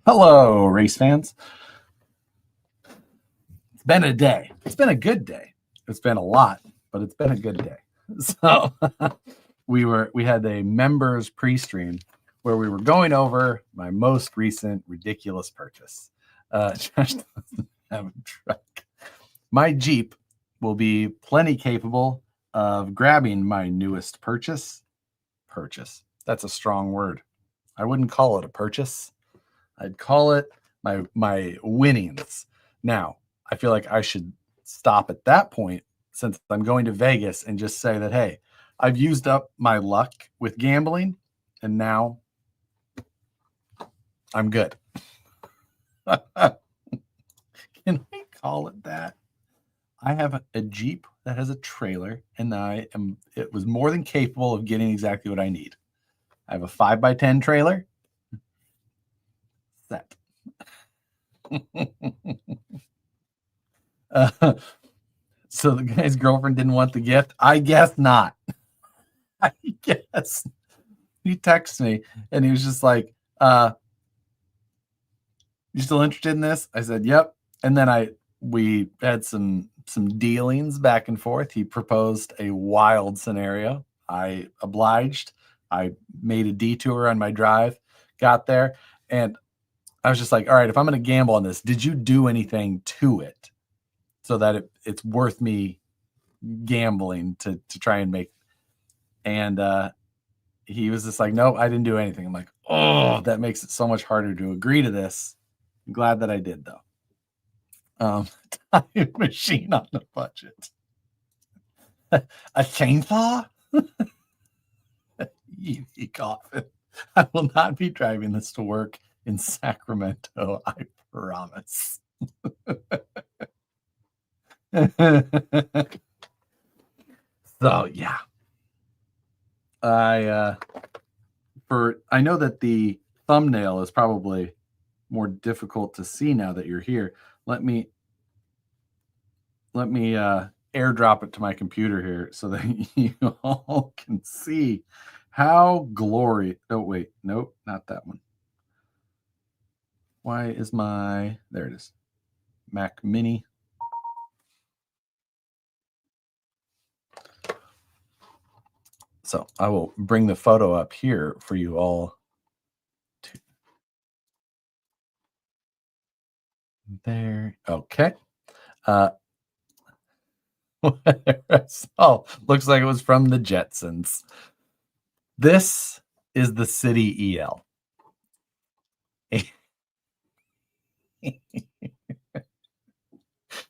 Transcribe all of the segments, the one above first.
Hello, race fans. It's been a day. It's been a good day. It's been a lot, but it's been a good day. So we had a members pre-stream where we were going over my most recent ridiculous purchase. Josh doesn't have a truck. My Jeep will be plenty capable of grabbing my newest purchase. Purchase. That's a strong word. I wouldn't call it a purchase. I'd call it my winnings. Now, I feel like I should stop at that point since I'm going to Vegas and just say that, hey, I've used up my luck with gambling and now I'm good. Can we call it that? I have a Jeep that has a trailer and it was more than capable of getting exactly what I need. I have a 5x10 trailer. Set. So the guy's girlfriend didn't want the gift. I guess not. I guess. He texted me and he was just like, you still interested in this? I said, yep. And then we had some dealings back and forth. He proposed a wild scenario. I obliged. I made a detour on my drive, got there, and I was just like, all right, if I'm going to gamble on this, did you do anything to it so that it's worth me gambling to try and make? And he was just like, no, I didn't do anything. I'm like, oh, that makes it so much harder to agree to this. I'm glad that I did, though. Time machine on the budget. A chainsaw? You coffin. I will not be driving this to work in Sacramento, I promise. So yeah. I know that the thumbnail is probably more difficult to see now that you're here. Let me airdrop it to my computer here so that you all can see how glorious. Oh wait, nope, not that one. Why is there it is. Mac Mini. So I will bring the photo up here for you all. There. Okay. Oh, looks like it was from the Jetsons. This is the City EL.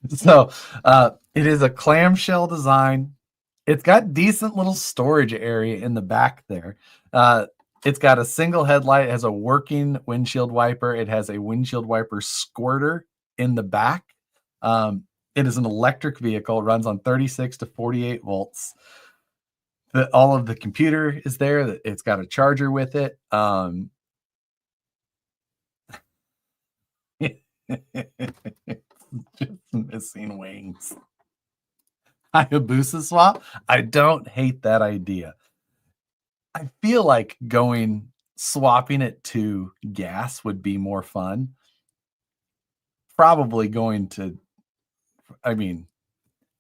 So it is a clamshell design. It's got decent little storage area in the back there. It's got a single headlight. It has a working windshield wiper. It has a windshield wiper squirter in the back. It is an electric vehicle. It runs on 36 to 48 volts. All of the computer is there. It's got a charger with it. Just missing wings. Hayabusa swap. I don't hate that idea. I feel like swapping it to gas would be more fun. Probably going to, I mean,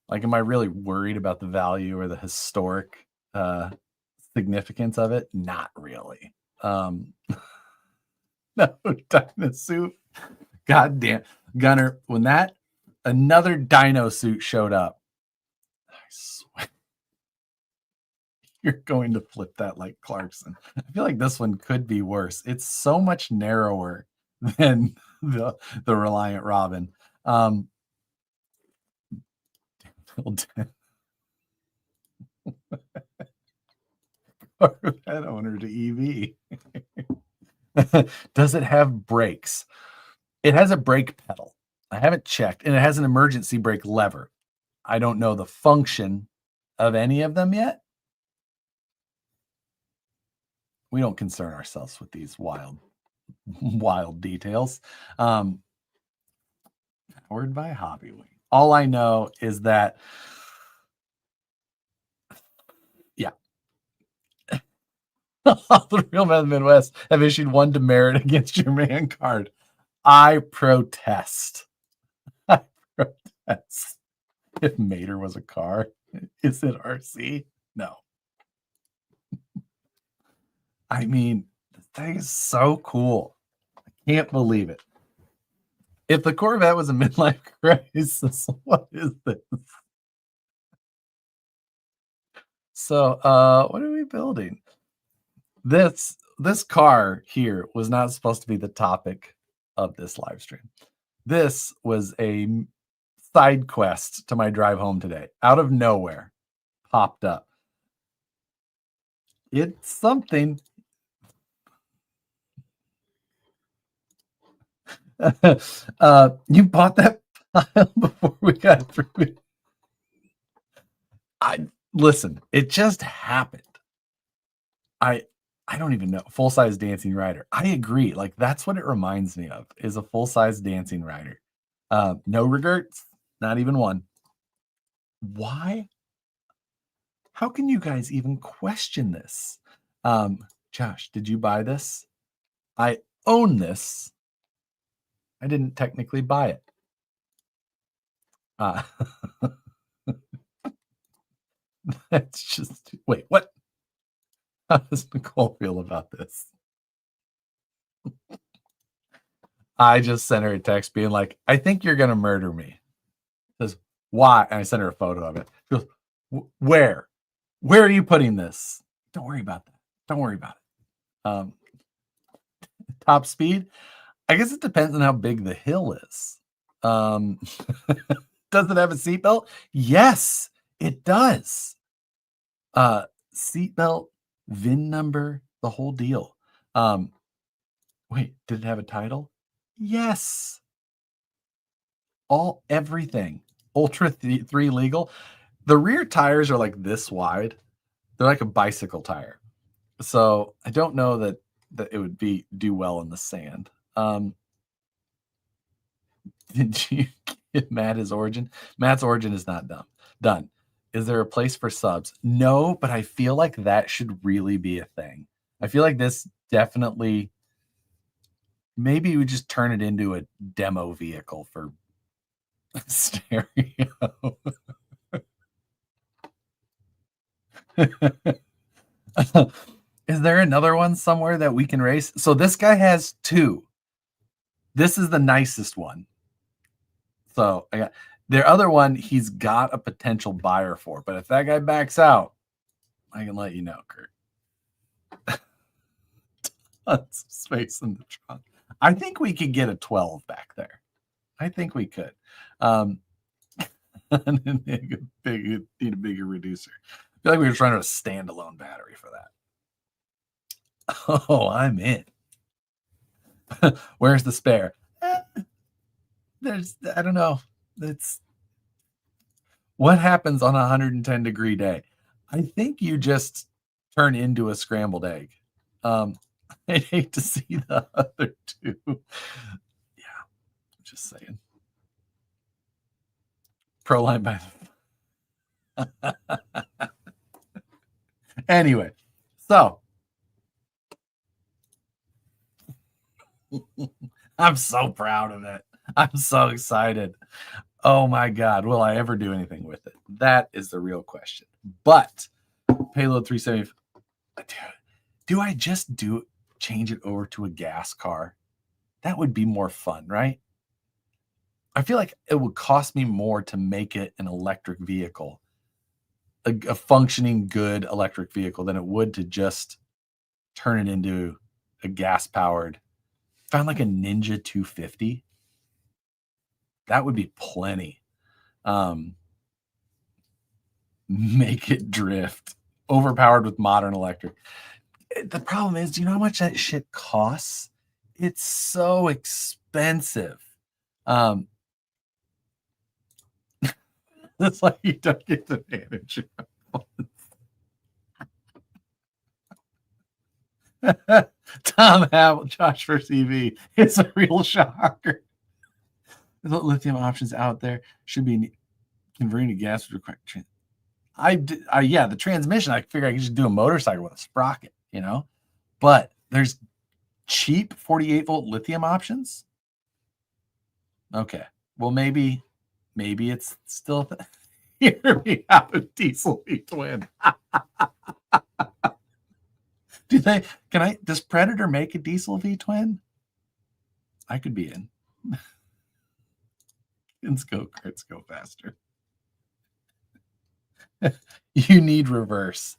like, am I really worried about the value or the historic significance of it? Not really. No, dino suit. God damn. Gunner, when another dino suit showed up, I swear you're going to flip that like Clarkson. I feel like this one could be worse. It's so much narrower than the Reliant Robin. That owner to EV. Does it have brakes? It has a brake pedal. I haven't checked, and it has an emergency brake lever. I don't know the function of any of them yet. We don't concern ourselves with these wild details. Powered by Hobbywing. All I know is that, yeah. The real men of the Midwest have issued one demerit against your man card. I protest. I protest. If Mater was a car, is it RC? No. I mean, the thing is so cool. I can't believe it. If the Corvette was a midlife crisis, what is this? So, what are we building? This car here was not supposed to be the topic of this live stream. This was a side quest to my drive home today. Out of nowhere, popped up. It's something. You bought that file before we got through it. Listen, it just happened. I don't even know. Full-size dancing rider. I agree. Like, that's what it reminds me of, is a full-size dancing rider. No regrets, not even one. Why? How can you guys even question this? Josh, did you buy this? I own this. I didn't technically buy it. That's just, wait, what? How does Nicole feel about this? I just sent her a text being like, I think you're going to murder me. Says, why? And I sent her a photo of it. She goes, where? Where are you putting this? Don't worry about that. Don't worry about it. Top speed? I guess it depends on how big the hill is. Does it have a seatbelt? Yes, it does. Seatbelt, VIN number, the whole deal. Wait, did it have a title? Yes. Everything. Ultra 3 legal. The rear tires are like this wide. They're like a bicycle tire. So I don't know that it would do well in the sand. Did you give Matt his origin? Matt's origin is not done. Is there a place for subs? No, but I feel like that should really be a thing. I feel like this definitely, maybe we just turn it into a demo vehicle for stereo. Is there another one somewhere that we can race? So this guy has 2. This is the nicest one. So I got the other one, he's got a potential buyer for, but if that guy backs out, I can let you know, Kurt. Tons of space in the trunk. I think we could get a 12 back there. I think we could. Need a bigger reducer. I feel like we were trying to a standalone battery for that. Oh, I'm in. Where's the spare? I don't know. It's what happens on a 110-degree day. I think you just turn into a scrambled egg. I'd hate to see the other 2. Yeah, just saying. Pro line by the anyway, so I'm so proud of it. I'm so excited. Oh my God, will I ever do anything with it? That is the real question. But Payload 370, do I just change it over to a gas car? That would be more fun, right? I feel like it would cost me more to make it an electric vehicle, a functioning, good electric vehicle, than it would to just turn it into a gas-powered. Found like a Ninja 250. That would be plenty. Make it drift, overpowered with modern electric. The problem is, do you know how much that shit costs? It's so expensive. That's like you don't get to manage your Tom Hamill, Josh versus EV. It's a real shocker. The lithium options out there should be converting to gas with required. Yeah, the transmission. I figure I could just do a motorcycle with a sprocket, but there's cheap 48-volt lithium options. Okay. Well, maybe it's still here we have a Diesel V twin. Does Predator make a Diesel V twin? I could be in. Let's go faster. You need reverse.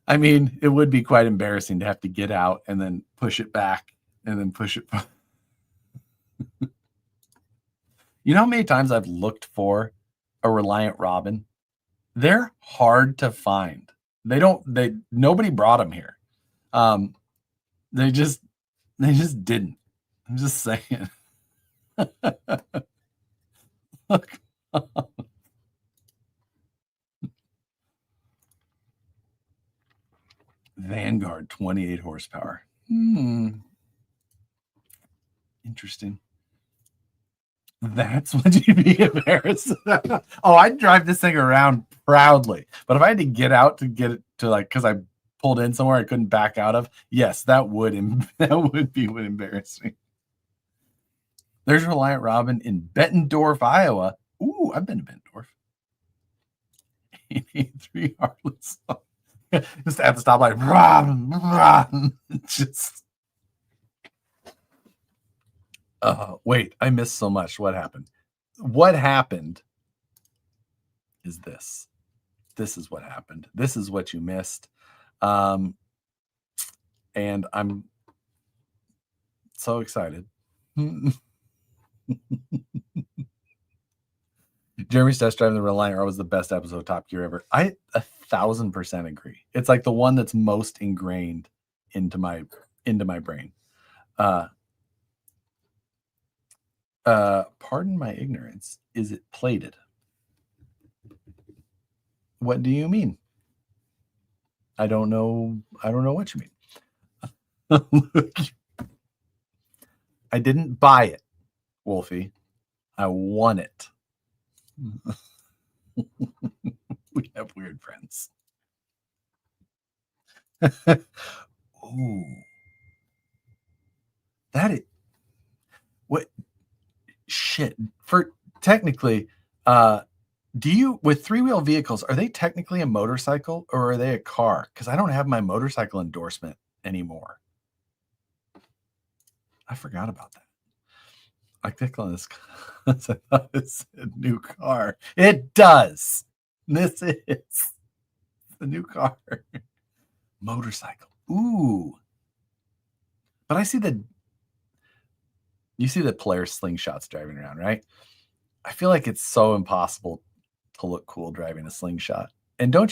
I mean, it would be quite embarrassing to have to get out and then push it back and then push it. You know how many times I've looked for a Reliant Robin? They're hard to find. Nobody brought them here. They just didn't. I'm just saying. Look. Vanguard 28 horsepower. Interesting. That's what you'd be embarrassed. Oh, I'd drive this thing around proudly. But if I had to get out to get it to because I pulled in somewhere I couldn't back out of, yes, that would be embarrassing. There's Reliant Robin in Bettendorf, Iowa. Ooh, I've been to Bettendorf. 83 Harless. Just at the stoplight. Just. Wait, I missed so much. What happened? What happened is this. This is what happened. This is what you missed. And I'm so excited. Jeremy's test driving the Reliant was the best episode of Top Gear ever. I 1,000% agree. It's like the one that's most ingrained into my brain. Pardon my ignorance. Is it plated? What do you mean? I don't know what you mean. I didn't buy it, Wolfie. I won it. We have weird friends. Ooh. What shit. For technically, do you, with three-wheel vehicles, are they technically a motorcycle or are they a car? Because I don't have my motorcycle endorsement anymore. I forgot about that. I clicked on this. I thought it's a new car. It does. This is the new car. Motorcycle. Ooh. But you see the player slingshots driving around, right? I feel like it's so impossible to look cool driving a slingshot. And aren't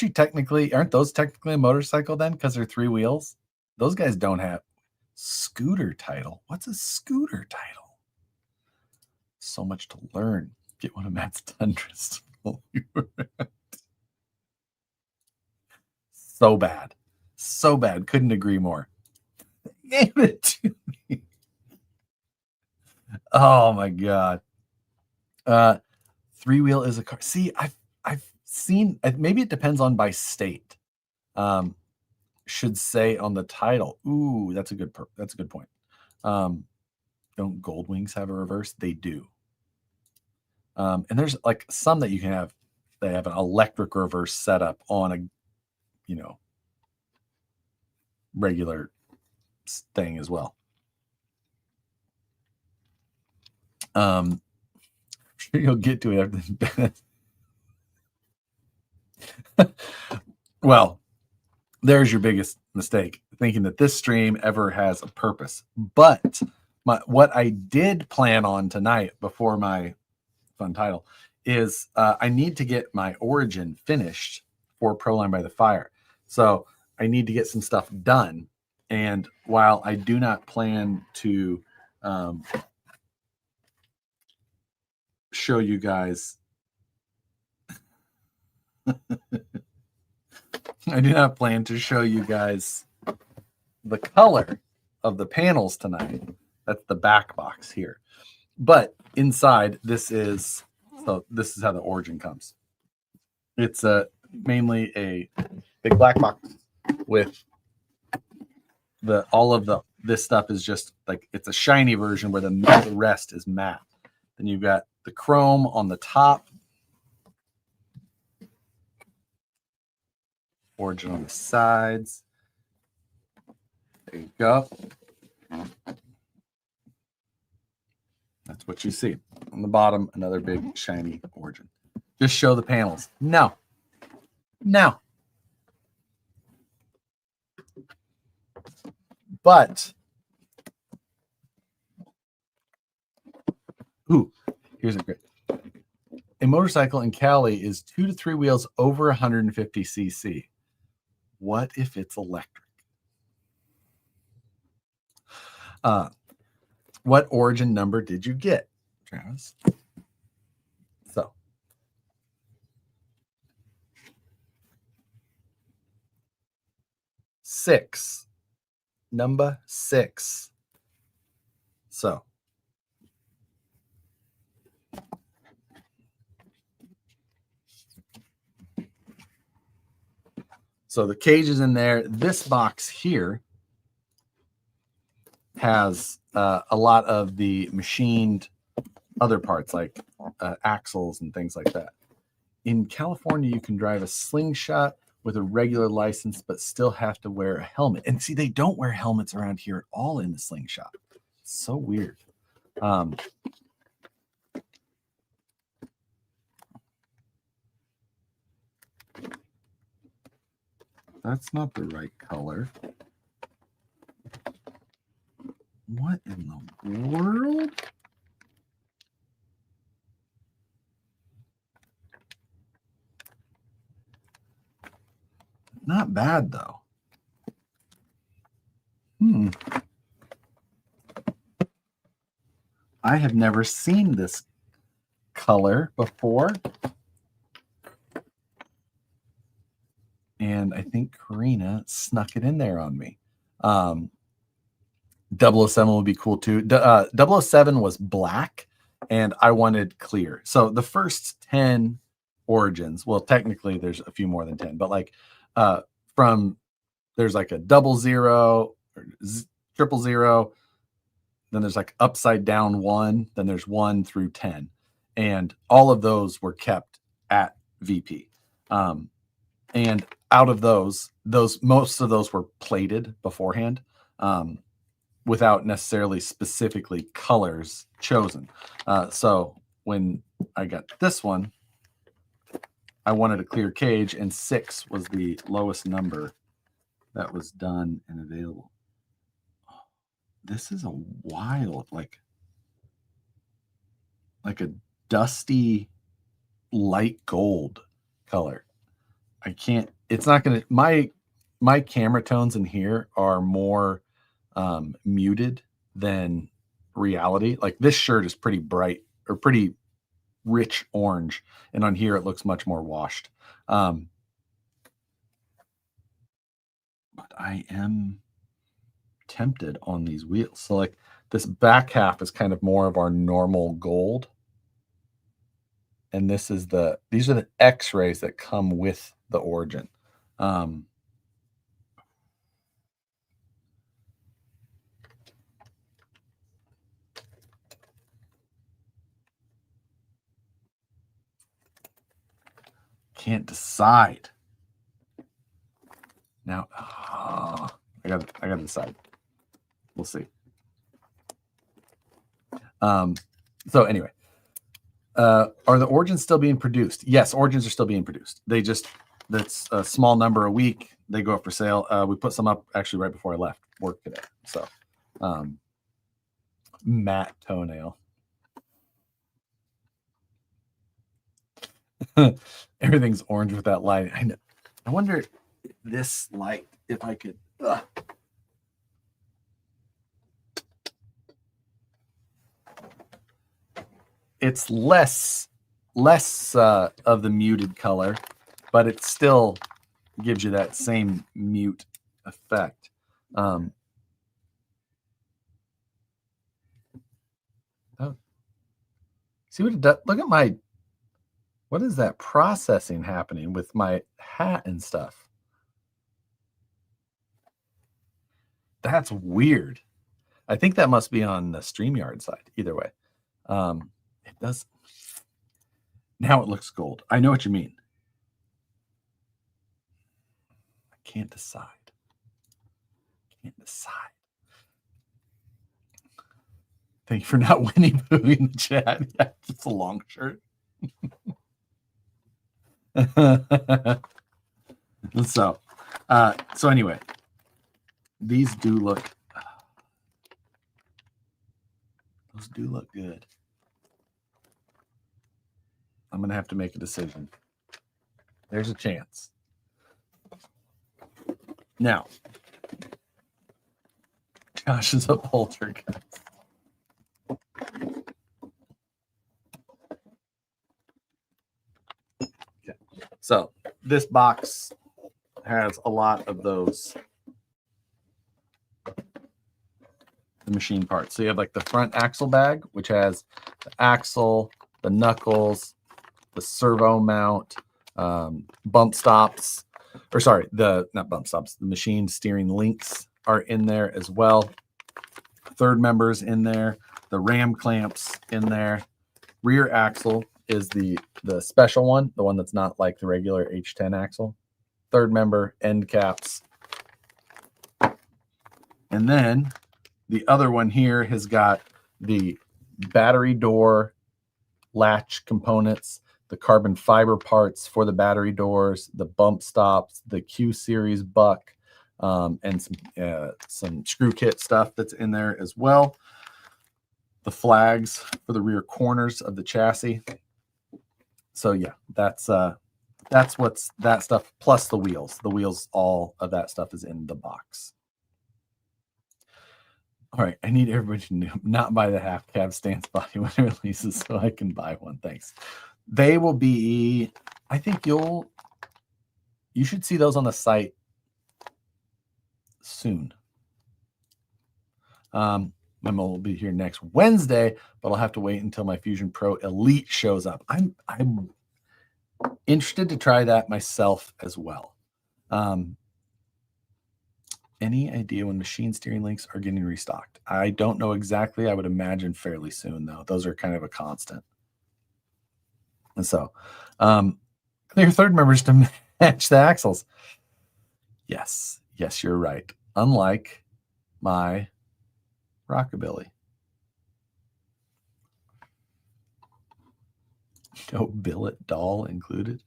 those technically a motorcycle then? Because they're three wheels? Those guys don't have scooter title. What's a scooter title? So much to learn. Get one of Matt's Tundras. So bad. So bad. Couldn't agree more. Gave it to me. Oh my God. Three-wheel is a car. See, I've seen, maybe it depends on by state. Should say on the title. Ooh, that's a good point. Don't Gold Wings have a reverse? They do. And there's like some that you can have. They have an electric reverse setup on a, regular thing as well. I'm sure you'll get to it after. Well, there's your biggest mistake, thinking that this stream ever has a purpose. But what I did plan on tonight before my fun title is I need to get my origin finished for Proline by the Fire. So I need to get some stuff done. And while I do not plan to show you guys, I do not plan to show you guys the color of the panels tonight. That's the back box here. But inside, this is how the origin comes. It's mainly a big black box with this stuff is just like, it's a shiny version where the rest is matte. Then you've got the chrome on the top, origin on the sides. There you go. That's what you see. On the bottom, another big shiny origin. Just show the panels. No. No. But, ooh, here's a great. A motorcycle in Cali is 2 to 3 wheels over 150 cc. What if it's electric? What origin number did you get, Travis? So, six. Number 6. So, the cage is in there. This box here has a lot of the machined other parts like axles and things like that. In California, you can drive a slingshot with a regular license, but still have to wear a helmet. And see, they don't wear helmets around here at all in the slingshot. It's so weird. That's not the right color. What in the world? Not bad, though. I have never seen this color before. And I think Karina snuck it in there on me. 007 would be cool too. 007 was black and I wanted clear. So the first 10 origins, well, technically there's a few more than 10, but like from there's like a 00 or 000, then there's like upside down 1, then there's 1 through 10. And all of those were kept at VP. And out of those most of those were plated beforehand, without necessarily specifically colors chosen. So when I got this one, I wanted a clear cage, and 6 was the lowest number that was done and available. This is a wild, like a dusty light gold color. I can't, it's not going to, my camera tones in here are more muted than reality. Like this shirt is pretty bright or pretty rich orange, and on here it looks much more washed. But I am tempted on these wheels. So like this back half is kind of more of our normal gold. And this is these are the X-rays that come with the origin. Can't decide. Now, I gotta decide. We'll see. So anyway, are the origins still being produced? Yes, origins are still being produced. That's a small number a week. They go up for sale. We put some up actually right before I left work today. So, matte toenail. Everything's orange with that light. I know. I wonder this light, if I could. It's less of the muted color, but it still gives you that same mute effect. Oh, see what it does? Look at my. What is that processing happening with my hat and stuff? That's weird. I think that must be on the StreamYard side. Either way, it does. Now it looks gold. I know what you mean. I can't decide. Can't decide. Thank you for not winning Booey in the chat. Yeah, it's a long shirt. So anyway, these do look, those do look good. I'm going to have to make a decision. There's a chance. Now, Josh is a poltergeist. Okay. So this box has a lot of those the machine parts. So you have like the front axle bag, which has the axle, the knuckles, the servo mount, bump stops, or sorry, not bump stops, the machine steering links are in there as well. Third members in there, the ram clamps in there. Rear axle is the special one, the one that's not like the regular H10 axle. Third member, end caps. And then the other one here has got the battery door latch components, the carbon fiber parts for the battery doors, the bump stops, the Q series buck, and some screw kit stuff that's in there as well. The flags for the rear corners of the chassis. So yeah, that's what's that stuff plus the wheels. The wheels, all of that stuff is in the box. All right, I need everybody to not buy the half cab stance body when it releases so I can buy one. Thanks. They will be, I think you should see those on the site soon. Memo will be here next Wednesday, but I'll have to wait until my Fusion Pro Elite shows up. I'm interested to try that myself as well. Any idea when machine steering links are getting restocked? I don't know exactly. I would imagine fairly soon, though. Those are kind of a constant. And so, clear third members to match the axles. Yes, you're right. Unlike my Rockabilly. No billet doll included.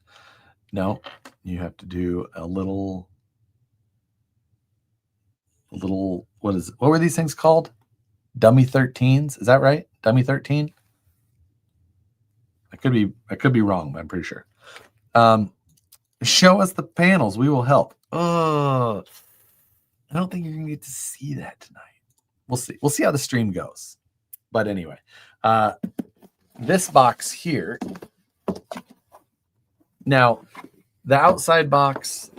No, you have to do a little, what were these things called? Dummy 13s. Is that right? Dummy 13? I could be wrong, but I'm pretty sure. Show us the panels. We will help. Oh, I don't think you're gonna get to see that tonight. We'll see. We'll see how the stream goes. But anyway, this box here. Now, the outside box,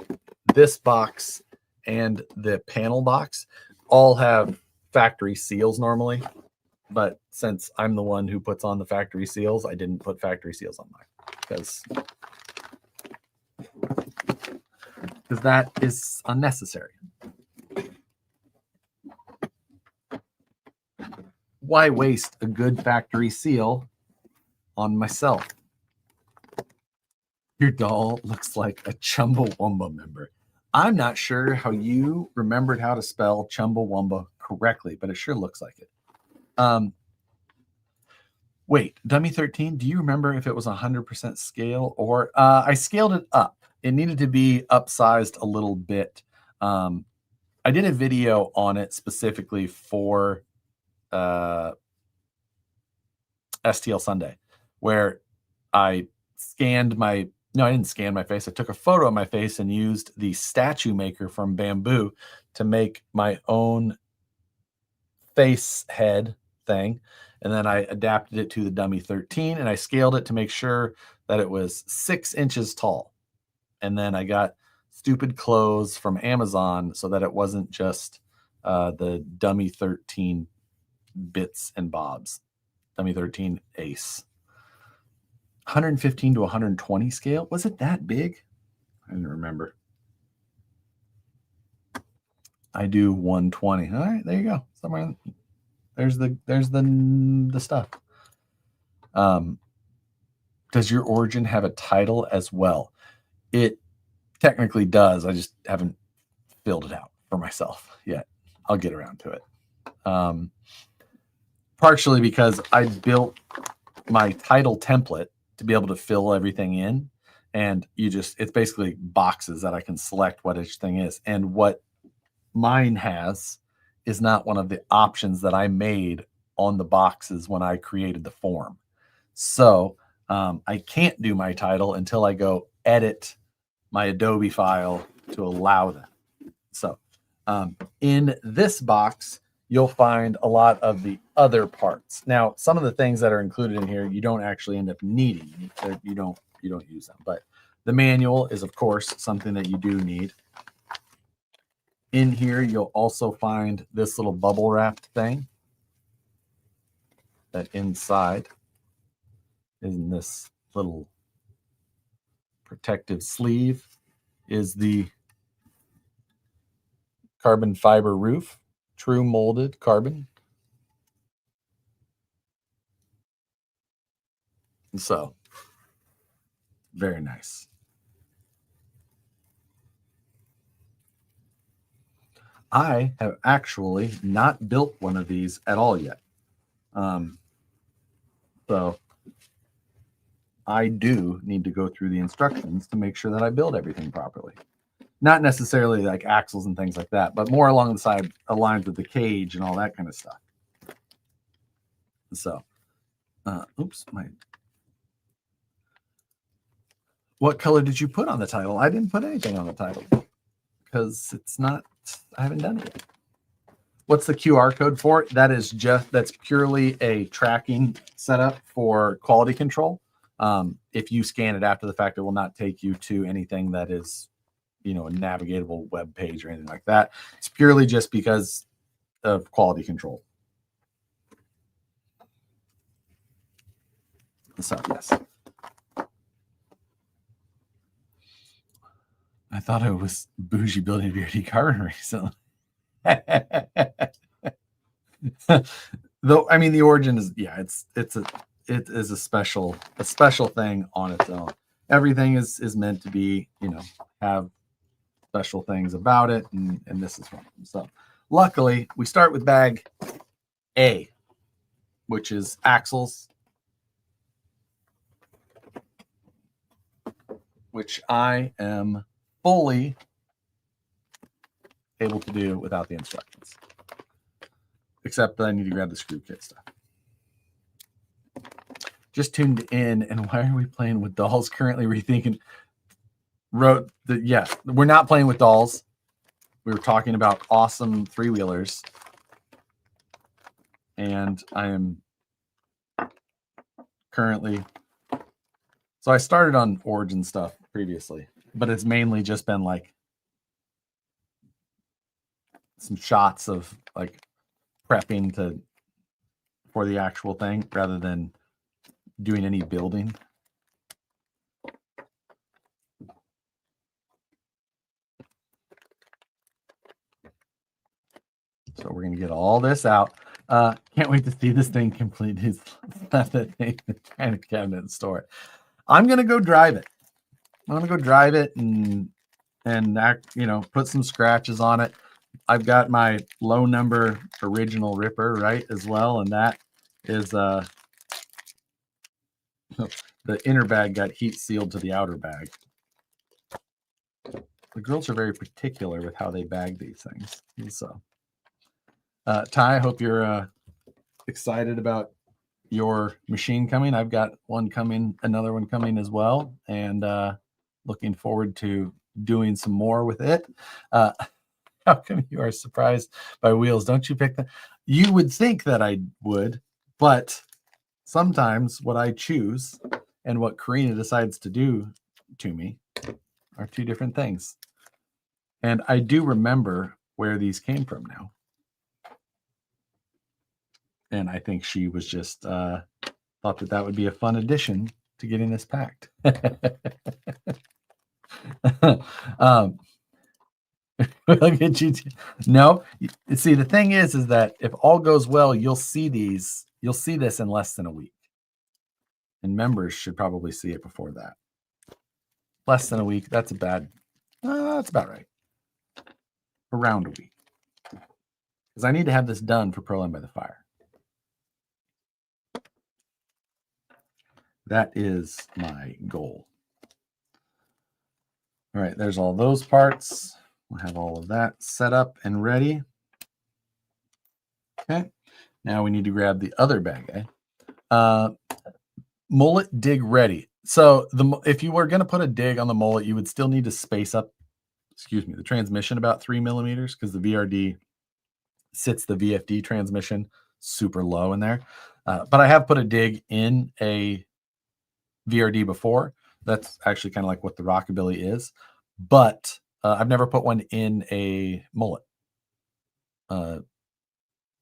this box, and the panel box all have factory seals normally. But since I'm the one who puts on the factory seals, I didn't put factory seals on mine because that is unnecessary. Why waste a good factory seal on myself? Your doll looks like a Chumbawamba member. I'm not sure how you remembered how to spell Chumbawamba correctly, but it sure looks like it. Wait, Dummy 13, do you remember if it was 100% scale or I scaled it up? It needed to be upsized a little bit. I did a video on it specifically for STL Sunday where I scanned my, no, I didn't scan my face. I took a photo of my face and used the statue maker from Bamboo to make my own face head thing. And then I adapted it to the Dummy 13 and I scaled it to make sure that it was 6 inches tall. And then I got stupid clothes from Amazon so that it wasn't just the Dummy 13 bits and bobs. Dummy 13 Ace. 115 to 120 scale. Was it that big? I didn't remember. I do 120. All right, there you go. Somewhere there's the stuff. Does your origin have a title as well? It technically does. I just haven't filled it out for myself yet. I'll get around to it. Partially because I built my title template to be able to fill everything in. And it's basically boxes that I can select what each thing is. And what mine has is not one of the options that I made on the boxes when I created the form. So I can't do my title until I go edit my Adobe file to allow that. So in this box, you'll find a lot of the other parts. Now, some of the things that are included in here, you don't actually end up needing. You don't use them. But the manual is, of course, something that you do need. In here, you'll also find this little bubble wrapped thing that inside is in this little protective sleeve is the carbon fiber roof, true molded carbon. And so, very nice. I have actually not built one of these at all yet. So I do need to go through the instructions to make sure that I build everything properly. Not necessarily like axles and things like that, but more along the lines with the cage and all that kind of stuff. So, oops, what color did you put on the title? I didn't put anything on the title because I haven't done it yet. What's the QR code for it? That's purely a tracking setup for quality control. If you scan it after the fact, it will not take you to anything that is, a navigatable web page or anything like that. It's purely just because of quality control. So, yes. I thought I was bougie building a VRD carbon recently. Though, I mean, the origin is, it is a special thing on its own. Everything is meant to be, have special things about it, and this is one of them. So luckily, we start with bag A, which is axles, which I am fully able to do without the instructions, except that I need to grab the screw kit stuff. Just tuned in, and why are we playing with dolls? Currently rethinking. We're not playing with dolls. We were talking about awesome three-wheelers, and I am currently. So I started on origin stuff previously, but it's mainly just been like some shots of like prepping for the actual thing rather than doing any building. So we're going to get all this out. Can't wait to see this thing complete. He's left that thing in the china cabinet and store it. I'm going to go drive it. I'm going to go drive it and put some scratches on it. I've got my low number original ripper, right, as well. And that is the inner bag got heat sealed to the outer bag. The girls are very particular with how they bag these things. So, Ty, I hope you're excited about your machine coming. I've got one coming, another one coming as well, and looking forward to doing some more with it. How come you are surprised by wheels? Don't you pick them? You would think that I would, but sometimes what I choose and what Karina decides to do to me are two different things. And I do remember where these came from now. And I think she was just thought that would be a fun addition to getting this packed. Look at you. No, see, the thing is that if all goes well, you'll see this in less than a week. And members should probably see it before that. Less than a week. That's about right. Around a week. Because I need to have this done for Proline by the Fire. That is my goal. All right, there's all those parts. We'll have all of that set up and ready. Okay, now we need to grab the other bag. Mullet dig ready. So if you were going to put a dig on the Mullet, you would still need to space up, the transmission about 3 millimeters, because the VRD sits the VFD transmission super low in there. But I have put a dig in a VRD before. That's actually kind of like what the Rockabilly is. But I've never put one in a Mullet.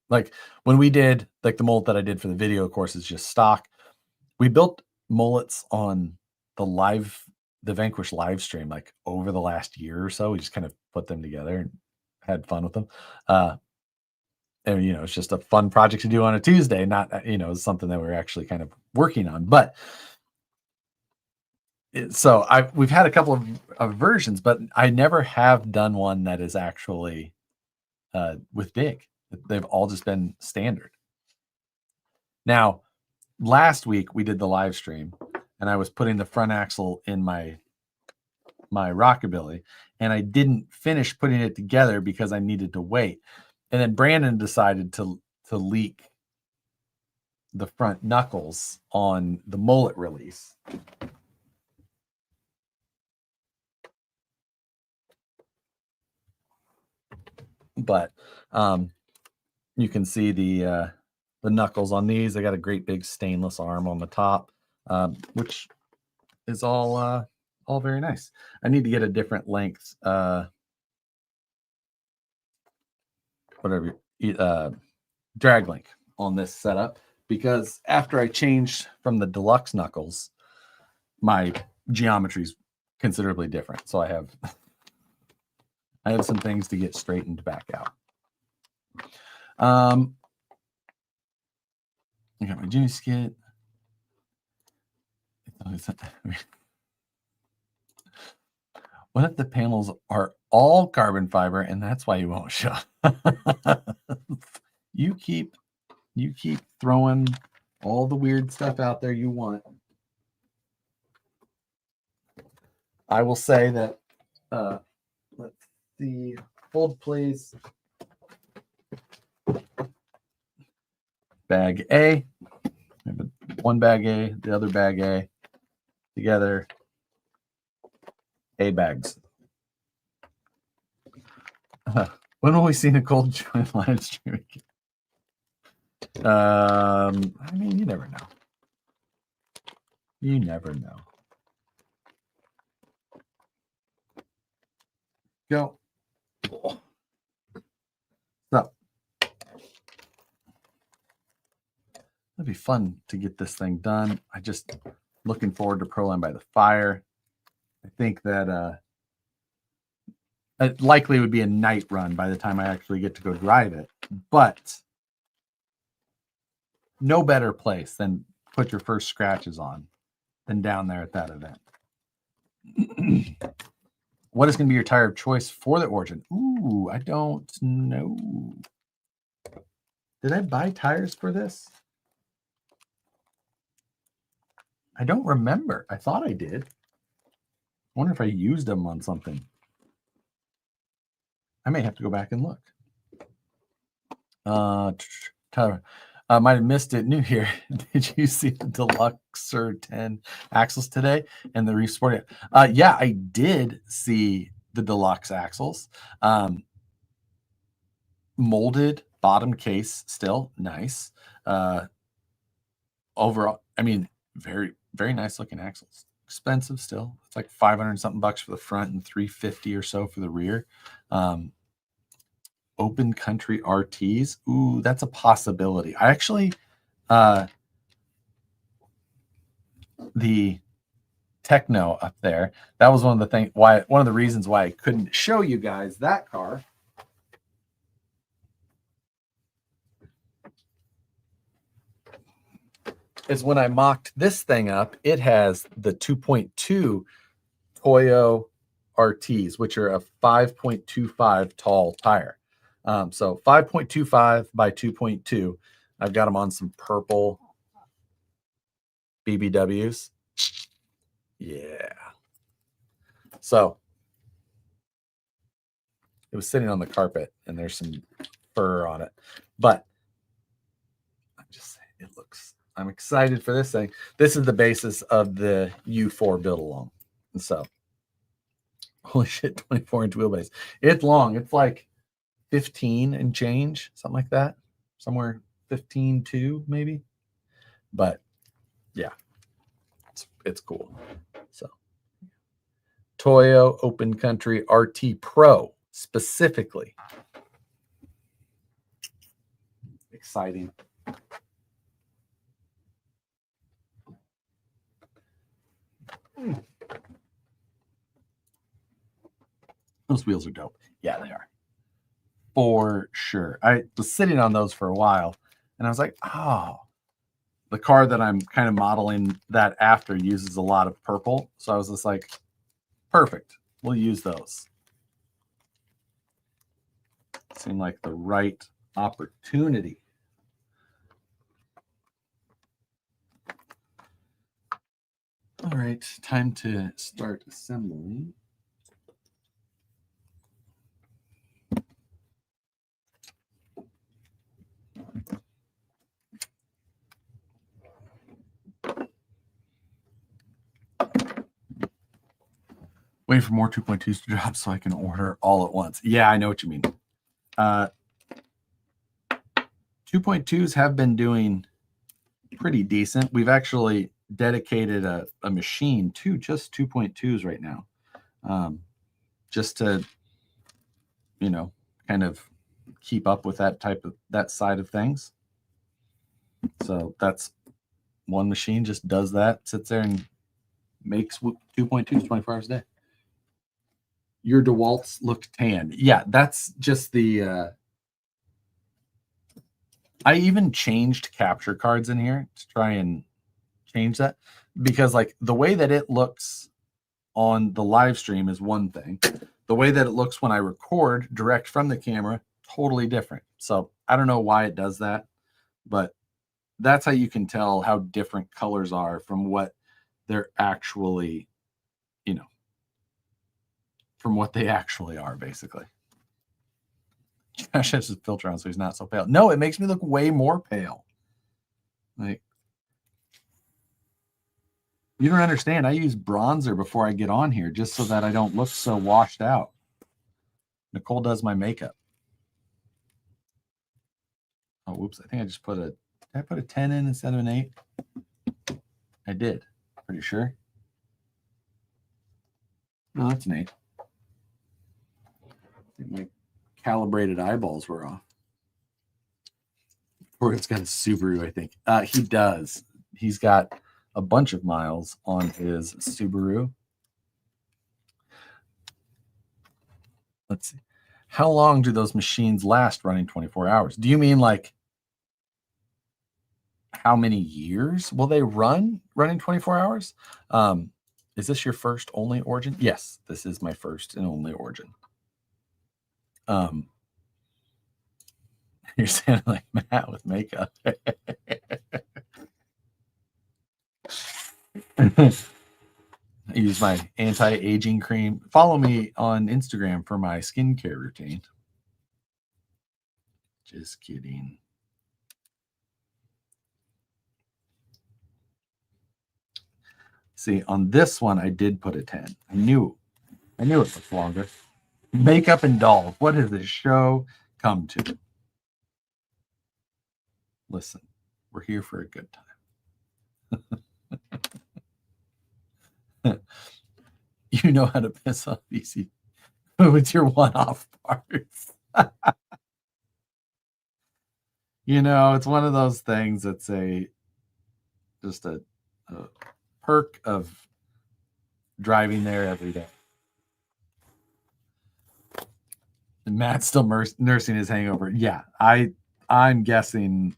Like when we did, like the Mullet that I did for the video, of course, is just stock. We built Mullets on the Vanquish live stream, like over the last year or so. We just kind of put them together and had fun with them. And, it's just a fun project to do on a Tuesday, not, it's something that we're actually kind of working on. But we've had a couple of versions, but I never have done one that is actually with dig. They've all just been standard. Now, last week we did the live stream and I was putting the front axle in my Rockabilly, and I didn't finish putting it together because I needed to wait. And then Brandon decided to leak the front knuckles on the Mullet release. But you can see the knuckles on these. I got a great big stainless arm on the top, which is all very nice. I need to get a different length, drag link on this setup, because after I changed from the deluxe knuckles, my geometry is considerably different. So I have some things to get straightened back out. I got my Jimmy skit. What if the panels are all carbon fiber and that's why you won't show? You keep throwing all the weird stuff out there you want. I will say that let's see, hold please. Bag A. One bag A, the other bag A together. A bags. When will we see Nicole join live streaming? I mean, you never know. You never know. Go. So it'd be fun to get this thing done. I just looking forward to Proline by the Fire. I think that it likely would be a night run by the time I actually get to go drive it. But no better place than put your first scratches on than down there at that event. What is going to be your tire of choice for the Origin? Ooh, I don't know. Did I buy tires for this? I don't remember. I thought I did. I wonder if I used them on something. I may have to go back and look. Tyler, I might have missed it. New here. Did you see the Deluxer 10 axles today and the Resport? Yeah, I did see the deluxe axles. Molded bottom case, still nice. Overall, I mean, very, very nice looking axles. Expensive still. It's like 500 something bucks for the front and 350 or so for the rear. Open country RTs. Ooh, that's a possibility. I actually, the Techno up there, that was one of the reasons why I couldn't show you guys that car. is when I mocked this thing up, it has the 2.2 Toyo RTs, which are a 5.25 tall tire. So 5.25 by 2.2. I've got them on some purple BBWs. Yeah. So it was sitting on the carpet and there's some fur on it. But I'm just saying, it looks, I'm excited for this thing. This is the basis of the U4 build along. And so, holy shit, 24-inch wheelbase. It's long. It's like 15 and change, something like that. Somewhere 15.2 maybe. But yeah, it's cool. So Toyo Open Country RT Pro specifically. Exciting. Those wheels are dope. Yeah, they are. For sure. I was sitting on those for a while and I was like, oh, the car that I'm kind of modeling that after uses a lot of purple. So I was just like, perfect. We'll use those. Seemed like the right opportunity. All right, time to start assembling. Waiting for more 2.2s to drop so I can order all at once. Yeah, I know what you mean. 2.2s have been doing pretty decent. We've actually dedicated a machine to just 2.2s right now. Just to, you know, kind of keep up with that side of things. So that's one machine just does that, sits there and makes 2.2s 24 hours a day. Your DeWalt's look tan. Yeah, that's just the I even changed capture cards in here to try and change that, because like the way that it looks on the live stream is one thing. The way that it looks when I record direct from the camera, totally different. So I don't know why it does that, but that's how you can tell how different colors are from what they're actually, you know, from what they actually are, basically. Josh has his filter on, so he's not so pale. No, it makes me look way more pale. Like, you don't understand. I use bronzer before I get on here just so that I don't look so washed out. Nicole does my makeup. Oh, whoops. I think I just put did I put a 10 in instead of an 8? I did. Pretty sure. No, that's an 8. I think my calibrated eyeballs were off. Or it's got a Subaru, I think. He does. He's got a bunch of miles on his Subaru. Let's see. How long do those machines last running 24 hours? Do you mean like how many years will they running 24 hours? Is this your first only Origin? Yes, this is my first and only Origin. You're sounding like Matt with makeup. I use my anti-aging cream. Follow me on Instagram for my skincare routine. Just kidding. See, on this one, I did put a 10. I knew it was longer. Makeup and dolls. What has this show come to? Listen, we're here for a good time. You know how to piss off easy with your one-off parts. You know, it's one of those things that's just a perk of driving there every day. And Matt's still nursing his hangover. Yeah, I'm guessing.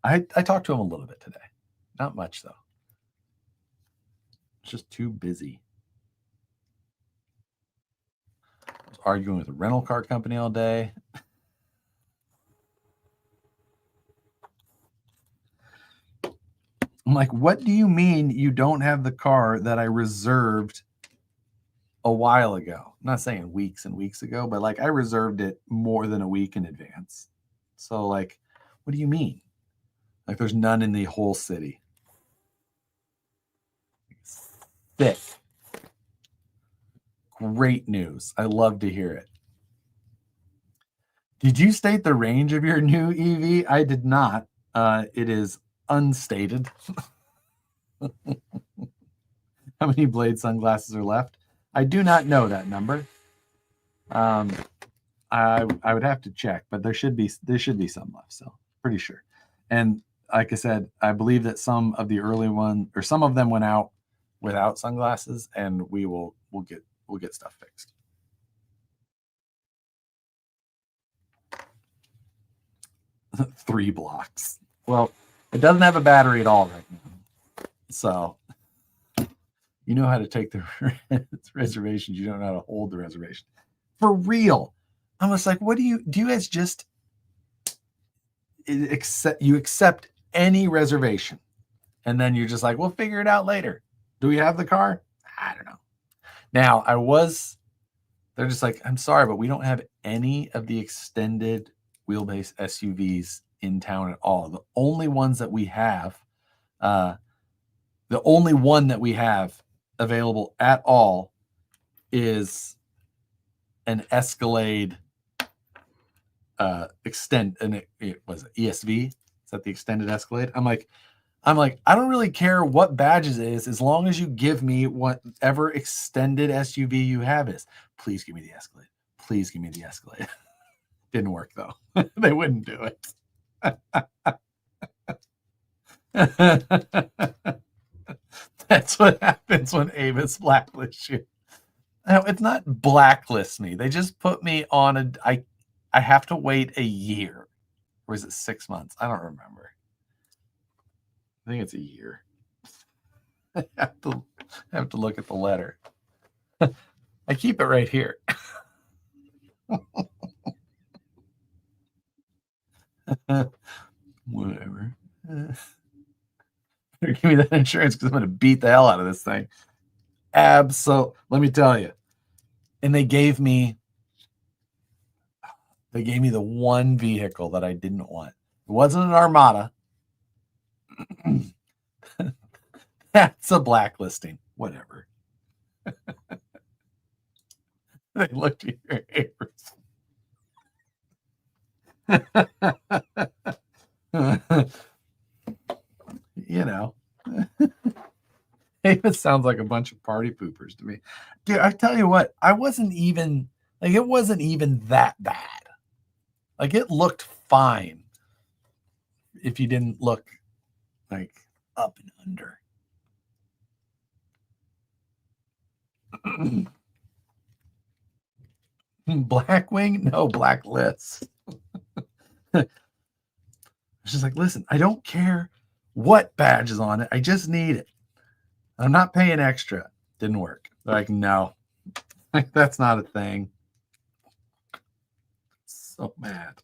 I talked to him a little bit today. Not much though. It's just too busy. I was arguing with a rental car company all day. I'm like, what do you mean you don't have the car that I reserved a while ago? I'm not saying weeks and weeks ago, but like I reserved it more than a week in advance. So like, what do you mean? Like there's none in the whole city. Thick. Great news. I love to hear it. Did you state the range of your new EV? I did not. It is unstated. How many Blade sunglasses are left? I do not know that number. I would have to check, but there should be some left, so pretty sure. And like I said, I believe that some of the early one or some of them went out without sunglasses, and we'll get stuff fixed. Three blocks. Well, it doesn't have a battery at all right now, so you know how to take the reservations. You don't know how to hold the reservation for real. I'm just like, what do you guys just accept any reservation, and then you're just like, we'll figure it out later. Do we have the car? I don't know. Now they're just like, I'm sorry, but we don't have any of the extended wheelbase SUVs in town at all. The only ones that we have, the only one that we have available at all is an Escalade extend, and it was ESV. Is that the extended Escalade? I'm like, I don't really care what badges it is, as long as you give me whatever extended SUV you have is. Please give me the Escalade. Please give me the Escalade. Didn't work though. They wouldn't do it. That's what happens when Avis blacklists you. No, it's not blacklist me. They just put me on I have to wait a year. Or is it 6 months? I don't remember. I think it's a year. I have to look at the letter. I keep it right here. Whatever. Give me that insurance because I'm going to beat the hell out of this thing. Absolutely. Let me tell you. And they gave me the one vehicle that I didn't want. It wasn't an Armada. That's a blacklisting. Whatever. They looked at your neighbors. You know. It sounds like a bunch of party poopers to me. Dude, I tell you what, it wasn't even that bad. Like it looked fine if you didn't look like up and under. Blackwing? No, blacklist. It's just like, listen, I don't care what badge is on it. I just need it. I'm not paying extra. Didn't work. They're like, no, that's not a thing. So mad.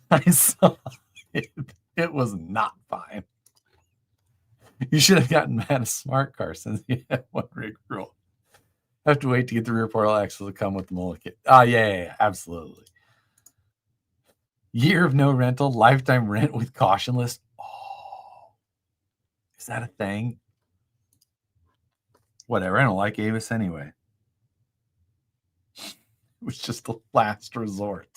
I saw it. It was not fine. You should have gotten mad at Smart Car since you had one rig rule. I have to wait to get the rear portal axle to come with the Mullet kit. Yeah, absolutely. Year of no rental, lifetime rent with caution list. Oh, is that a thing? Whatever. I don't like Avis anyway. It was just the last resort.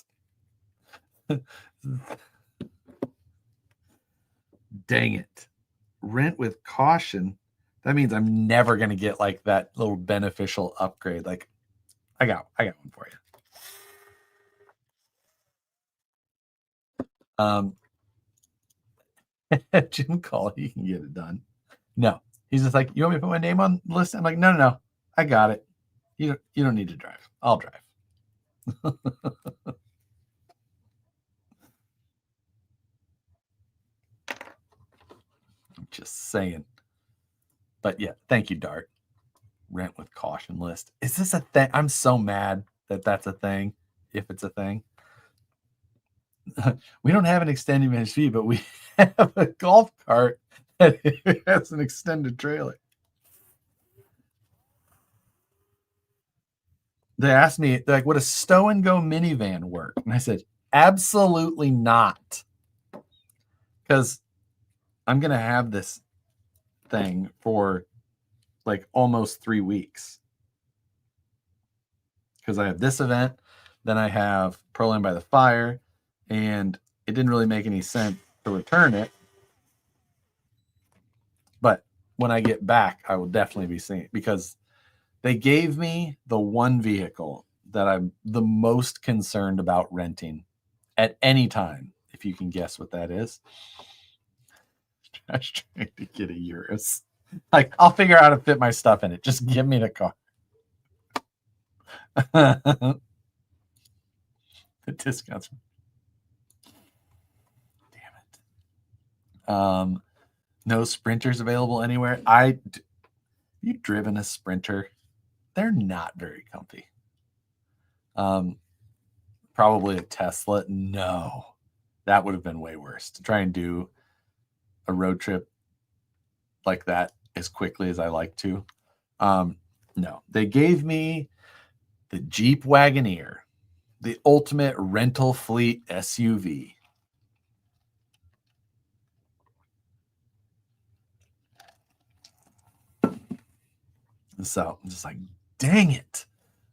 Dang it. Rent with caution. That means I'm never going to get like that little beneficial upgrade. Like I got one for you. Jim call, you can get it done. No, He's just like, you want me to put my name on the list? I'm like, no, I got it. You don't need to drive. I'll drive. I'm just saying. But yeah, thank you, Dart. Rent with caution list. Is this a thing? I'm so mad that that's a thing. If it's a thing. We don't have an extended managed fee, but we have a golf cart that has an extended trailer. They asked me, like, would a stow and go minivan work? And I said, absolutely not. Because I'm going to have this thing for like almost 3 weeks. Because I have this event, then I have Proline by the Fire, and it didn't really make any sense to return it. But when I get back, I will definitely be seeing it because they gave me the one vehicle that I'm the most concerned about renting at any time. If you can guess what that is. I was trying to get a Urus. Like, I'll figure out how to fit my stuff in it. Just give me the car. The discounts. Damn it. No sprinters available anywhere. You've driven a sprinter. They're not very comfy. Probably a Tesla. No, that would have been way worse to try and do a road trip like that as quickly as I like to. No, they gave me the Jeep Wagoneer, the ultimate rental fleet SUV. So I'm just like, dang it.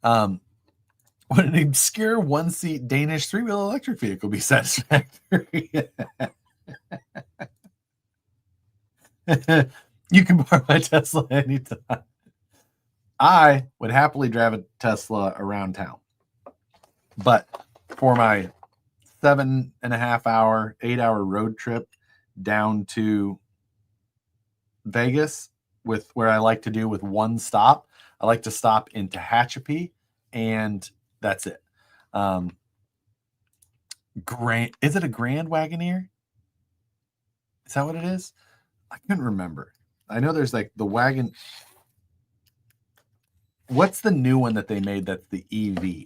Would an obscure one-seat Danish three-wheel electric vehicle be satisfactory? You can borrow my Tesla anytime. I would happily drive a Tesla around town. But for my 7.5 hour, 8 hour road trip down to Vegas with where I like to do with one stop, I like to stop in Tehachapi, and that's it. Is it a Grand Wagoneer? Is that what it is? I couldn't remember. I know there's like the wagon. What's the new one that they made that's the EV?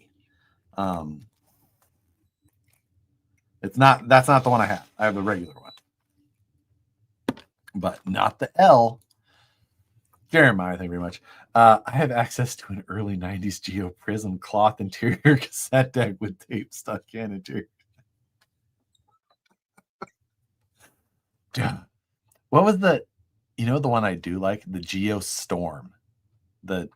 That's not the one I have. I have the regular one. But not the L. Jeremiah, thank you very much. I have access to an early 90s Geo Prism cloth interior cassette deck with tape stuck in it. What was the one I do like? The Geo Storm. The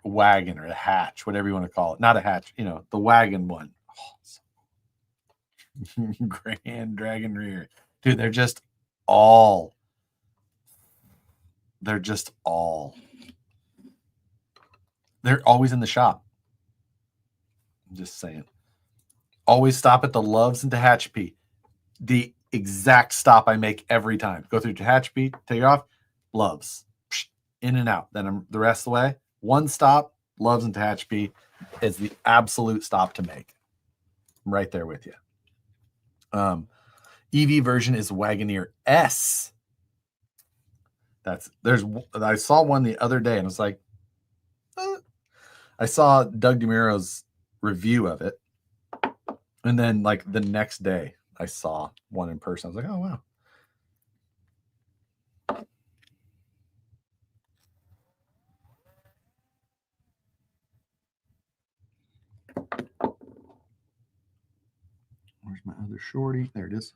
wagon or the hatch, whatever you want to call it. Not a hatch, the wagon one. Oh, Grand Dragon Rear. Dude, they're always in the shop. I'm just saying. Always stop at the Loves in Tehachapi. The exact stop I make every time. Go through Tehachapi, take it off, Loves. In and out. Then the rest of the way, one stop, Loves in Tehachapi is the absolute stop to make. I'm right there with you. EV version is Wagoneer S. I saw one the other day and I was like, I saw Doug DeMuro's review of it. And then like the next day I saw one in person. I was like, oh, wow. Where's my other shorty? There it is.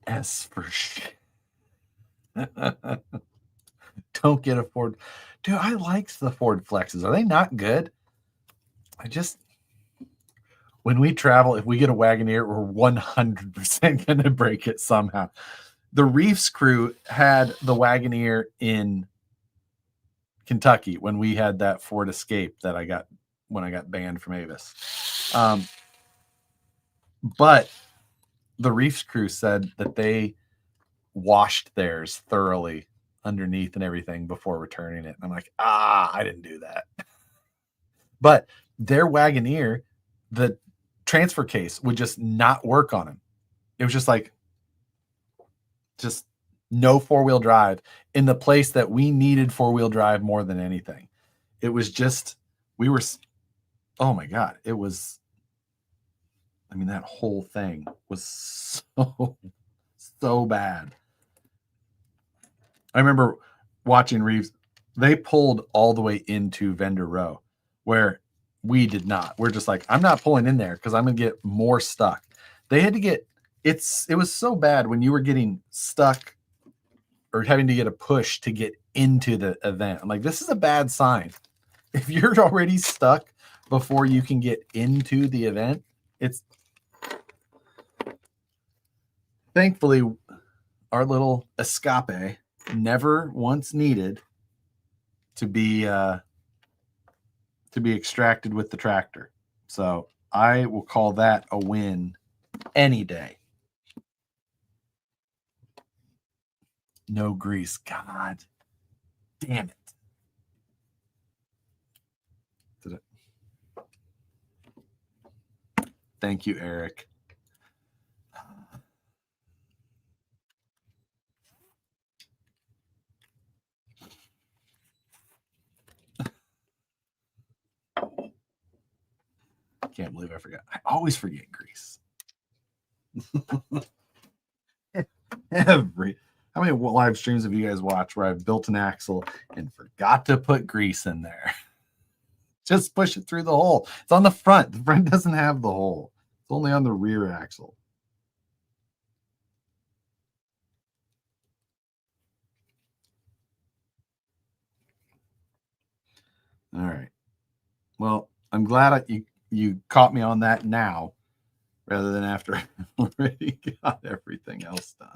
S for shit. Don't get a Ford. Dude, I liked the Ford Flexes. Are they not good? When we travel, if we get a Wagoneer, we're 100% going to break it somehow. The Reefs crew had the Wagoneer in Kentucky when we had that Ford Escape that I got when I got banned from Avis. But the Reefs crew said that they washed theirs thoroughly underneath and everything before returning it. I'm like, I didn't do that. But their Wagoneer, the transfer case would just not work on him. It was just like, just no four-wheel drive in the place that we needed four-wheel drive more than anything. It was just, oh my God, it was, I mean, that whole thing was so bad. I remember watching Reeves. They pulled all the way into vendor row where we did not. We're just like, I'm not pulling in there because I'm going to get more stuck. They had to get, it was so bad when you were getting stuck or having to get a push to get into the event. I'm like, this is a bad sign. If you're already stuck before you can get into the event, it's, thankfully, our little escape never once needed to be extracted with the tractor. So I will call that a win any day. No grease. God damn it. Thank you, Eric. Can't believe I forgot. I always forget grease. How many live streams have you guys watched where I've built an axle and forgot to put grease in there? Just push it through the hole. It's on the front. The front doesn't have the hole. It's only on the rear axle. All right. Well, I'm glad you caught me on that now rather than after I already got everything else done.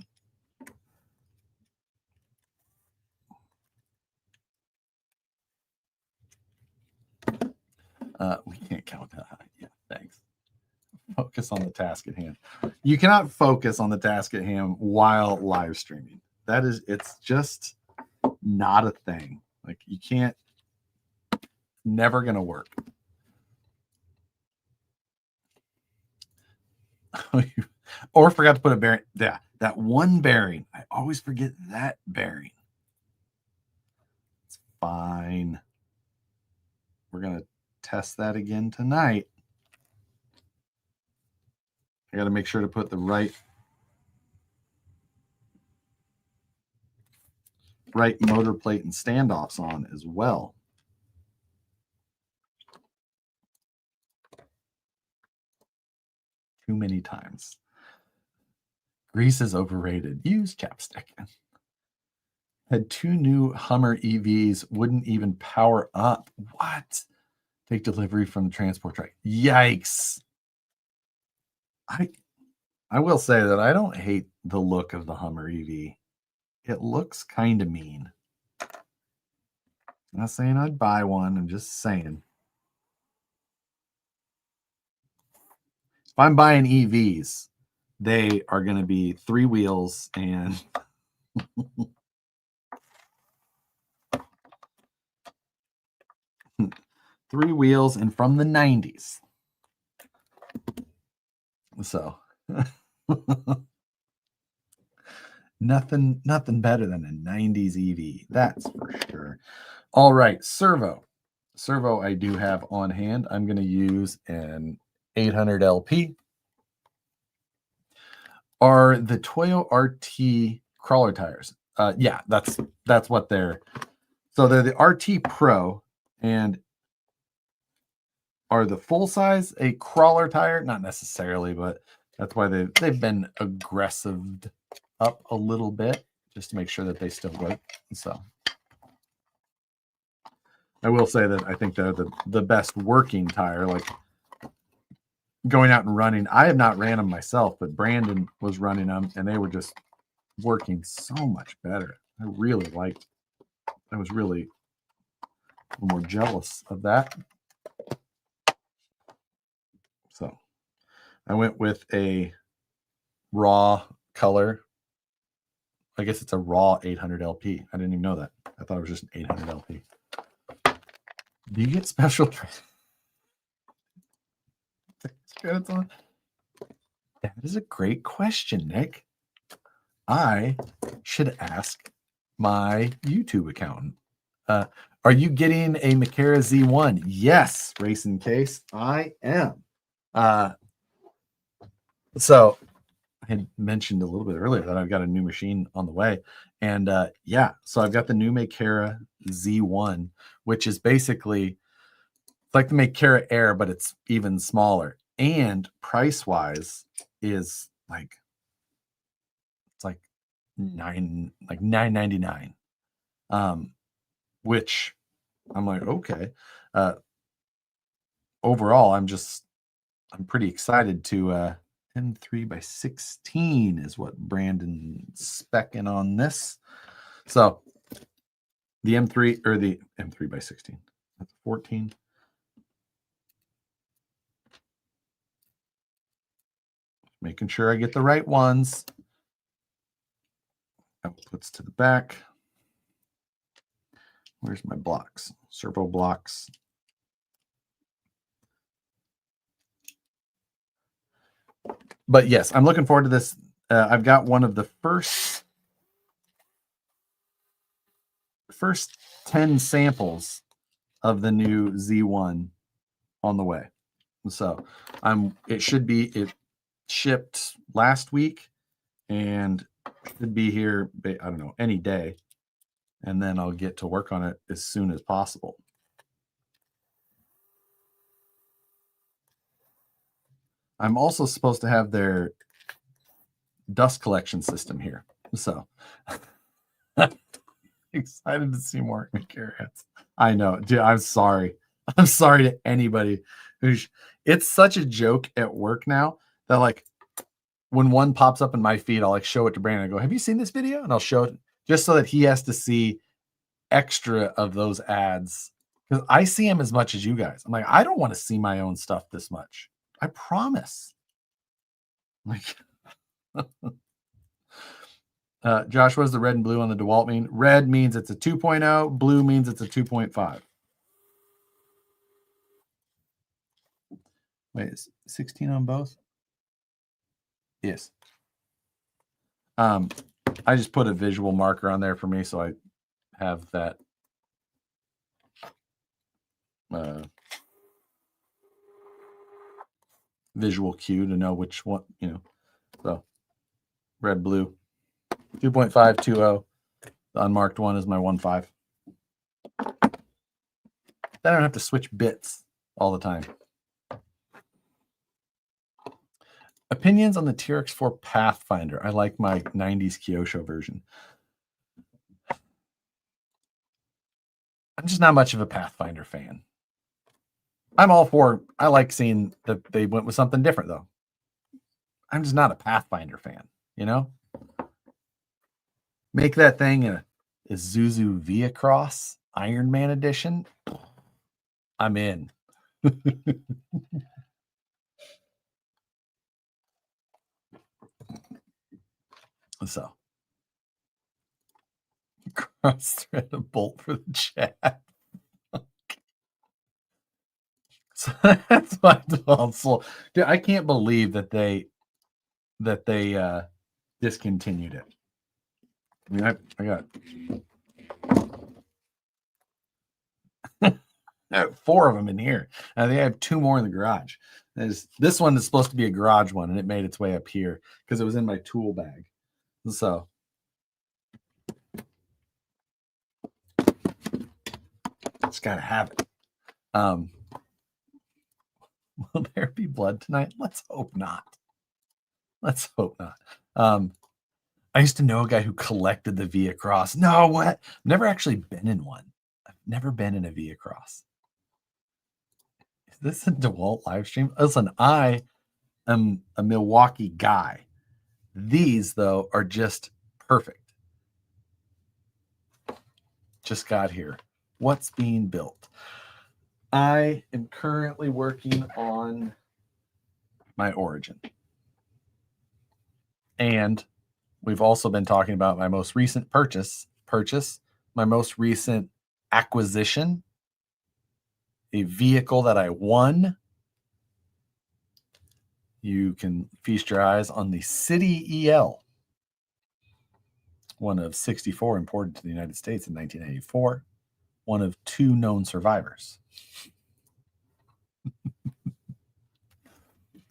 We can't count that. Yeah, thanks. Focus on the task at hand. You cannot focus on the task at hand while live streaming. It's just not a thing. Like, you can't, never gonna work. Or forgot to put a bearing. Yeah, that one bearing. I always forget that bearing. It's fine. We're gonna test that again tonight. I got to make sure to put the right motor plate and standoffs on as well. Too many times. Grease is overrated. Use chapstick. Had 2 new Hummer EVs, wouldn't even power up. What? Take delivery from the transport truck. Yikes. I will say that I don't hate the look of the Hummer EV. It looks kind of mean. I'm not saying I'd buy one. I'm just saying. If I'm buying EVs, they are going to be 3 wheels and 3 wheels and from the 90s. So nothing better than a 90s EV. That's for sure. All right, servo I do have on hand. I'm going to use an 800 LP. Are the Toyo RT crawler tires? Yeah, that's what they're. So they're the RT Pro, and are the full size a crawler tire? Not necessarily, but that's why they've been aggressive up a little bit just to make sure that they still work. So I will say that I think they're the best working tire. Like, going out and running, I have not ran them myself, but Brandon was running them and they were just working so much better. I really liked. I was really more jealous of that. So I went with a raw color I guess it's a raw 800 LP. I didn't even know that. I thought it was just an 800 LP. Do you get special credits on? That is a great question, Nick. I should ask my YouTube accountant. Are you getting a Makara Z1? Yes, Racing Case. I am. So I had mentioned a little bit earlier that I've got a new machine on the way. And yeah, so I've got the new Makara Z1, which is basically like the Makara Air, but it's even smaller. And price-wise is like, it's like $9.99. Which I'm like, okay. Overall, I'm pretty excited to M3 by 16 is what Brandon's specking on this. So the M3 or the M3 by 16. That's 14. Making sure I get the right ones. Outputs to the back. Where's my blocks? Servo blocks. But yes, I'm looking forward to this. I've got one of the first 10 samples of the new Z1 on the way. So it shipped last week and should be here, I don't know, any day. And then I'll get to work on it as soon as possible. I'm also supposed to have their dust collection system here. So excited to see more carrots. I know, dude, I'm sorry. I'm sorry to anybody who's, it's such a joke at work now that like when one pops up in my feed, I'll like show it to Brandon. I go, have you seen this video? And I'll show it just so that he has to see extra of those ads. Because I see them as much as you guys. I'm like, I don't want to see my own stuff this much. I promise. Like, Josh, what does the red and blue on the DeWalt mean? Red means it's a 2.0. Blue means it's a 2.5. Wait, is 16 on both? Yes. I just put a visual marker on there for me, so I have that visual cue to know which one, you know. So red, blue, 2.5, 2.0. The unmarked one is my 1.5. Then I don't have to switch bits all the time. Opinions on the TRX4 Pathfinder. I like my 90s Kyosho version. I'm just not much of a Pathfinder fan. I'm all for, I like seeing that they went with something different, though. I'm just not a Pathfinder fan, you know? Make that thing a Isuzu Via Cross Iron Man edition. I'm in. So, cross thread a bolt for the chat. So that's my default soul. Dude, I can't believe that they discontinued it. I mean, I got 4 of them in here. I think I have 2 more in the garage. This one is supposed to be a garage one, and it made its way up here because it was in my tool bag. So just gotta have it. Will there be blood tonight? Let's hope not. Let's hope not. I used to know a guy who collected the Via Cross. No, what? Never actually been in one. I've never been in a Via Cross. Is this a DeWalt live stream? Listen, I am a Milwaukee guy. These, though, are just perfect. Just got here. What's being built? I am currently working on my Origin. And we've also been talking about my most recent purchase, my most recent acquisition, a vehicle that I won. You can feast your eyes on the City EL, one of 64 imported to the United States in 1984, one of 2 known survivors.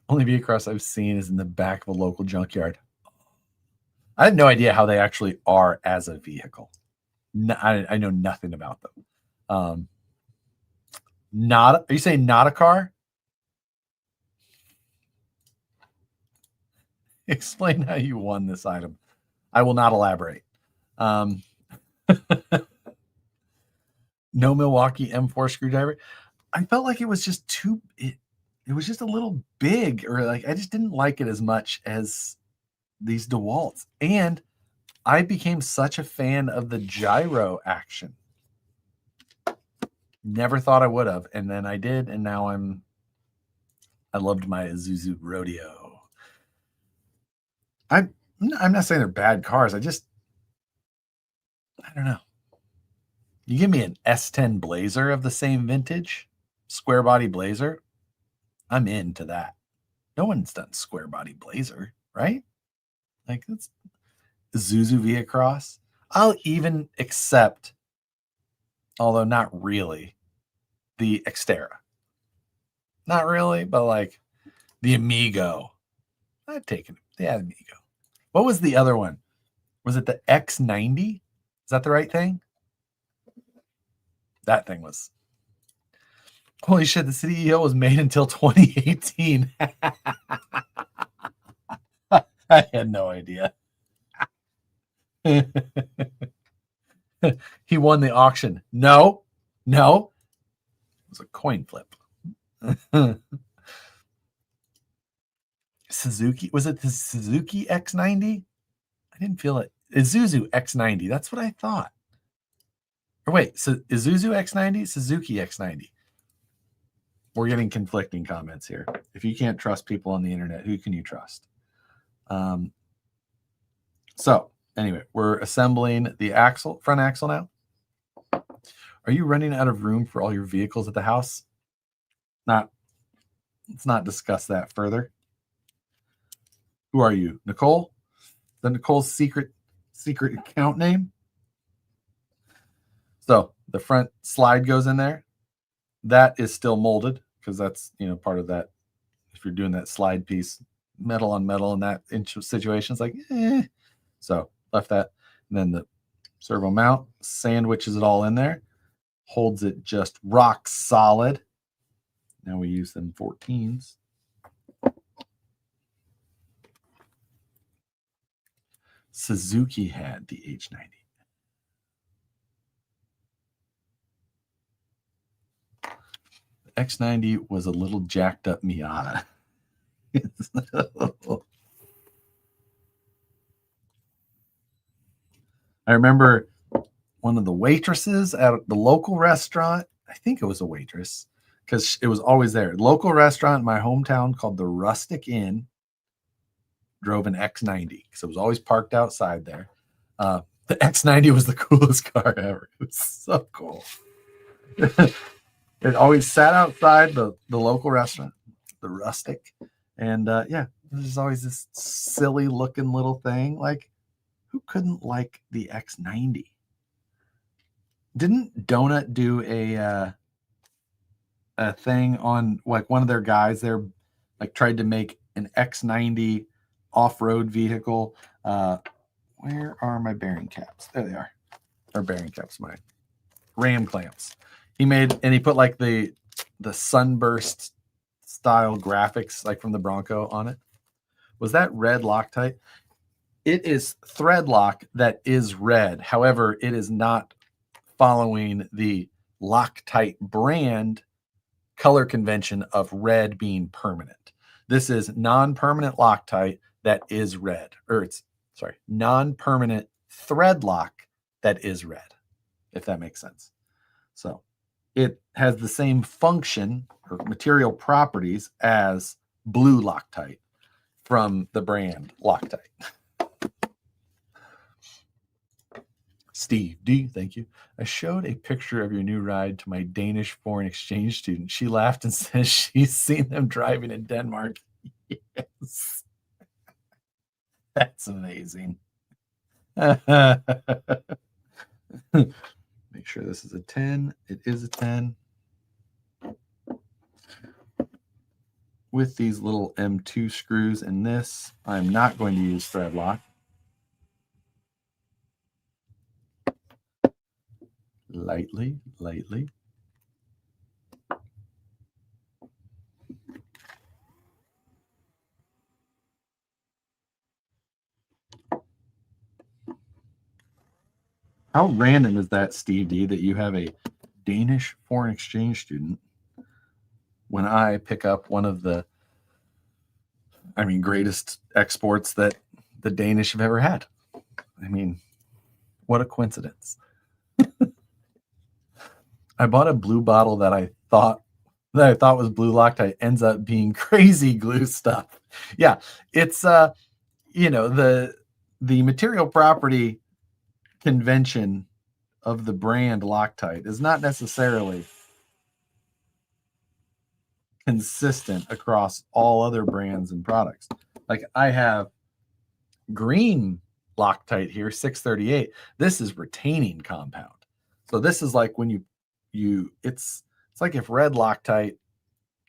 Only vehicle I've seen is in the back of a local junkyard. I had no idea how they actually are as a vehicle. I know nothing about them. Are you saying not a car? Explain how you won this item. I will not elaborate. No Milwaukee M4 screwdriver. I felt like it was just it was just a little big, or like I just didn't like it as much as these DeWalt's. And I became such a fan of the gyro action. Never thought I would have, and then I did, and now I loved my Isuzu Rodeo. I'm not saying they're bad cars. I don't know. You give me an S10 Blazer of the same vintage, square body Blazer, I'm into that. No one's done square body Blazer, right? Like, it's Isuzu Via Cross. I'll even accept, although not really, the Xterra. Not really, but like the Amigo. I've taken it. Yeah, Amigo. What was the other one? Was it the X90? Is that the right thing? That thing was. Holy shit, the City EO was made until 2018. I had no idea. He won the auction. No. It was a coin flip. Suzuki. Was it the Suzuki X90? I didn't feel it. Isuzu X90. That's what I thought. Or wait, so Isuzu X90, Suzuki X90. We're getting conflicting comments here. If you can't trust people on the internet, who can you trust? So anyway, we're assembling the front axle now. Are you running out of room for all your vehicles at the house? Let's not discuss that further. Who are you, Nicole? The Nicole's secret account name. So the front slide goes in there. That is still molded because that's, part of that. If you're doing that slide piece, metal on metal in that situation, it's like, So left that. And then the servo mount sandwiches it all in there, holds it just rock solid. Now we use them 14s. Suzuki had the H90. The X90 was a little jacked up Miata. I remember one of the waitresses at the local restaurant. I think it was a waitress because it was always there. Local restaurant in my hometown called the Rustic Inn drove an X90 because it was always parked outside there. The X90 was the coolest car ever. It was so cool. It always sat outside the local restaurant, the Rustic. And there's always this silly looking little thing. Like, who couldn't like the X90? Didn't Donut do a thing on, like, one of their guys there, like, tried to make an X90 off-road vehicle? Where are my bearing caps? There they are. Or bearing caps, my ram clamps. He put like the sunburst style graphics, like from the Bronco, on it. Was that red Loctite? It is thread lock that is red. However, it is not following the Loctite brand color convention of red being permanent. This is non-permanent Loctite that is red. Non-permanent thread lock that is red, if that makes sense. So it has the same function or material properties as blue Loctite from the brand Loctite. Steve D, thank you. I showed a picture of your new ride to my Danish foreign exchange student. She laughed and says she's seen them driving in Denmark. Yes. That's amazing. Make sure this is a 10. It is a 10. With these little M2 screws in this, I'm not going to use thread lock. Lightly, lightly. How random is that, Steve D, that you have a Danish foreign exchange student when I pick up one of the, greatest exports that the Danish have ever had? I mean, what a coincidence. I bought a blue bottle that I thought was blue Loctite, ends up being crazy glue stuff. Yeah, it's the material property convention of the brand Loctite is not necessarily consistent across all other brands and products. Like I have green Loctite here, 638. This is retaining compound. So this is like when it's like if red Loctite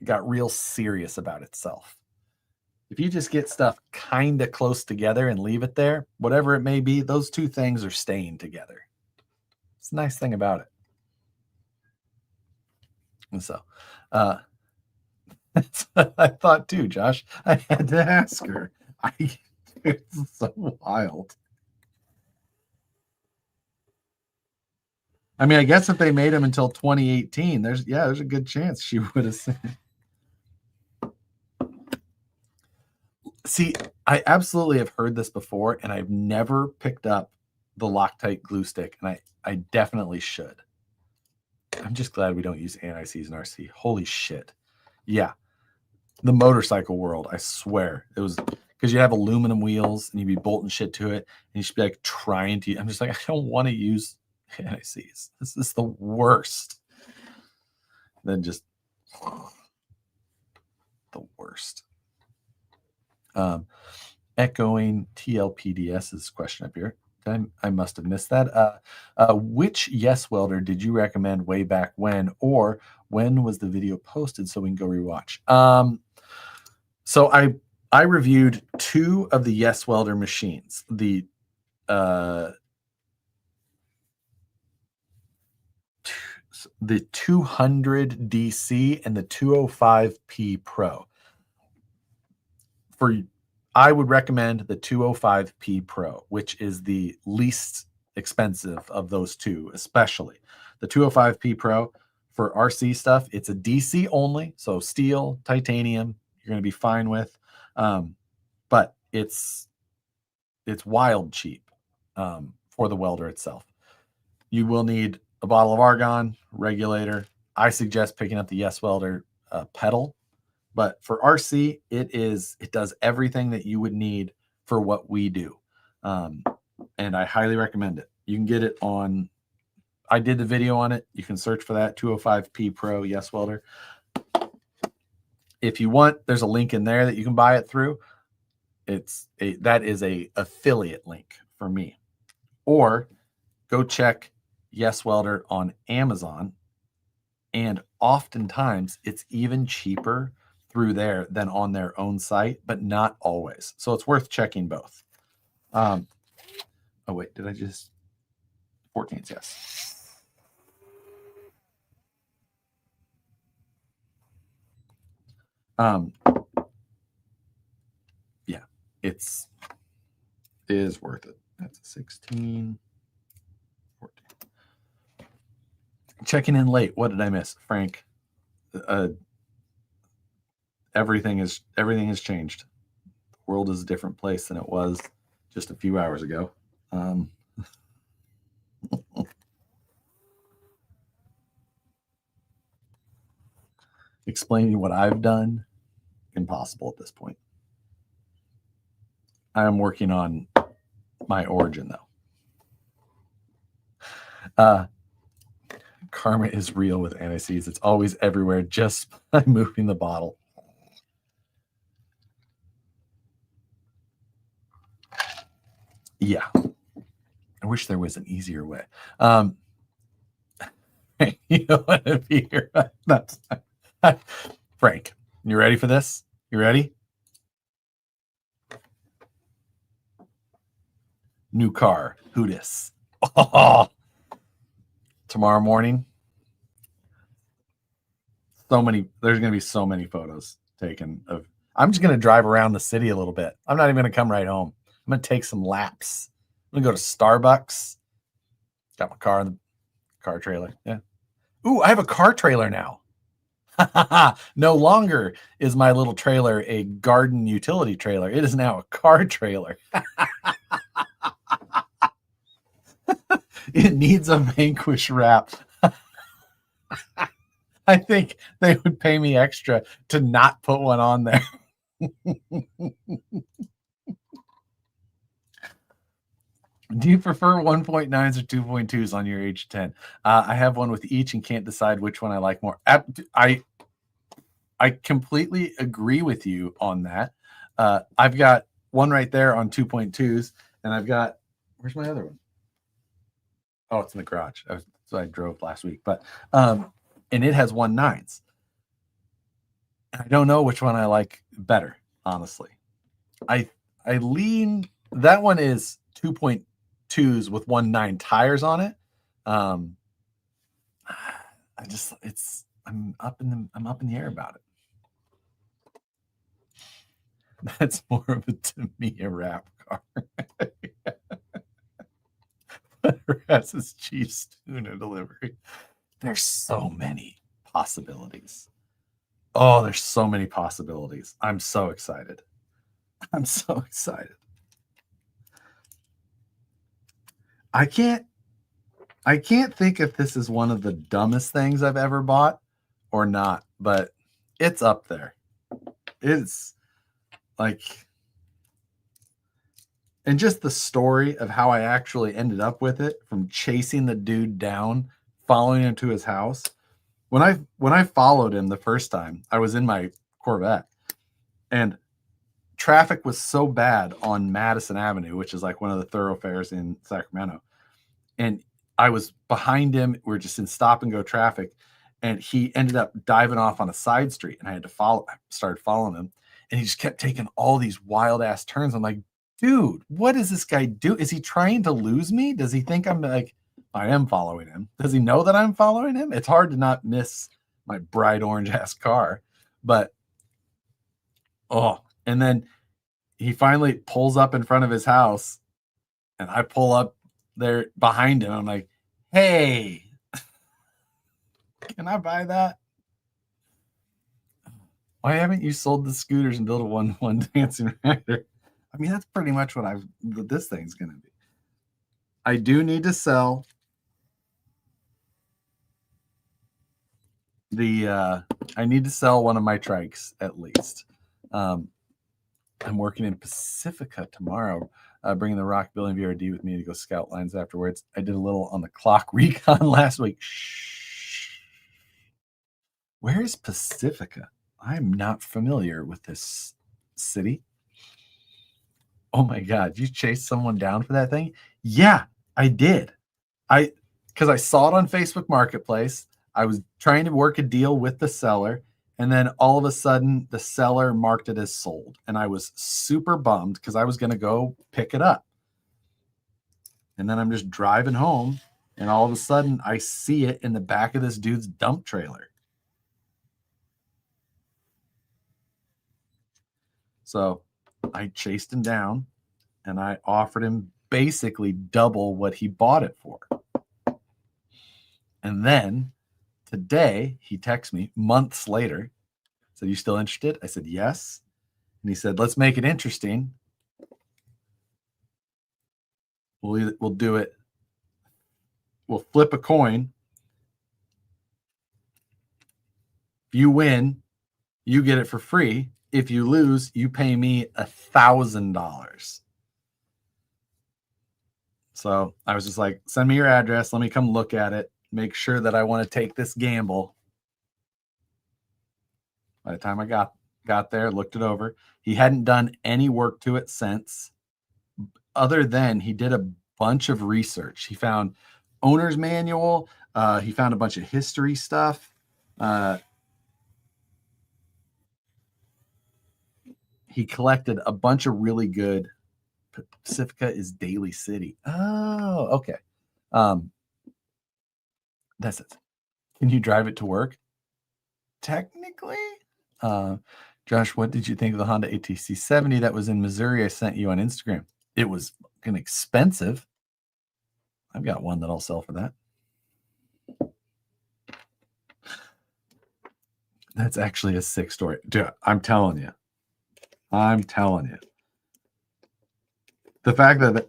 got real serious about itself. If you just get stuff kind of close together and leave it there, whatever it may be, those two things are staying together. It's a nice thing about it. And so, that's what I thought too, Josh. I had to ask her. It's so wild. I guess if they made them until 2018, there's a good chance she would have said. See, I absolutely have heard this before, and I've never picked up the Loctite glue stick, and I definitely should. I'm just glad we don't use anti-seize and RC. Holy shit. Yeah. The motorcycle world, I swear. It was because you have aluminum wheels and you'd be bolting shit to it, and you should be like trying to. I'm just like, I don't want to use anti-seize. This is the worst. And then just the worst. Echoing TLPDS's question up here. I must have missed that. Which Yes Welder did you recommend way back when, or when was the video posted so we can go rewatch? So I reviewed 2 of the Yes Welder machines. The 200 DC and the 205P Pro. I would recommend the 205P Pro, which is the least expensive of those two, especially. The 205P Pro for RC stuff, it's a DC only, so steel, titanium, you're going to be fine with. But it's wild cheap for the welder itself. You will need a bottle of argon, regulator. I suggest picking up the Yes Welder pedal. But for RC, it does everything that you would need for what we do. And I highly recommend it. You can get it on, I did the video on it. You can search for that, 205P Pro Yes Welder. If you want, there's a link in there that you can buy it through. That is a affiliate link for me. Or go check Yes Welder on Amazon. And oftentimes it's even cheaper through there than on their own site, but not always. So it's worth checking both. Oh wait, did I just 14s? Yes. Yeah, it is worth it. That's a 16, 14. Checking in late. What did I miss, Frank? Everything has changed. The world is a different place than it was just a few hours ago. Explaining what I've done, impossible at this point. I am working on my origin, though. Karma is real with anti-seize. It's always everywhere just by moving the bottle. Yeah. I wish there was an easier way. You don't want to be here. That's Frank, you ready for this? You ready? New car. Who dis? Oh, tomorrow morning. There's going to be so many photos taken of. I'm just going to drive around the city a little bit. I'm not even going to come right home. I'm going to take some laps. I'm going to go to Starbucks. Got my car in the car trailer. Yeah. Ooh, I have a car trailer now. No longer is my little trailer a garden utility trailer. It is now a car trailer. It needs a Vanquish wrap. I think they would pay me extra to not put one on there. Do you prefer 1.9s or 2.2s on your H10? I have one with each and can't decide which one I like more. I completely agree with you on that. I've got one right there on 2.2s, and I've got, where's my other one? Oh, it's in the garage. So I drove last week, but and it has 1.9s. I don't know which one I like better, honestly. I lean, that one is 2.2s with 1.9 tires on it. I'm up in the air about it. That's more of a Tamiya wrap car. Has his Chiefs tuna delivery. There's so many possibilities. Oh, there's so many possibilities. I'm so excited. I'm so excited. I can't think if this is one of the dumbest things I've ever bought or not, but it's up there. It's like, and just the story of how I actually ended up with it, from chasing the dude down, following him to his house. When I followed him the first time, I was in my Corvette, and traffic was so bad on Madison Avenue, which is like one of the thoroughfares in Sacramento. And I was behind him. We're just in stop and go traffic. And he ended up diving off on a side street, and I had to started following him. And he just kept taking all these wild ass turns. I'm like, dude, what does this guy do? Is he trying to lose me? Does he think I'm like, I am following him? Does he know that I'm following him? It's hard to not miss my bright orange ass car. But, and then he finally pulls up in front of his house, and I pull up there behind him. I'm like, hey, can I buy that? Why haven't you sold the scooters and built a one dancing rider? I mean, that's pretty much what this thing's going to be. I do need to sell I need to sell one of my trikes at least. I'm working in Pacifica tomorrow, bringing the Rock Billing VRD with me to go scout lines afterwards. I did a little on the clock recon last week. Shh. Where is Pacifica? I'm not familiar with this city. Oh my God, you chased someone down for that thing? Yeah, I did. Because I saw it on Facebook Marketplace. I was trying to work a deal with the seller, and then all of a sudden the seller marked it as sold. And I was super bummed because I was going to go pick it up. And then I'm just driving home, and all of a sudden I see it in the back of this dude's dump trailer. So I chased him down, and I offered him basically double what he bought it for. And then today he texts me months later, said, "You still interested?" I said, "Yes." And he said, "Let's make it interesting. We'll do it. We'll flip a coin. If you win, you get it for free. If you lose, you pay me $1,000. So I was just like, send me your address. Let me come look at it. Make sure that I want to take this gamble. By the time I got there, looked it over, he hadn't done any work to it since, other than he did a bunch of research. He found owner's manual. He found a bunch of history stuff. He collected a bunch of really good. Pacifica is Daly City. Oh, okay. That's it. Can you drive it to work? Technically. Josh, what did you think of the Honda ATC 70 that was in Missouri I sent you on Instagram? It was fucking expensive. I've got one that I'll sell for that. That's actually a sick story. Dude, I'm telling you. The fact that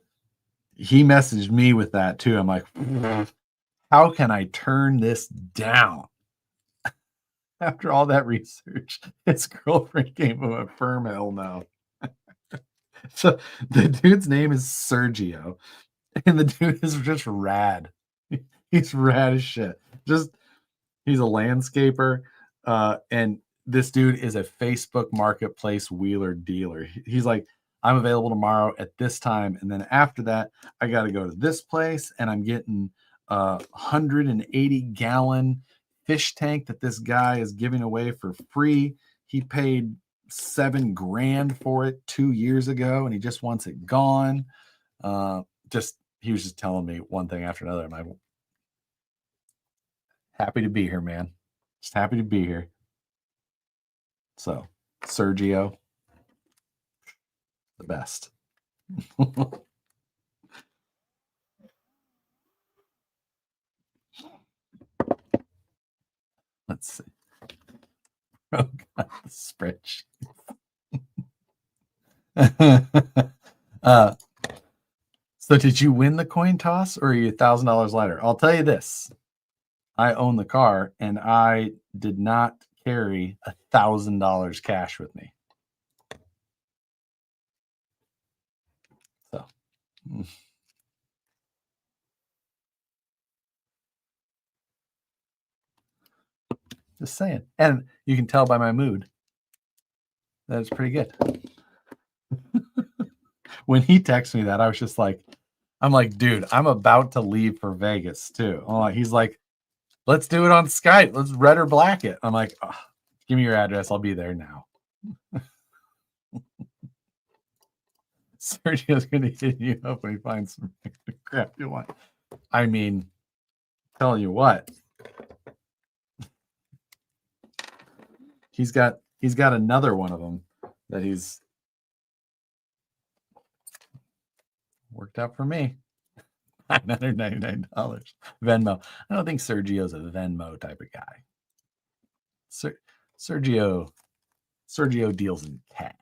he messaged me with that too, I'm like, how can I turn this down? After all that research, his girlfriend gave him a firm hell no. So the dude's name is Sergio, and the dude is just rad. He's rad as shit. He's a landscaper, and this dude is a Facebook Marketplace wheeler dealer. He's like, I'm available tomorrow at this time, and then after that, I got to go to this place, and I'm getting a 180-gallon fish tank that this guy is giving away for free. He paid $7,000 for it 2 years ago, and he just wants it gone. He was just telling me one thing after another. And I'm happy to be here, man. Just happy to be here. So, Sergio, the best. Let's see. Oh God, the spreadsheet. So did you win the coin toss, or are you $1,000 lighter? I'll tell you this. I own the car, and I did not carry $1,000 cash with me. So just saying. And you can tell by my mood that it's pretty good. When he texted me that, I was just like, I'm like, dude, I'm about to leave for Vegas too. He's like, let's do it on Skype. Let's red or black it. I'm like, oh, give me your address. I'll be there now. Sergio's going to hit you up when he finds some crap you want. I mean, tell you what, he's got another one of them that he's worked out for me. $999 Venmo. I don't think Sergio's a Venmo type of guy. Sergio deals in cash.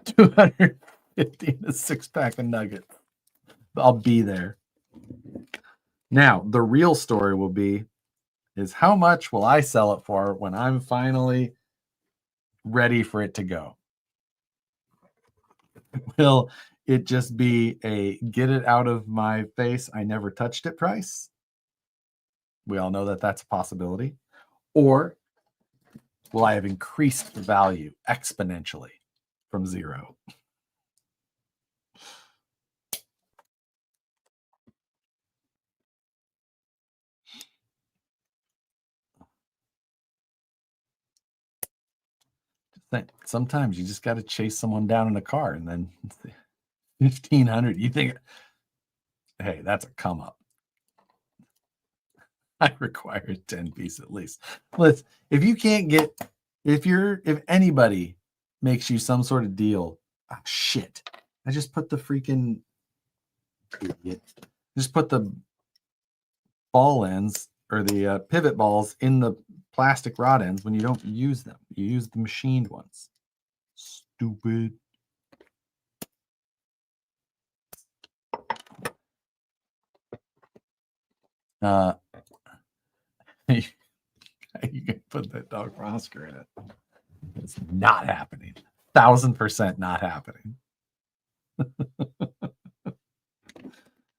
250 in a 6-pack of nuggets. I'll be there. Now, the real story will be is how much will I sell it for when I'm finally ready for it to go? Will it just be a get it out of my face, I never touched it price? We all know that that's a possibility. Or will I have increased the value exponentially from zero? Sometimes you just got to chase someone down in a car, and then 1,500. You think, hey, that's a come up. I require a 10-piece at least. If anybody makes you some sort of deal, shit. I just put the freaking idiot. Just put the ball ends or the pivot balls in the plastic rod ends when you don't use them. You use the machined ones. Stupid. You can put that dog Oscar in it. It's not happening. 1,000% not happening.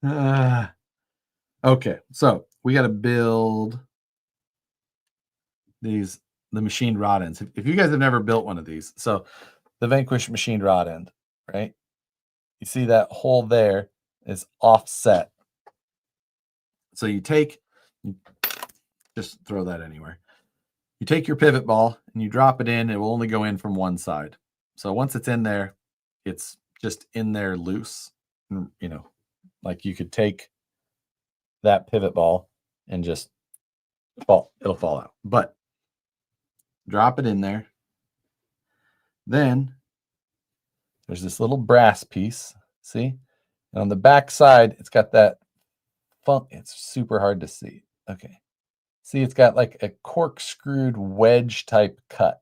Okay, so we got to build the machined rod ends. If you guys have never built one of these, so the Vanquish machined rod end, right? You see that hole there is offset. So you just throw that anywhere. You take your pivot ball and you drop it in. It will only go in from one side. So once it's in there, it's just in there loose. You know, like you could take that pivot ball and just it'll fall out. But drop it in there. Then there's this little brass piece. See? And on the back side, it's got that funk. It's super hard to see. Okay. See, it's got like a corkscrewed wedge type cut.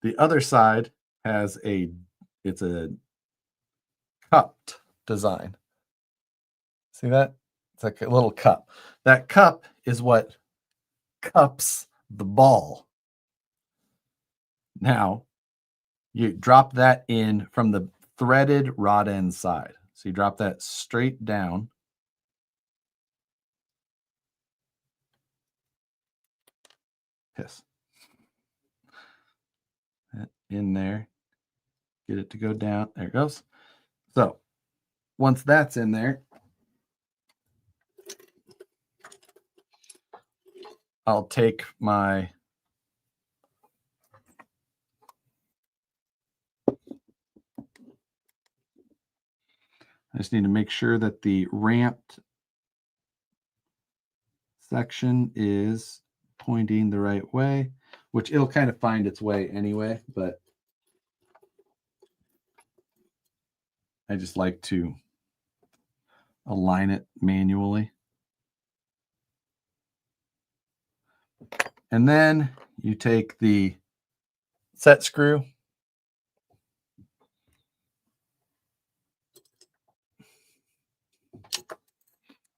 The other side has it's a cupped design. See that? It's like a little cup. That cup is what cups the ball. Now, you drop that in from the threaded rod end side. So you drop that straight down. Piss. In there. Get it to go down. There it goes. So once that's in there, I'll take my I just need to make sure that the ramped section is pointing the right way, which it'll kind of find its way anyway, but I just like to align it manually. And then you take the set screw,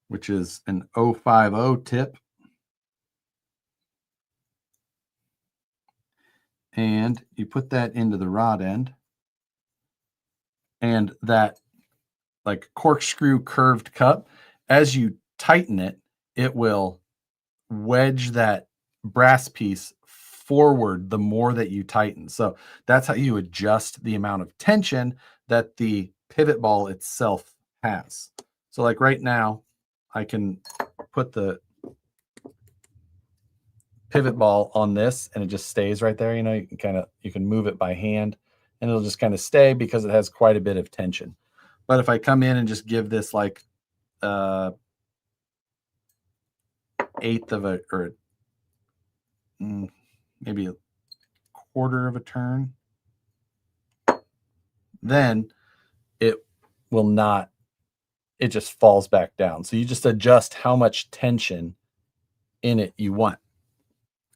which is an 050 tip, and you put that into the rod end, and that like corkscrew curved cup, as you tighten it, it will wedge that brass piece forward the more that you tighten. So that's how you adjust the amount of tension that the pivot ball itself has. So like right now, I can put the pivot ball on this and it just stays right there. You know, you can move it by hand and it'll just kind of stay because it has quite a bit of tension. But if I come in and just give this like eighth of a, or maybe a quarter of a turn, then it will not, it just falls back down. So you just adjust how much tension in it you want.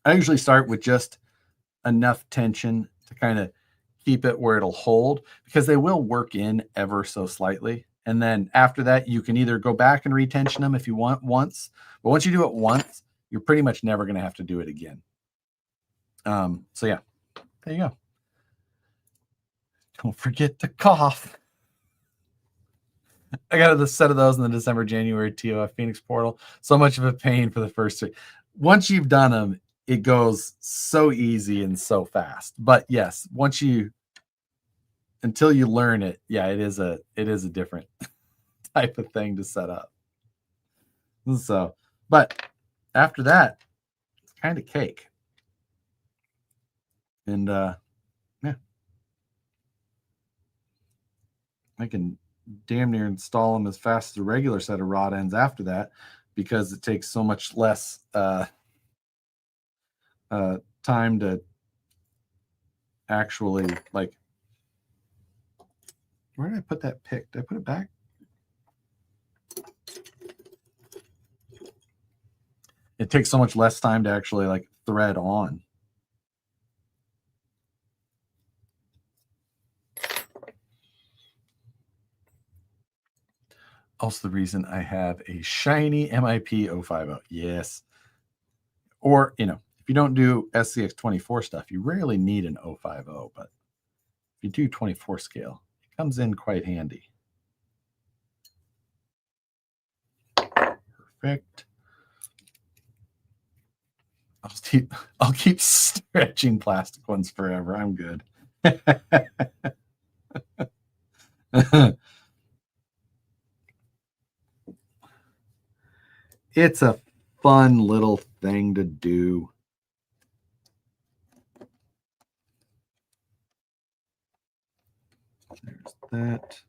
I usually start with just enough tension to kind of keep it where it'll hold, because they will work in ever so slightly. And then after that, you can either go back and retension them if you want once, but once you do it once, you're pretty much never going to have to do it again. So yeah, there you go. Don't forget to cough. I got a set of those in the December-January TOF Phoenix portal. So much of a pain for the first three. Once you've done them, it goes so easy and so fast. But yes, until you learn it, yeah, it is a different type of thing to set up. So, but after that, it's kind of cake. And yeah, I can damn near install them as fast as a regular set of rod ends after that, because it takes so much less time to actually, like, where did I put that pick? Did I put it back? It takes so much less time to actually like thread on. Also the reason I have a shiny MIP 050. Yes. Or, you know, if you don't do SCX24 stuff, you rarely need an 050, but if you do 24 scale, it comes in quite handy. Perfect. I'll keep stretching plastic ones forever. I'm good. It's a fun little thing to do. There's that.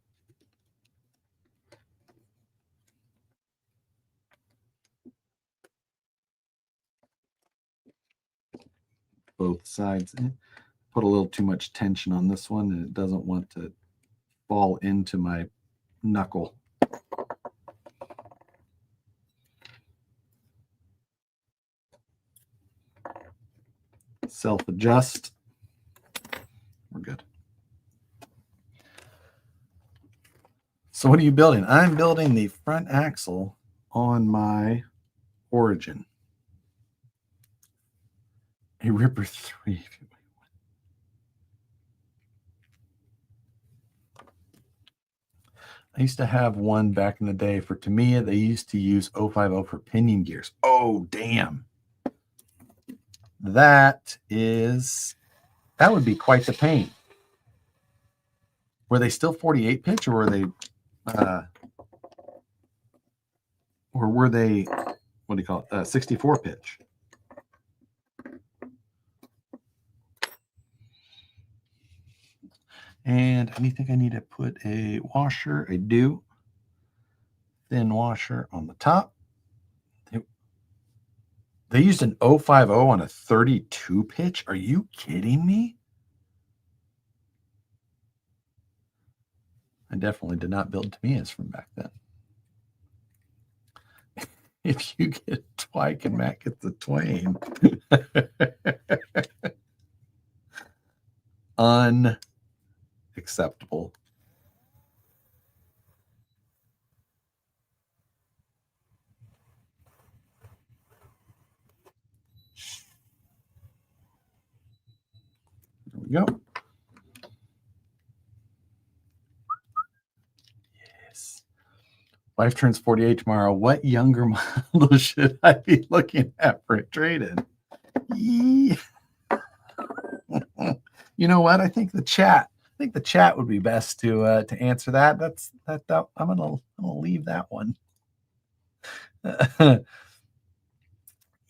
Both sides. Put a little too much tension on this one, and it doesn't want to fall into my knuckle. Self-adjust. We're good. So what are you building? I'm building the front axle on my Origin. A Ripper 3. I used to have one back in the day for Tamiya. They used to use 050 for pinion gears. Oh, damn. That would be quite the pain. Were they still 48 pitch, or were they what do you call it? 64 pitch? And I think I need to put a washer. I do. Thin washer on the top. They used an 050 on a 32 pitch. Are you kidding me? I definitely did not build Tamiyas from back then. If you get Twike and Matt gets the Twain. Unacceptable. There we go. Yes. Wife turns 48 tomorrow. What younger model should I be looking at for a trade-in? Yeah. You know what? I think the chat would be best to answer that. I'm gonna leave that one.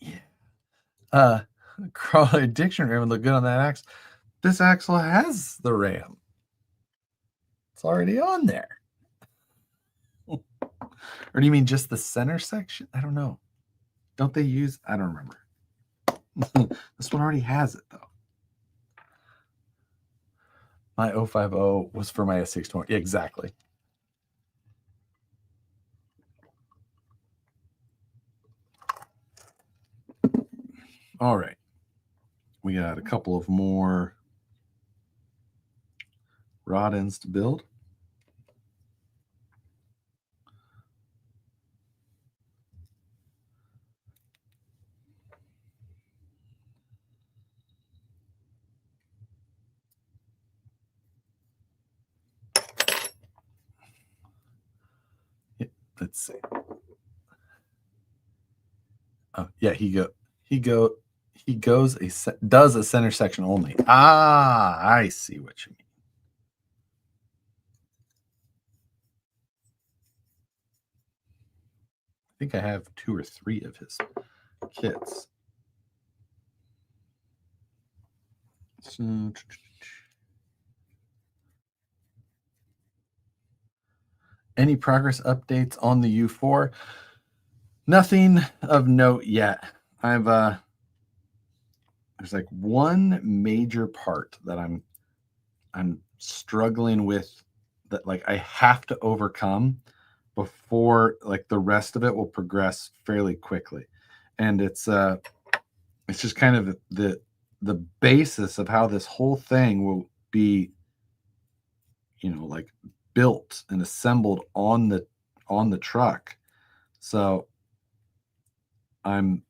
Yeah. Crawler dictionary would look good on that axle. This axle has the RAM. It's already on there. Or do you mean just the center section? I don't know. Don't they use? I don't remember. This one already has it though. My 050 was for my S620. Exactly. All right. We got a couple of more rod ends to build. Yeah, let's see. Oh, yeah, does a center section only. Ah, I see what you mean. I think I have 2 or 3 of his kits. So, any progress updates on the U4? Nothing of note yet. There's like one major part that I'm struggling with, that like I have to overcome before like the rest of it will progress fairly quickly. And it's just kind of the basis of how this whole thing will be, like built and assembled on the truck. So I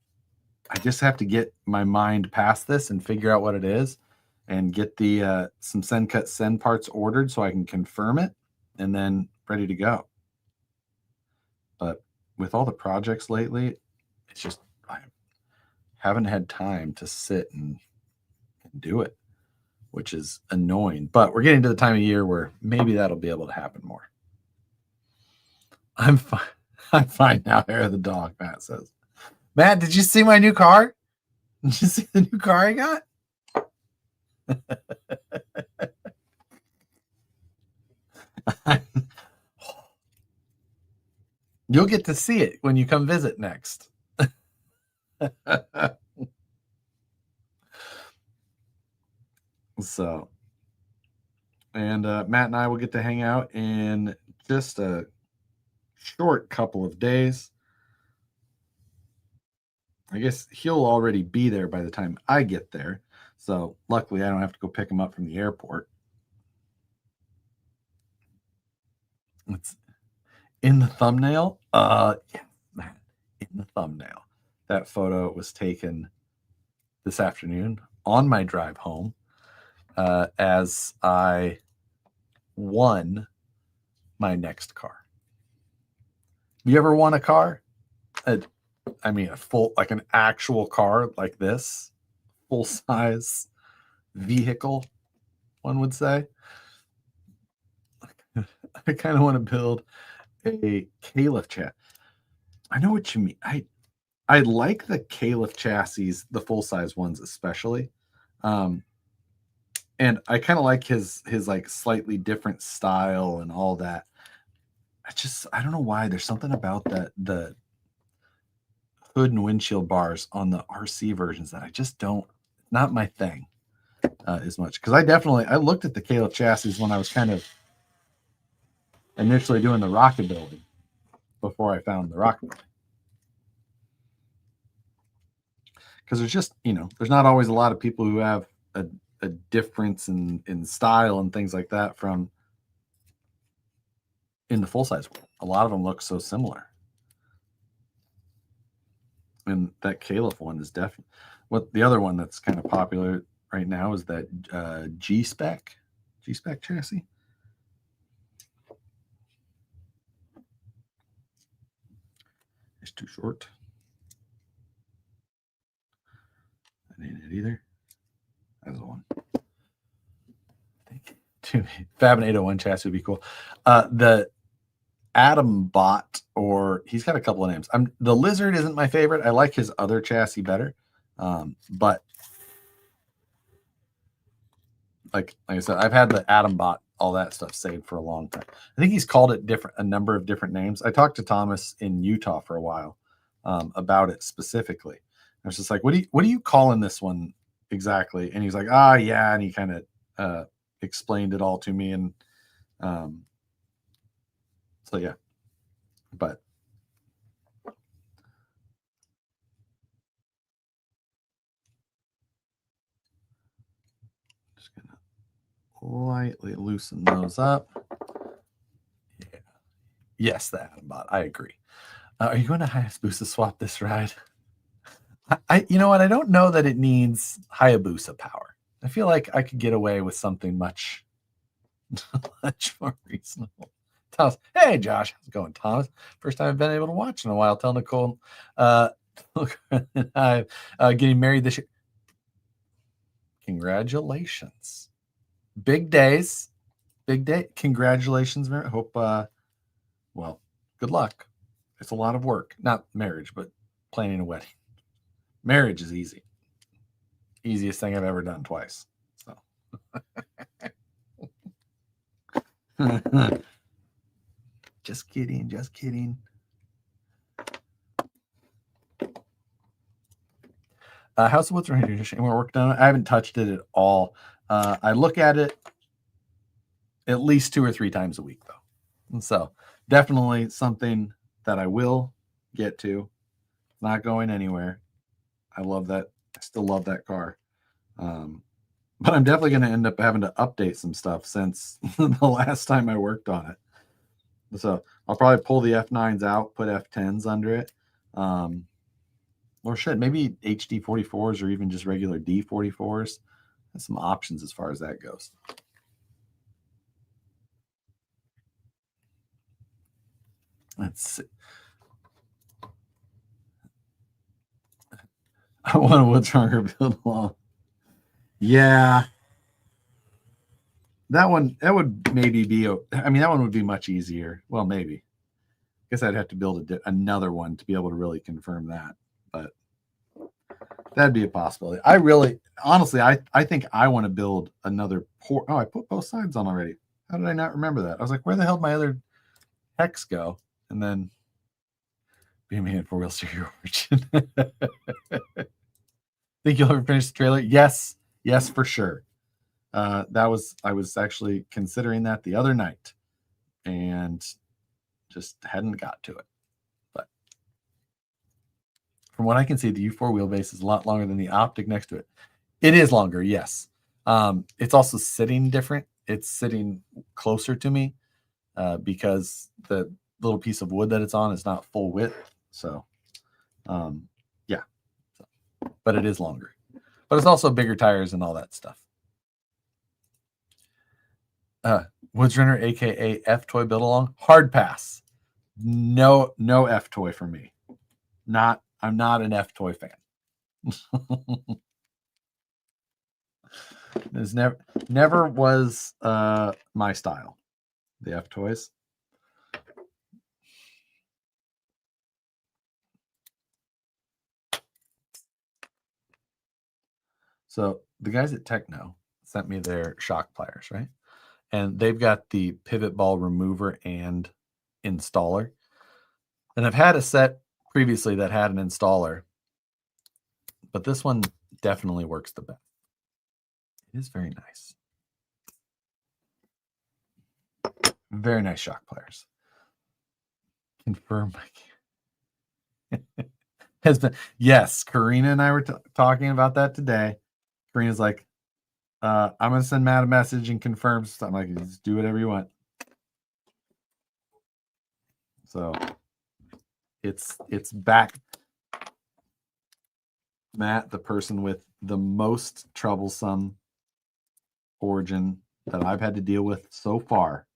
just have to get my mind past this and figure out what it is, and get the some send cut send parts ordered so I can confirm it, and then ready to go. But with all the projects lately, it's just I haven't had time to sit and do it, which is annoying. But we're getting to the time of year where maybe that'll be able to happen more. I'm fine. I'm fine now, hair of the dog, Matt says. Matt, did you see my new car? Did you see the new car I got? You'll get to see it when you come visit next. So, and Matt and I will get to hang out in just a short couple of days. I guess he'll already be there by the time I get there. So luckily I don't have to go pick him up from the airport. It's in the thumbnail. Yeah, man, in the thumbnail. That photo was taken this afternoon on my drive home as I won my next car. You ever won a car? I mean, a full, like an actual car like this, full size vehicle, one would say. I kind of want to build a Caliph chassis. I know what you mean. I like the Caliph chassis, the full size ones especially, and I kind of like his like slightly different style and all that. I don't know why. There's something about the hood and windshield bars on the RC versions that I just don't. Not my thing as much, because I looked at the Caliph chassis when I was kind of initially doing the rockabilly before I found the rockabilly. Because there's just, there's not always a lot of people who have a difference in style and things like that from in the full size world. A lot of them look so similar. And that Caliph one is definitely what the other one that's kind of popular right now is that G-Spec chassis. It's too short. That ain't it either. That's the one. Fab 801 chassis would be cool. The Adam Bot, or he's got a couple of names. The Lizard isn't my favorite. I like his other chassis better. But like I said, I've had the Adam Bot, all that stuff saved for a long time. I think he's called it a number of different names. I talked to Thomas in Utah for a while about it specifically. I was just like, what are you calling this one exactly? And he's like, yeah. And he kind of explained it all to me. And so, yeah, but just going to lightly loosen those up. Yeah. Yes, the Adam Bot. I agree. Are you going to Hayabusa swap this ride? You know what? I don't know that it needs Hayabusa power. I feel like I could get away with something much more reasonable. Thomas, hey Josh, how's it going, Thomas? First time I've been able to watch in a while. Tell Nicole, getting married this year. Congratulations! Big days, big day. Congratulations, Mary. Hope. Well, good luck. It's a lot of work. Not marriage, but planning a wedding. Marriage is easy. Easiest thing I've ever done twice. So. Just kidding. House of Woods and we're working on it. I haven't touched it at all. I look at it at least 2 or 3 times a week, though. And so definitely something that I will get to. Not going anywhere. I love that. I still love that car. But I'm definitely going to end up having to update some stuff since the last time I worked on it. So I'll probably pull the F9s out, put F10s under it. Or shit, maybe HD 44s or even just regular D44s. There's some options as far as that goes. Let's see. I want a woodrunner build along. Yeah. That would maybe be, I mean, that one would be much easier. Well, maybe. I guess I'd have to build another one to be able to really confirm that. But that'd be a possibility. I really, honestly, I think I want to build another port. Oh, I put both sides on already. How did I not remember that? I was like, where the hell did my other hex go? And then be a man 4-wheel steer origin. Think you'll ever finish the trailer? Yes, for sure. I was actually considering that the other night and just hadn't got to it. But from what I can see, the U4 wheelbase is a lot longer than the optic next to it. It is longer, yes. It's also sitting different. It's sitting closer to me because the little piece of wood that it's on is not full width. So, yeah. But it is longer. But it's also bigger tires and all that stuff. Woods Runner, aka F Toy Build Along, hard pass. No F Toy for me. I'm not an F Toy fan. It's never was my style. The F Toys. So the guys at Techno sent me their shock pliers, right? And they've got the pivot ball remover and installer. And I've had a set previously that had an installer, but this one definitely works the best. It is very nice. Very nice shock pliers. Confirm. Has been, yes, Karina and I were talking about that today. Karina's like, I'm going to send Matt a message and confirm something. Like, just do whatever you want. So it's back. Matt, the person with the most troublesome origin that I've had to deal with so far.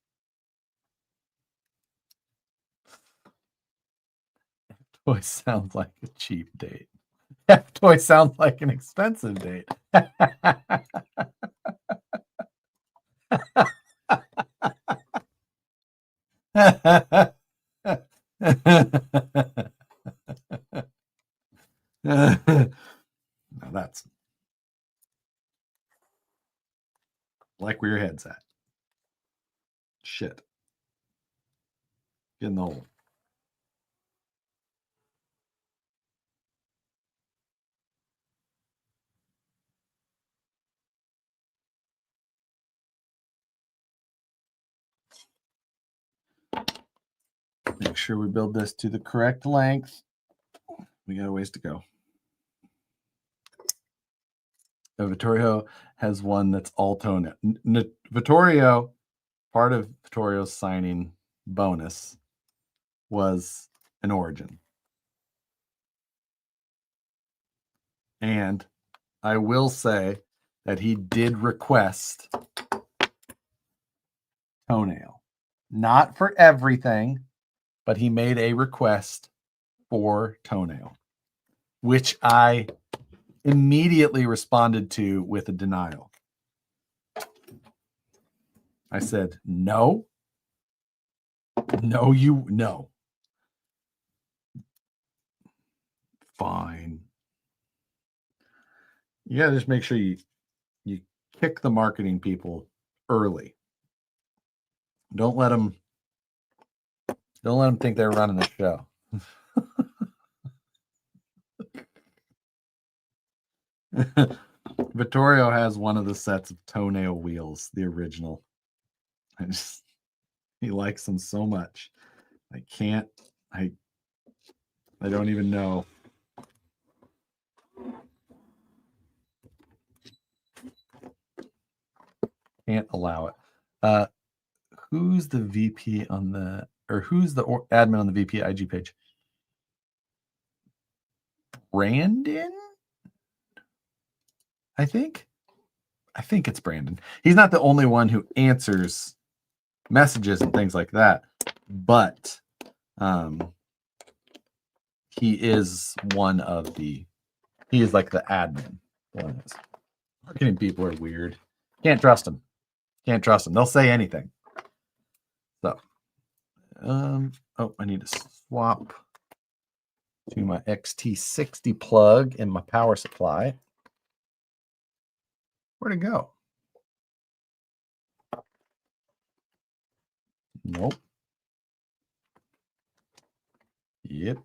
F-Toy sounds like a cheap date. F-Toy sounds like an expensive date. Now that's like where your head's at. Shit. Get in the hole. Make sure we build this to the correct length. We got a ways to go. Vittorio has one that's all tone. Vittorio, part of Vittorio's signing bonus was an origin. And I will say that he did request toenail. Not for everything, but he made a request for toenail, which I immediately responded to with a denial. I said, no. No. Fine. You gotta just make sure you kick the marketing people early. Don't let them think they're running the show. Vittorio has one of the sets of toenail wheels, the original. He likes them so much. I don't even know. Can't allow it. Who's the VP on the, or who's the admin on the VP IG page? Brandon? I think it's Brandon. He's not the only one who answers messages and things like that, but he is one of the He is like the admin. Marketing people are weird. Can't trust them. Can't trust them. They'll say anything. So, oh, I need to swap to my XT60 plug in my power supply. Where'd it go? Nope. Yep.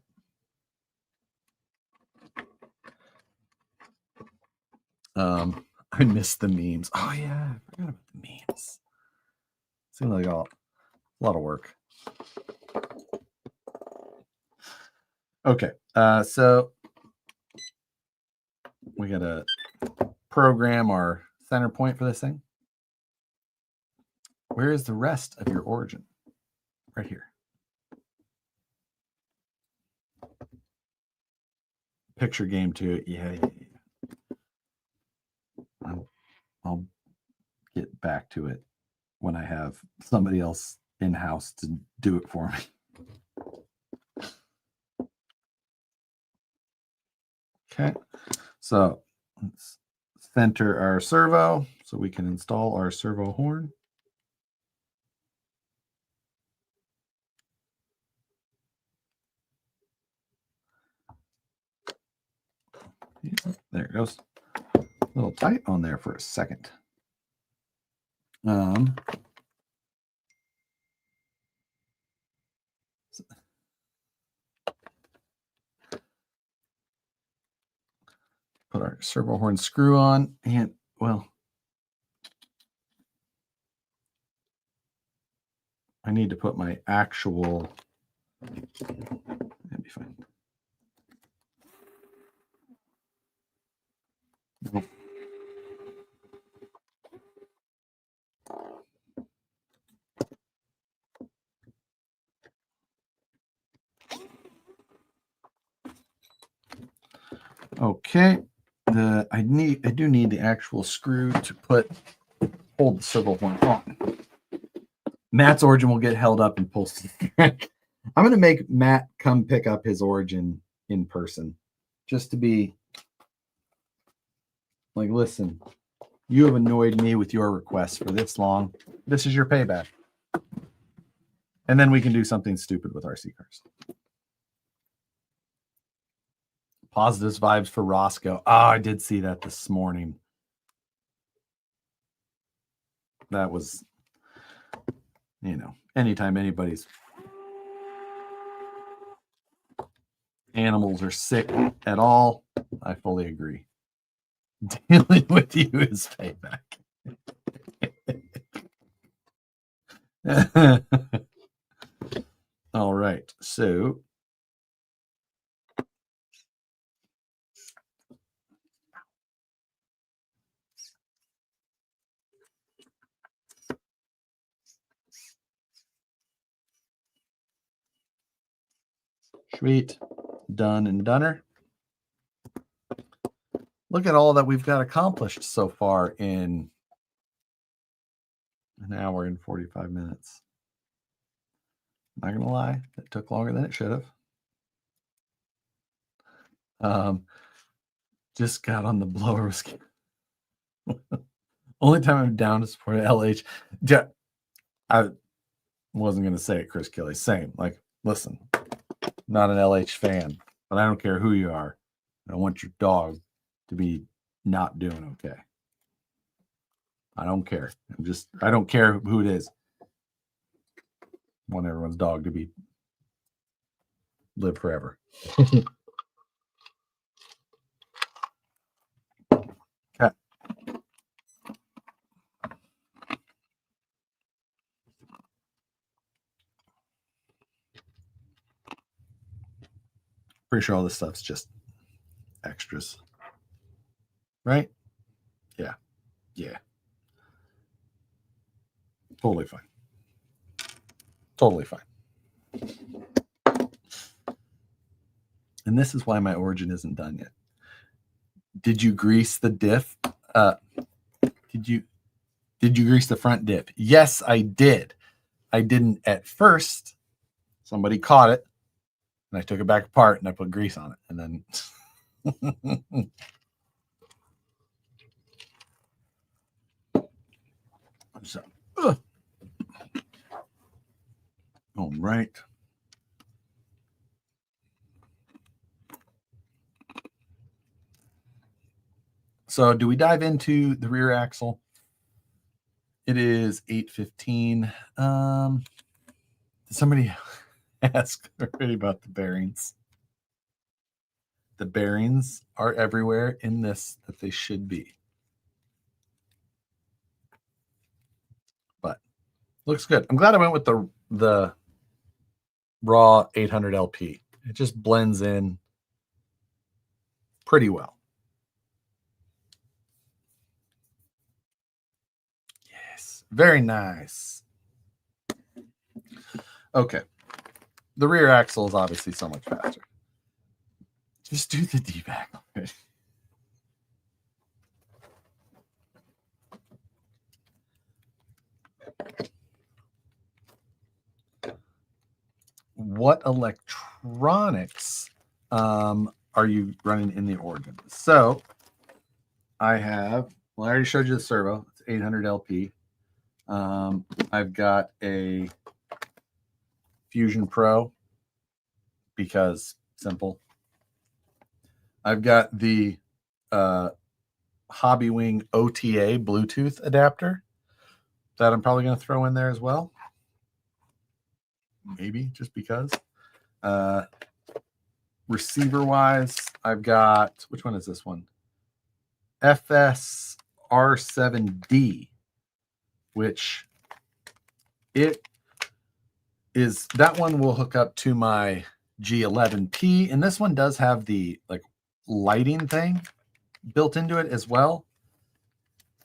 I missed the memes. Oh yeah, I forgot about the memes. Seems like a lot of work. Okay, so we gotta program our center point for this thing. Where is the rest of your origin? Right here. Picture game to it. Yeah. I'll get back to it when I have somebody else in-house to do it for me. Okay, so let's center our servo so we can install our servo horn. There it goes. A little tight on there for a second. Put our servo horn screw on, and well, I need to put my actual. That'd be fine. Nope. Okay, I do need the actual screw to hold the servo horn on. Matt's origin will get held up and posted. I'm going to make Matt come pick up his origin in person, just to be like, listen, you have annoyed me with your requests for this long. This is your payback. And then we can do something stupid with RC cars. Positive vibes for Roscoe. Oh, I did see that this morning. That was, anytime anybody's animals are sick at all, I fully agree. Dealing with you is payback. All right, so sweet, done and doneer. Look at all that we've got accomplished so far in an hour and 45 minutes. Not gonna lie, it took longer than it should have. Just got on the blower. Only time I'm down to support LH. I wasn't gonna say it, Chris Kelly. Same. Like, listen, not an LH fan, but I don't care who you are. I want your dog to be not doing okay. I don't care. I don't care who it is. I want everyone's dog to live forever. Okay. Pretty sure all this stuff's just extras. Right? Yeah. Yeah. Totally fine. Totally fine. And this is why my origin isn't done yet. Did you grease the diff? Did you grease the front diff? Yes, I did. I didn't at first. Somebody caught it, and I took it back apart, and I put grease on it, and then So, all right. So do we dive into the rear axle? It is 8:15. Did somebody ask already about the bearings? The bearings are everywhere in this that they should be. But looks good. I'm glad I went with the raw 800 LP. It just blends in pretty well. Yes, very nice. Okay. The rear axle is obviously so much faster. Just do the D-back. What electronics are you running in the organ? So I have, well, I already showed you the servo. It's 800 LP. I've got a Fusion Pro because simple. I've got the Hobbywing OTA Bluetooth adapter that I'm probably going to throw in there as well. Maybe just because. Receiver wise, I've got, which one is this one? FSR7D, which it is, that one will hook up to my G11P, and this one does have the like lighting thing built into it as well.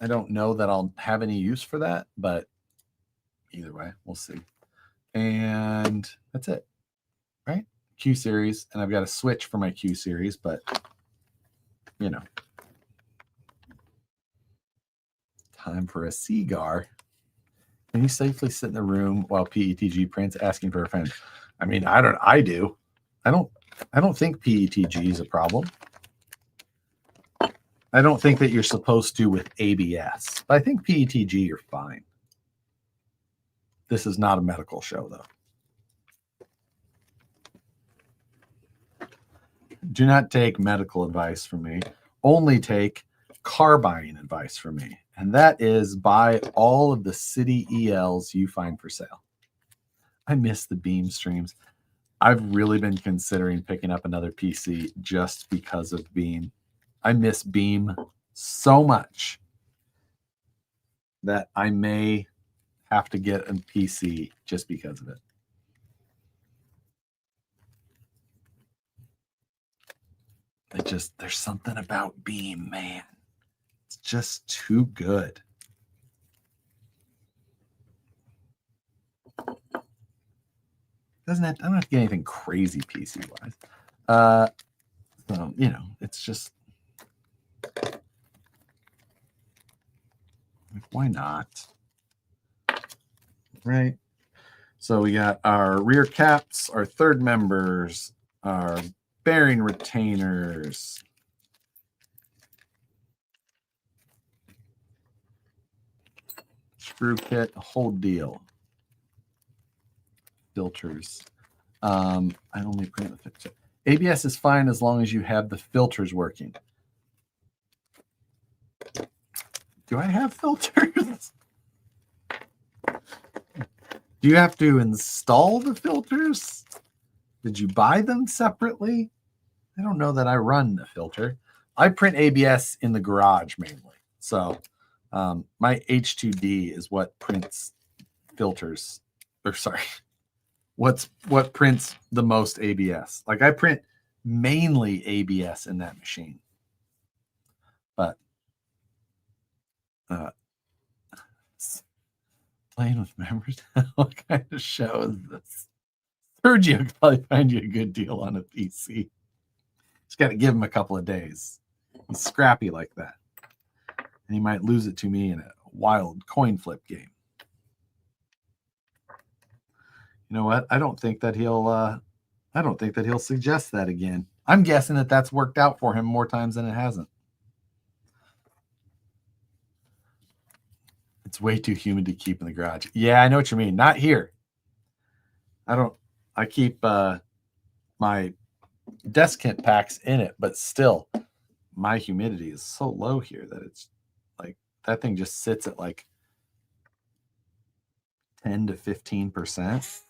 I don't know that I'll have any use for that, but either way, we'll see. And that's it, right? Q series, and I've got a switch for my Q series, but you know, time for a cigar. Can you safely sit in the room while PETG prints asking for a friend? I mean, I do. I don't think PETG is a problem. I don't think that you're supposed to with ABS, but I think PETG you're fine. This is not a medical show though. Do not take medical advice from me. Only take car buying advice from me. And that is buy all of the city ELs you find for sale. I miss the Beam streams. I've really been considering picking up another PC just because of Beam. I miss Beam so much that I may have to get a PC just because of it. There's something about Beam, man. It's just too good. Doesn't have, I don't have to get anything crazy PC wise. So, you know, it's just, why not? Right. So we got our rear caps, our third members, our bearing retainers, screw kit, whole deal. Filters. I only print the filter. ABS is fine as long as you have the filters working. Do I have filters? Do you have to install the filters? Did you buy them separately? I don't know that I run the filter. I print ABS in the garage mainly. So my H2D is what prints filters. Or sorry, what prints the most ABS. Like I print mainly ABS in that machine. But playing with members, what kind of show is this? Sergio could probably find you a good deal on a PC. Just got to give him a couple of days. He's scrappy like that. And he might lose it to me in a wild coin flip game. You know what? I don't think that he'll suggest that again. I'm guessing that that's worked out for him more times than it hasn't. It's way too humid to keep in the garage. Yeah, I know what you mean. Not here. I keep my deskant packs in it, but still my humidity is so low here that it's like that thing just sits at like 10 to 15%.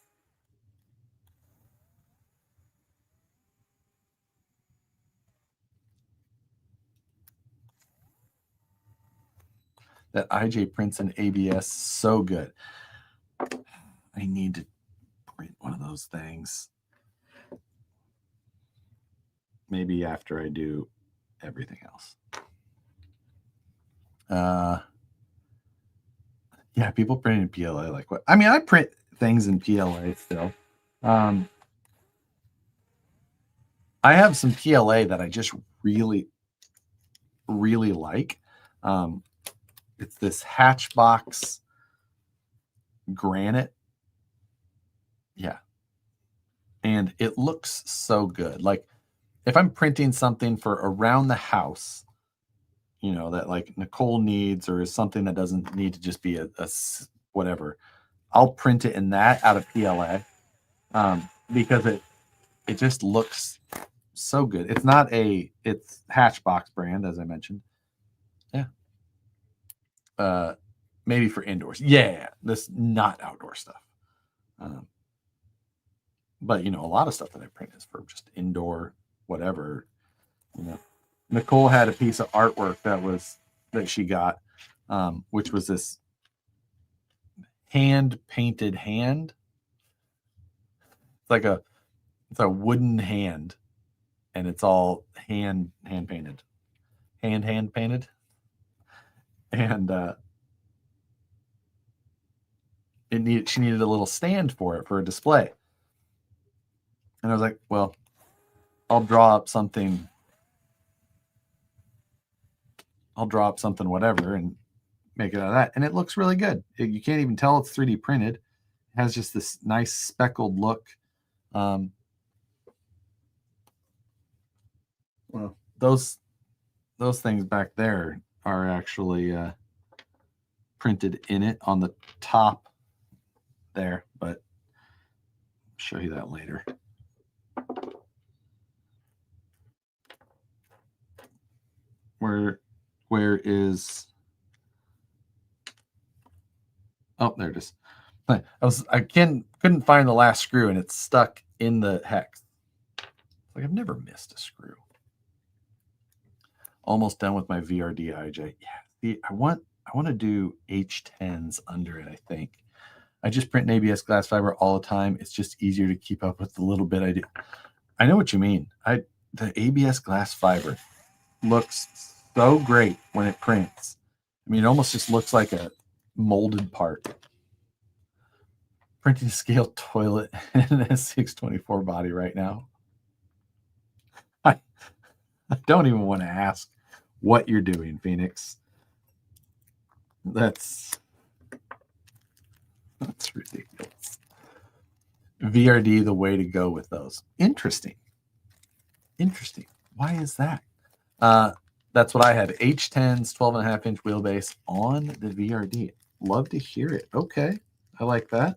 That IJ prints in ABS, so good. I need to print one of those things. Maybe after I do everything else. Yeah, people print in PLA. Like what? I mean, I print things in PLA still. I have some PLA that I just really, really like. It's this Hatchbox granite. Yeah. And it looks so good. Like if I'm printing something for around the house, you know, that like Nicole needs or is something that doesn't need to just be a whatever, I'll print it in that out of PLA because it just looks so good. It's not it's Hatchbox brand, as I mentioned. Yeah. Maybe for indoors. Yeah, this not outdoor stuff. But you know, a lot of stuff that I print is for just indoor, whatever. You know, Nicole had a piece of artwork that she got, which was this hand painted hand. It's a wooden hand, and it's all hand painted, hand painted, and she needed a little stand for it for a display. And I was like, well, I'll draw up something whatever and make it out of that. And it looks really good. You can't even tell it's 3D printed. It has just this nice speckled look. Well, those things back there are actually printed in it on the top there, but I'll show you that later. Where is? Oh, there it is. I couldn't find the last screw, and it's stuck in the hex. Like I've never missed a screw. Almost done with my VRD IJ. Yeah, see, I want to do H10s under it. I think I just print an ABS glass fiber all the time. It's just easier to keep up with the little bit I do. I know what you mean. The ABS glass fiber looks so great when it prints. I mean, it almost just looks like a molded part. Printing a scale toilet in a 624 body right now. I don't even want to ask what you're doing, Phoenix. That's ridiculous. VRD, the way to go with those. Interesting. Why is that? That's what I had. H10s, 12.5-inch wheelbase on the VRD. Love to hear it. Okay. I like that.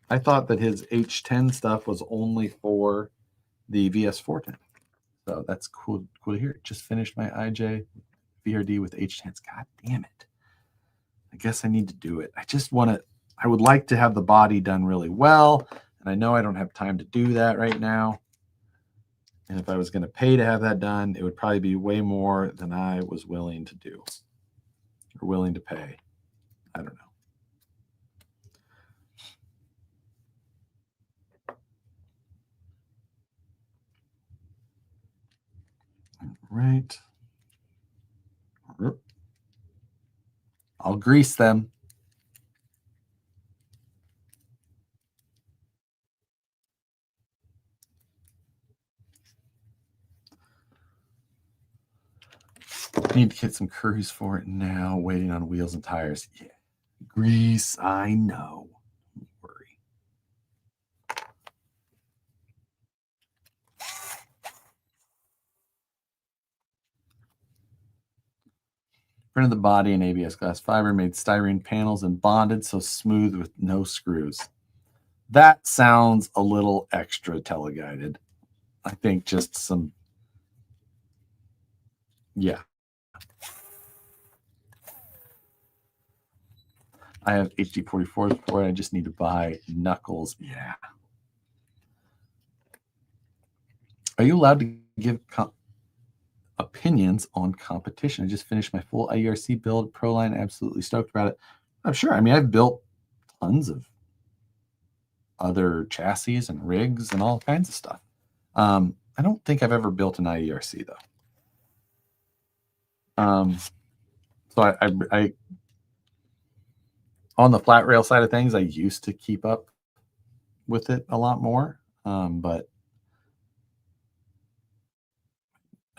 I thought that his H10 stuff was only for the VS410. So that's cool to hear. Just finished my IJ VRD with H10s. God damn it. I guess I need to do it. I would like to have the body done really well. And I know I don't have time to do that right now. And if I was going to pay to have that done, it would probably be way more than I was willing to do or willing to pay. I don't know. Right. I'll grease them. Need to get some curries for it now. Waiting on wheels and tires. Yeah. Grease, I know. Don't worry. Printed the body in ABS glass fiber, made styrene panels, and bonded so smooth with no screws. That sounds a little extra teleguided. I think just some, yeah. I have HD44s before. I just need to buy knuckles. Yeah. Are you allowed to give opinions on competition? I just finished my full IERC build. ProLine, absolutely stoked about it. I'm sure. I mean, I've built tons of other chassis and rigs and all kinds of stuff. I don't think I've ever built an IERC though. So I on the flat rail side of things, I used to keep up with it a lot more, but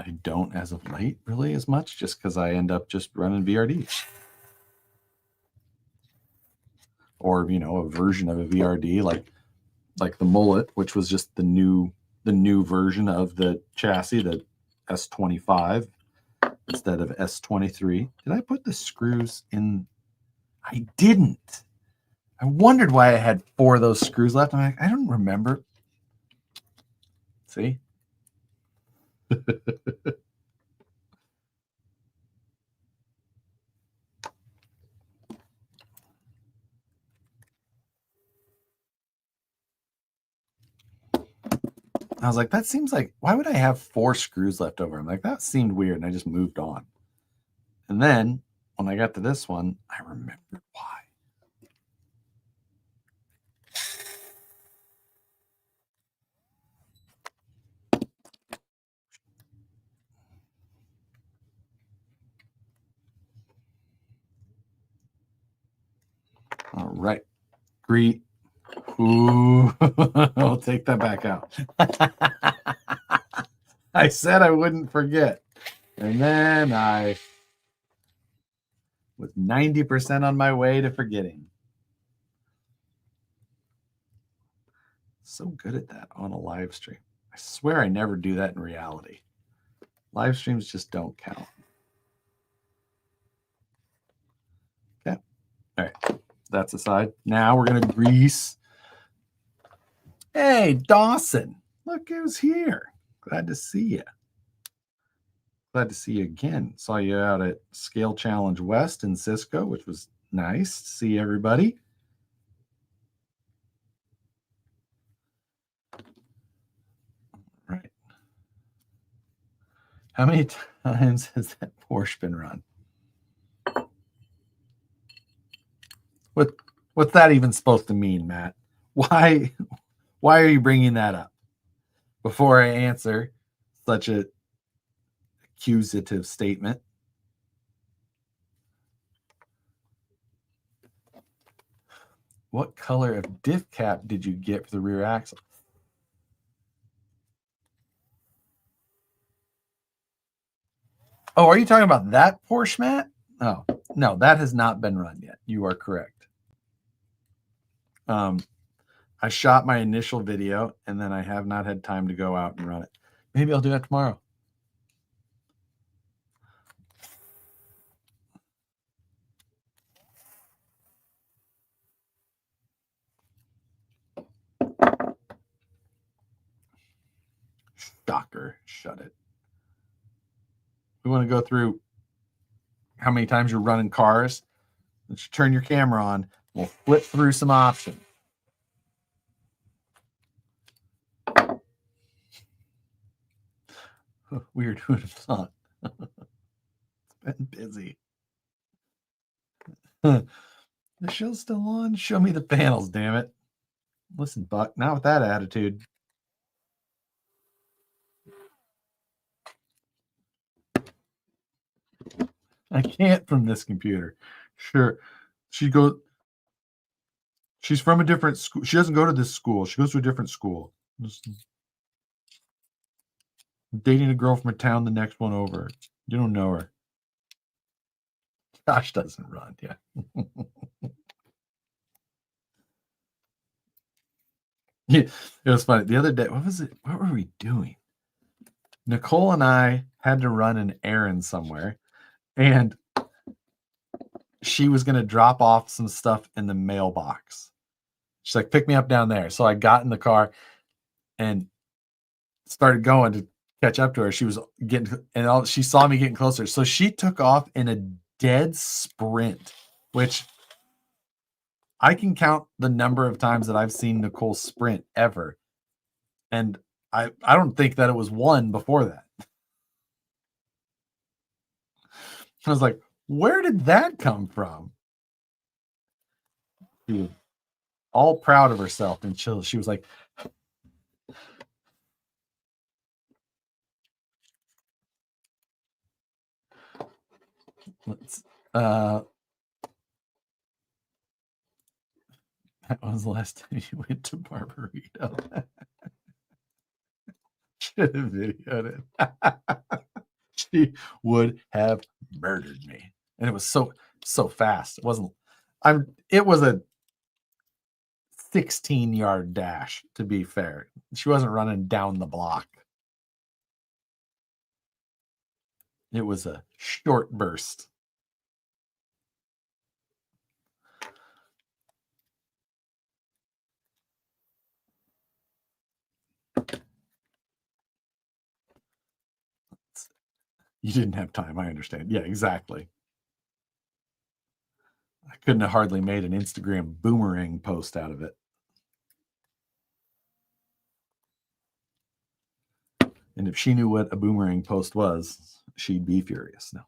I don't as of late really as much, just because I end up just running VRDs. Or, you know, a version of a VRD like the Mullet, which was just the new version of the chassis, the S25 instead of S23. Did I put the screws in? I didn't. I wondered why I had 4 of those screws left. I'm like, I don't remember. See? I was like, that seems like, why would I have 4 screws left over? I'm like, that seemed weird. And I just moved on. And then when I got to this one, I remembered why. All right. Greet. Ooh, I'll take that back out. I said I wouldn't forget. And then I was 90% on my way to forgetting. So good at that on a live stream. I swear I never do that in reality. Live streams just don't count. Okay. All right. That's aside. Now we're going to grease. Hey, Dawson. Look who's here. Glad to see you. Glad to see you again. Saw you out at Scale Challenge West in Cisco, which was nice to see everybody. Right. How many times has that Porsche been run? What's that even supposed to mean, Matt? Why are you bringing that up? Before I answer such a accusative statement. What color of diff cap did you get for the rear axle? Oh, are you talking about that Porsche, Matt? Oh, no, that has not been run yet. You are correct. I shot my initial video, and then I have not had time to go out and run it. Maybe I'll do that tomorrow. Shocker. Shut it. We want to go through how many times you're running cars. Let's turn your camera on. We'll flip through some options. Weird who would have thought. It's been busy. The show's still on. Show me the panels, damn it. Listen, Buck, not with that attitude. I can't from this computer. Sure. She's from a different school. She doesn't go to this school. She goes to a different school. Dating a girl from a town the next one over. You don't know her. Josh doesn't run, yeah. Yeah, it was funny. The other day, what was it? What were we doing? Nicole and I had to run an errand somewhere, and she was going to drop off some stuff in the mailbox. She's like, pick me up down there. So I got in the car and started going to catch up to her. She was getting, and she saw me getting closer. So she took off in a dead sprint, which I can count the number of times that I've seen Nicole sprint ever. And I don't think that it was one before that. I was like, where did that come from? She was all proud of herself and chill. She was like, let's that was the last time you went to Barbarito. Should have videoed it. She would have murdered me. And it was so fast. It wasn't it was a 16-yard dash, to be fair. She wasn't running down the block. It was a short burst. You didn't have time. I understand. Yeah, exactly. I couldn't have hardly made an Instagram boomerang post out of it. And if she knew what a boomerang post was, she'd be furious. No.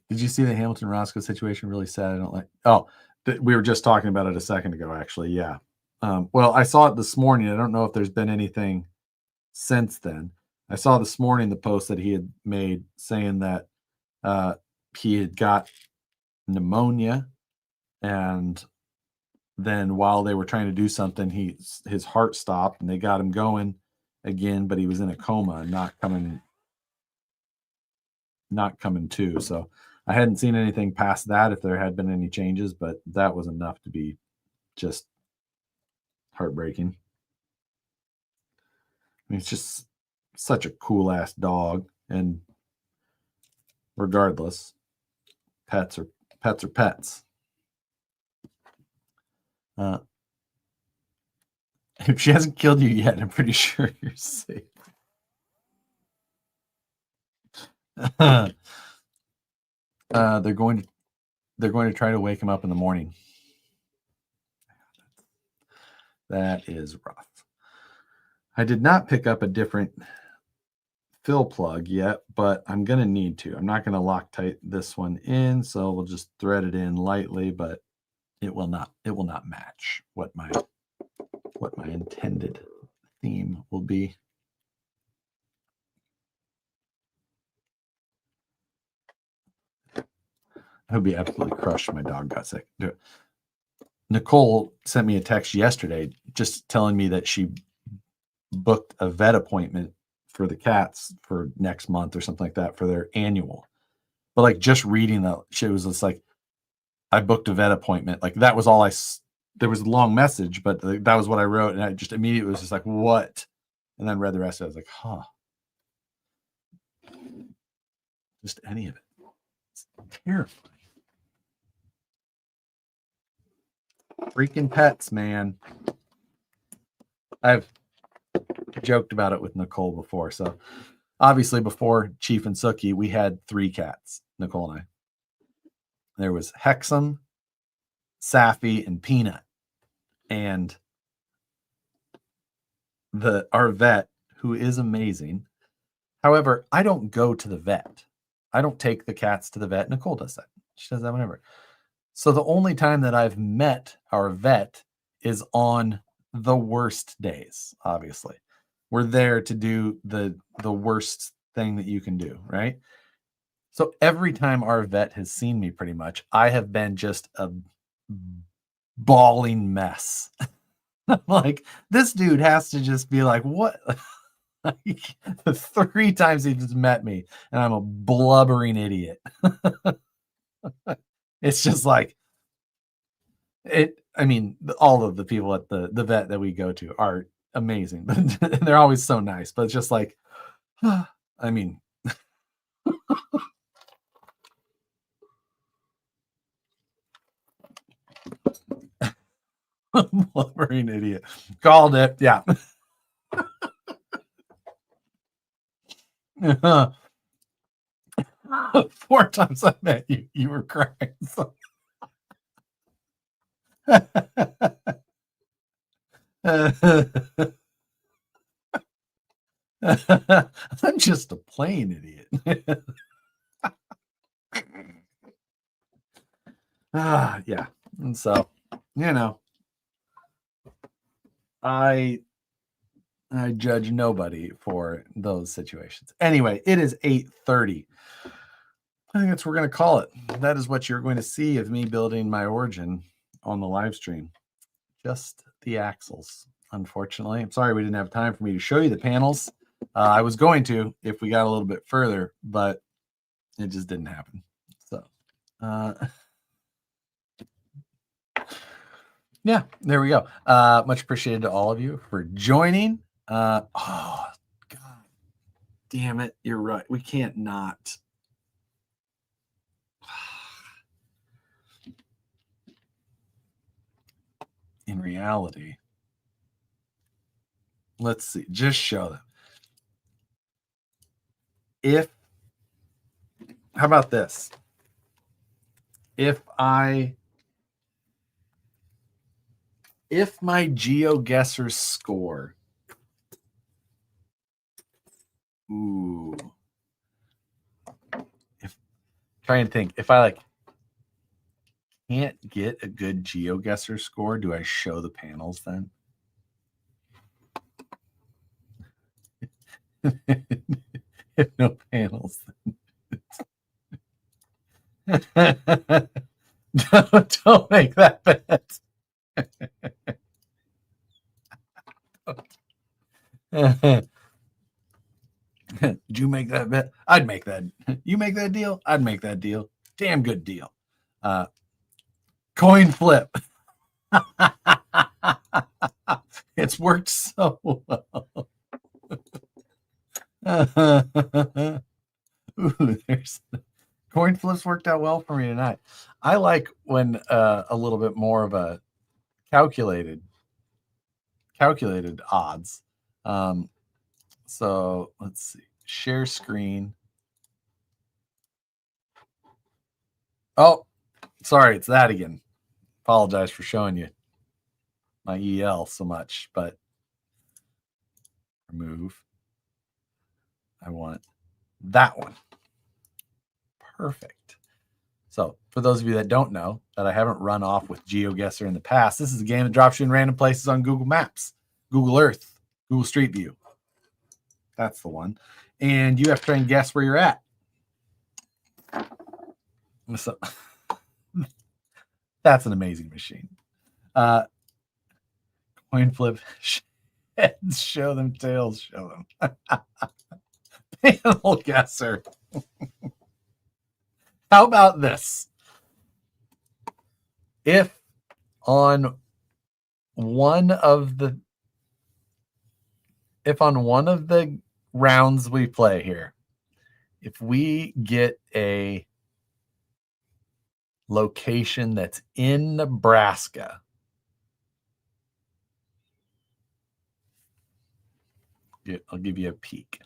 Did you see the Hamilton Roscoe situation? Really sad. I don't like. Oh, we were just talking about it a second ago, actually. Yeah. Well, I saw it this morning. I don't know if there's been anything since then. I saw this morning the post that he had made saying that he had got pneumonia, and then while they were trying to do something, his heart stopped and they got him going again, but he was in a coma and not coming to. So I hadn't seen anything past that if there had been any changes, but that was enough to be just heartbreaking. I mean, it's just such a cool ass dog, and regardless, pets are pets. If she hasn't killed you yet, I'm pretty sure you're safe. They're going to try to wake him up in the morning. That is rough. I did not pick up a different fill plug yet, but I'm going to need to. I'm not going to Loctite this one in, so we'll just thread it in lightly, but it will not match what my intended theme will be. I would be absolutely crushed if my dog got sick. Nicole sent me a text yesterday just telling me that she booked a vet appointment for the cats for next month or something like that for their annual. But like just reading that, she was just like, I booked a vet appointment. Like that was all there was a long message, but that was what I wrote. And I just immediately was just like, what? And then read the rest of it. I was like, huh. Just any of it. It's terrifying. Freaking pets, man. I've joked about it with Nicole before. So obviously before Chief and Sookie, we had 3 cats, Nicole and I. There was Hexam, Safi, and Peanut. And our vet, who is amazing. However, I don't go to the vet. I don't take the cats to the vet. Nicole does that. She does that whenever. So the only time that I've met our vet is on the worst days, obviously. We're there to do the worst thing that you can do, right? So every time our vet has seen me, pretty much, I have been just a bawling mess. Like, this dude has to just be like, what? Like, 3 times he just met me, and I'm a blubbering idiot. It's just like I mean, all of the people at the vet that we go to are amazing. They're always so nice, but it's just like, I mean, Blubbering idiot. Called it. Yeah. 4 times I met you, you were crying. So. I'm just a plain idiot. Yeah. And so, I judge nobody for those situations. Anyway, it is 8:30. I think that's what we're going to call it. That is what you're going to see of me building my origin on the live stream. Just the axles, unfortunately. I'm sorry we didn't have time for me to show you the panels. I was going to if we got a little bit further, but it just didn't happen. So, yeah, there we go. Much appreciated to all of you for joining. Oh, God damn it. You're right. We can't not. In reality, let's see, just show them. How about this? If my GeoGuessr score, trying to think, if I can't get a good GeoGuessr score, do I show the panels then? If no panels, then don't make that bet. Did you make that bet? I'd make that. You make that deal? I'd make that deal. Damn good deal. Coin flip. It's worked so well. There's coin flips worked out well for me tonight. I like when a little bit more of a calculated odds. So let's see. Share screen. Oh, sorry, it's that again. Apologize for showing you my EL so much, but remove. I want that one. Perfect. So for those of you that don't know, that I haven't run off with GeoGuessr in the past, this is a game that drops you in random places on Google Maps, Google Earth, Google Street View. That's the one. And you have to try and guess where you're at. So that's an amazing machine. Coin flip, heads show them, tails show them. Panel guesser. How about this? If on one of the rounds we play here, if we get a location that's in Nebraska, I'll give you a peek.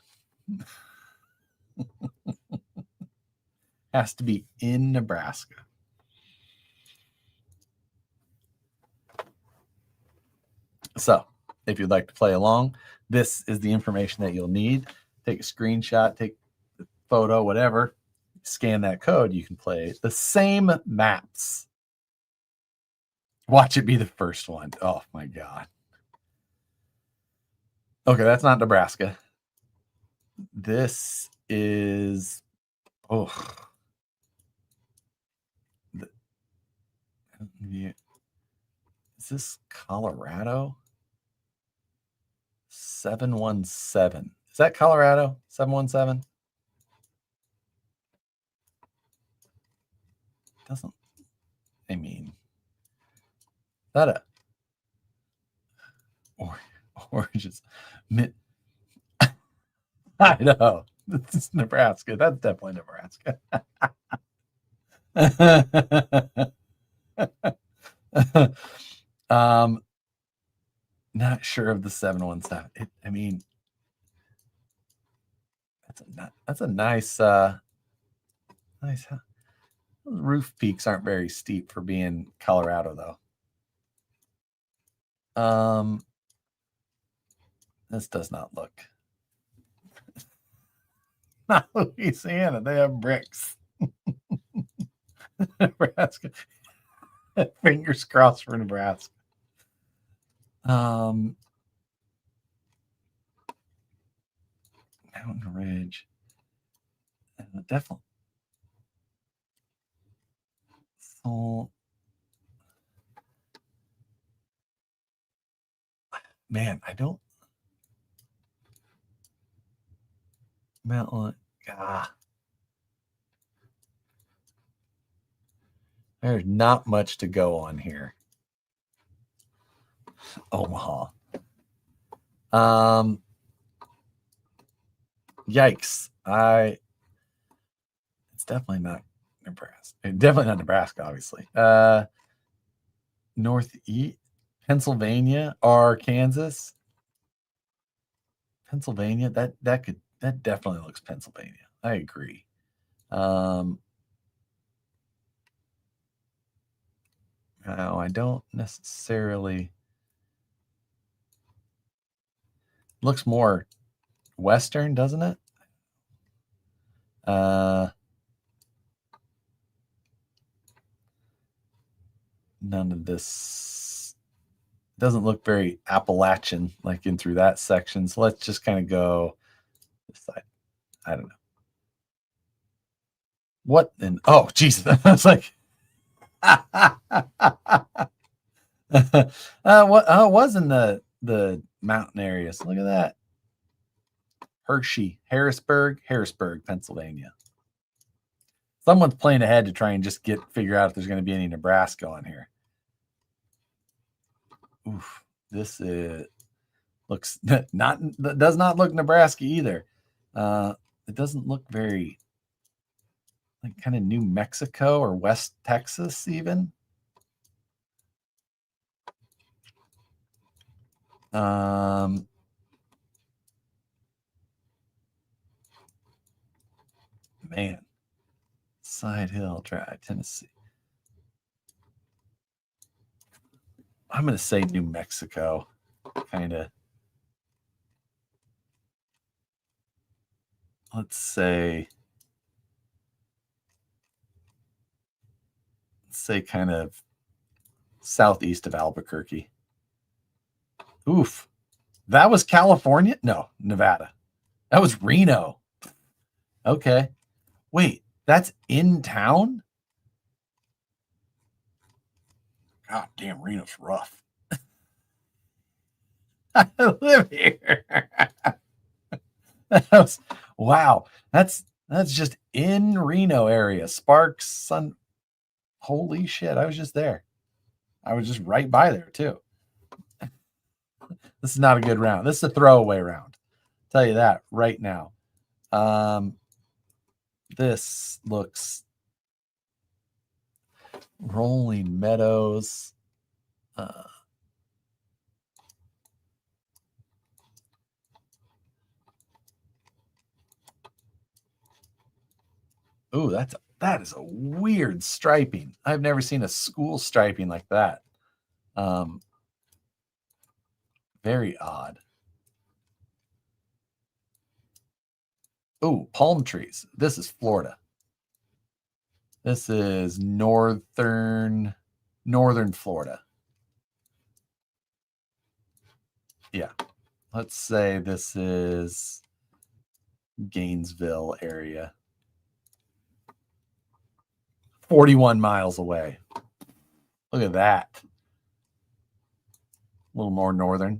Has to be in Nebraska. So if you'd like to play along, this is the information that you'll need. Take a screenshot, take a photo, whatever, scan that code. You can play the same maps. Watch it be the first one. Oh my God. Okay, that's not Nebraska. This is, is this Colorado? 717. Is that Colorado? 717? Doesn't, I mean, is that a or just I know. This is Nebraska. That's definitely Nebraska. Not sure of the 717. I mean, that's a nice nice. Roof peaks aren't very steep for being Colorado, though. This does not look. Not Louisiana. They have bricks. Nebraska. Fingers crossed for Nebraska. Mountain Ridge. Definitely. So, man, I don't. Mountain. There's not much to go on here. Omaha. Yikes. It's definitely not Nebraska. Definitely not Nebraska, obviously. Northeast, Pennsylvania or Kansas. Pennsylvania, that definitely looks Pennsylvania. I agree. No, I don't necessarily. Looks more Western, doesn't it? None of this doesn't look very Appalachian, like in through that section. So let's just kind of go this side. I don't know. What then? Oh, Jesus. I was like, what was in the mountain areas? Look at that. Harrisburg, Pennsylvania. Someone's playing ahead to try and just figure out if there's going to be any Nebraska on here. Oof, this looks does not look Nebraska either. It doesn't look very like kind of New Mexico or West Texas even. Man, Side Hill Drive, Tennessee. I'm going to say New Mexico, kind of. Let's say kind of southeast of Albuquerque. Oof. That was California? No, Nevada. That was Reno. Okay. Wait, that's in town? God damn, Reno's rough. I live here. Wow. That's just in Reno area. Sparks, Sun. Holy shit. I was just there. I was just right by there too. This is not a good round. This is a throwaway round. I'll tell you that right now. This looks Rolling Meadows. Ooh, that is a weird striping. I've never seen a school striping like that. Very odd. Ooh, palm trees. This is Florida. This is northern Florida. Yeah. Let's say this is Gainesville area. 41 miles away. Look at that. A little more northern.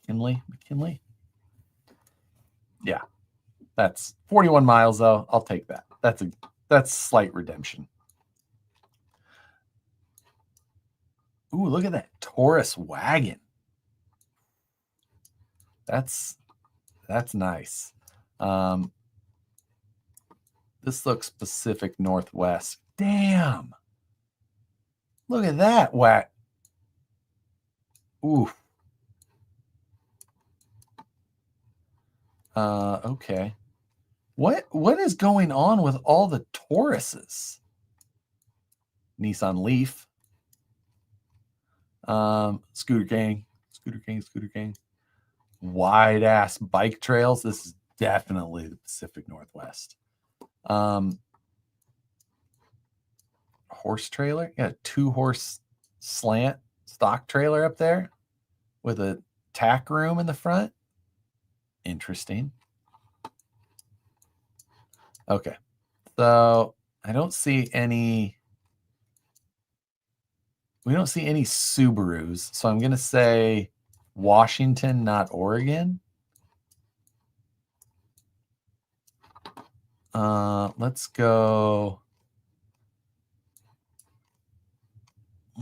McKinley. Yeah. That's 41 miles though. I'll take that. That's slight redemption. Ooh, look at that Taurus wagon. That's nice. This looks Pacific Northwest. Damn. Look at that. Ooh. Okay. What is going on with all the Tauruses? Nissan Leaf. Scooter Gang. Scooter Gang. Scooter Gang. Wide ass bike trails. This is definitely the Pacific Northwest. Horse trailer. Yeah, 2-horse slant stock trailer up there with a tack room in the front. Interesting. Okay. So I don't see any. We don't see any Subarus. So I'm going to say Washington, not Oregon. Let's go.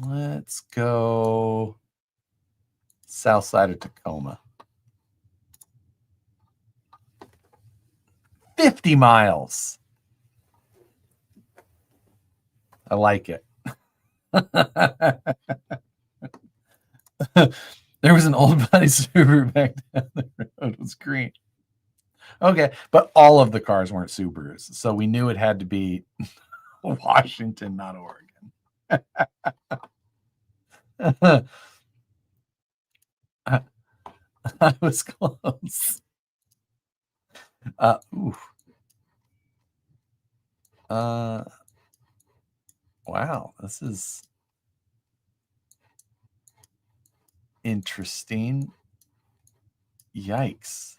Let's go south side of Tacoma. 50 miles. I like it. There was an old body Subaru back down the road. It was green. Okay, but all of the cars weren't Subarus, so we knew it had to be Washington, not Oregon. I was close. Wow, this is interesting. Yikes.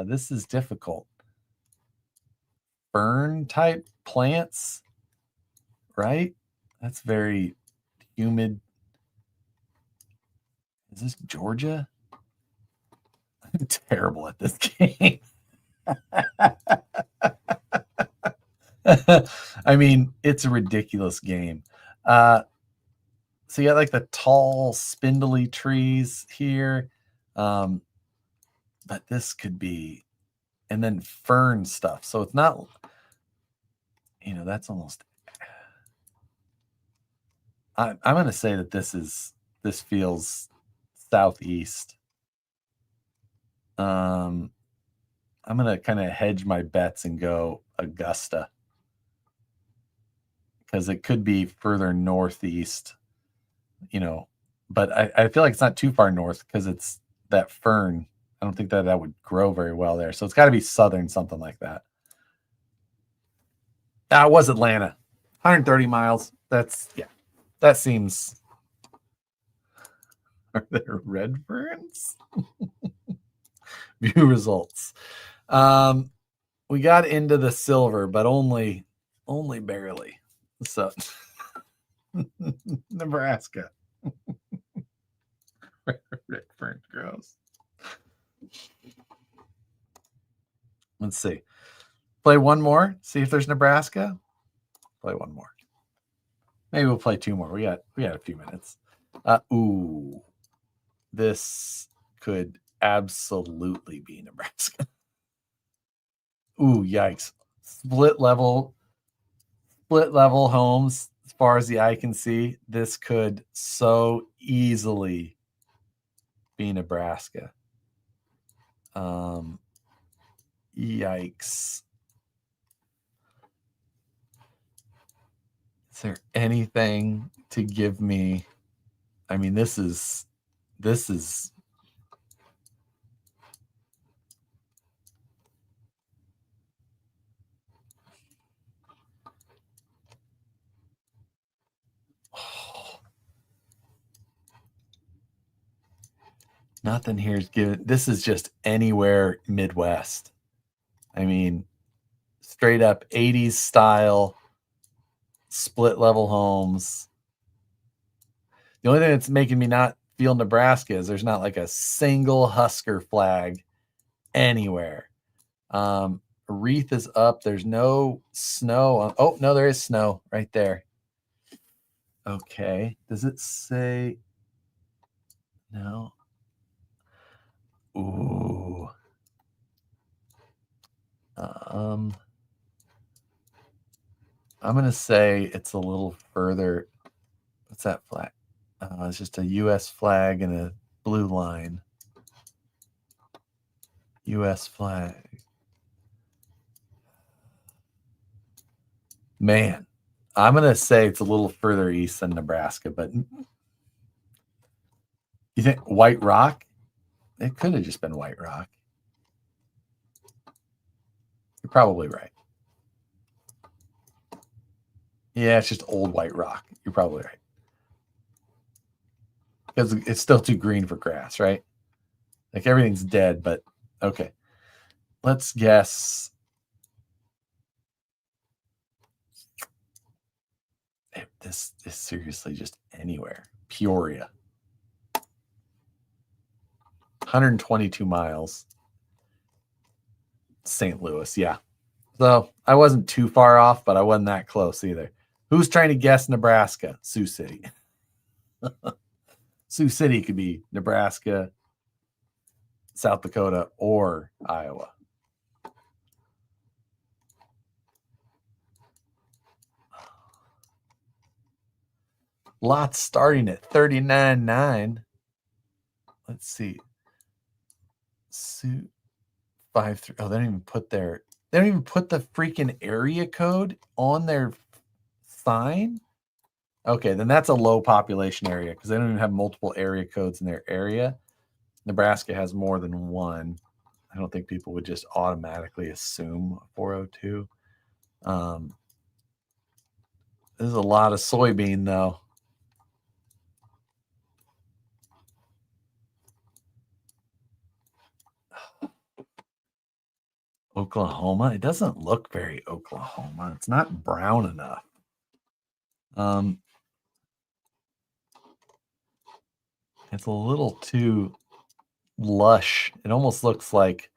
This is difficult. Fern type plants, right? That's very humid. Is this Georgia? I'm terrible at this game. I mean, it's a ridiculous game. So you got like the tall, spindly trees here. But this could be, and then fern stuff. So it's not, that's almost, I'm going to say that this feels southeast. I'm going to kind of hedge my bets and go Augusta, because it could be further northeast, but I feel like it's not too far north because it's that fern. I don't think that would grow very well there. So it's got to be southern, something like that. It was Atlanta. 130 miles. That seems. Are there red ferns? View results. We got into the silver, but only barely. So Nebraska. Red fern grows. Let's see. Play one more. See if there's Nebraska. Play one more. Maybe we'll play two more. We got a few minutes. This could absolutely be Nebraska. Ooh, yikes. Split level homes as far as the eye can see. This could so easily be Nebraska. Yikes. Is there anything to give me? I mean, this is nothing here is given. This is just anywhere Midwest. I mean, straight up 80s style split level homes. The only thing that's making me not feel Nebraska is there's not like a single Husker flag anywhere. Wreath is up. There's no snow. Oh, no, there is snow right there. Okay. Does it say no? Ooh. I'm going to say it's a little further. What's that flag? It's just a U.S. flag and a blue line. U.S. flag. Man, I'm going to say it's a little further east than Nebraska, but you think White Rock? It could have just been White Rock. You're probably right. Yeah, it's just old White Rock. You're probably right. Because it's still too green for grass, right? Like everything's dead, but okay. Let's guess. This is seriously just anywhere. Peoria. 122 miles. St. Louis, yeah. So I wasn't too far off, but I wasn't that close either. Who's trying to guess Nebraska? Sioux City. Sioux City could be Nebraska, South Dakota, or Iowa. Lots starting at 39.9. Let's see. Sioux 53. Oh, they don't even put their. They don't even put the freaking area code on their sign. Okay, then that's a low population area because they don't even have multiple area codes in their area. Nebraska has more than one. I don't think people would just automatically assume 402. There's a lot of soybean though. Oklahoma. It doesn't look very Oklahoma. It's not brown enough. It's a little too lush. It almost looks like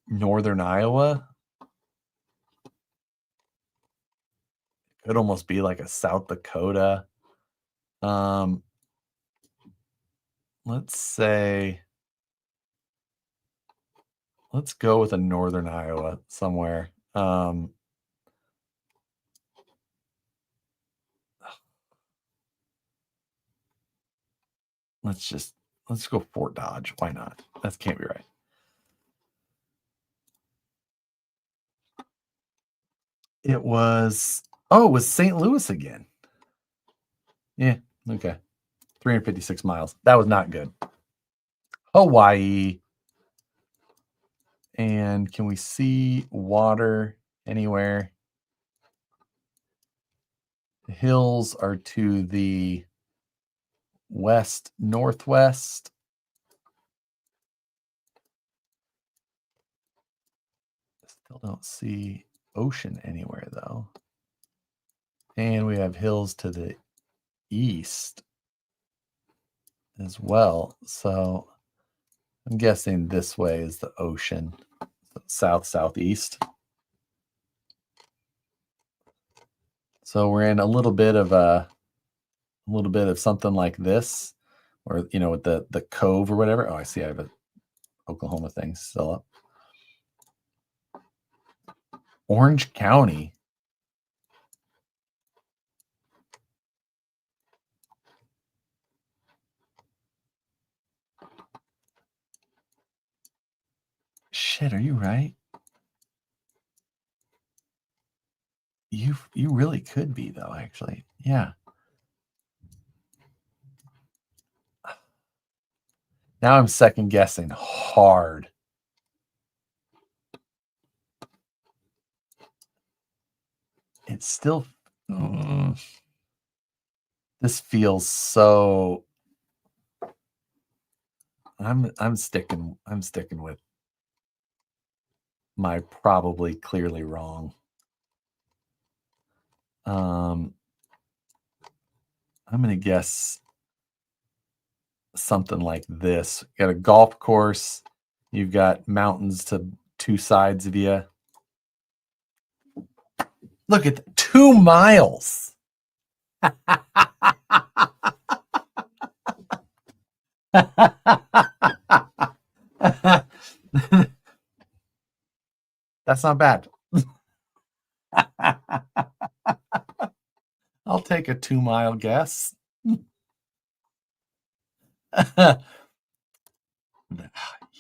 northern Iowa. It could almost be like a South Dakota. Let's say, let's go with a northern Iowa somewhere. Let's go Fort Dodge. Why not? That can't be right. It was St. Louis again. Yeah, okay. 356 miles. That was not good. Hawaii. And can we see water anywhere? The hills are to the west northwest. Still don't see ocean anywhere though. And we have hills to the east as well. So I'm guessing this way is the ocean. South southeast. So we're in a little bit of something like this, or with the cove or whatever. Oh, I see. I have a Oklahoma thing still up. Orange County. Shit, are you right? You really could be though, actually. Yeah. Now I'm second guessing hard. It's still this feels so I'm sticking with my probably clearly wrong. I'm going to guess something like this. You got a golf course. You've got mountains to two sides of you. Look at 2 miles. That's not bad. I'll take a 2-mile guess.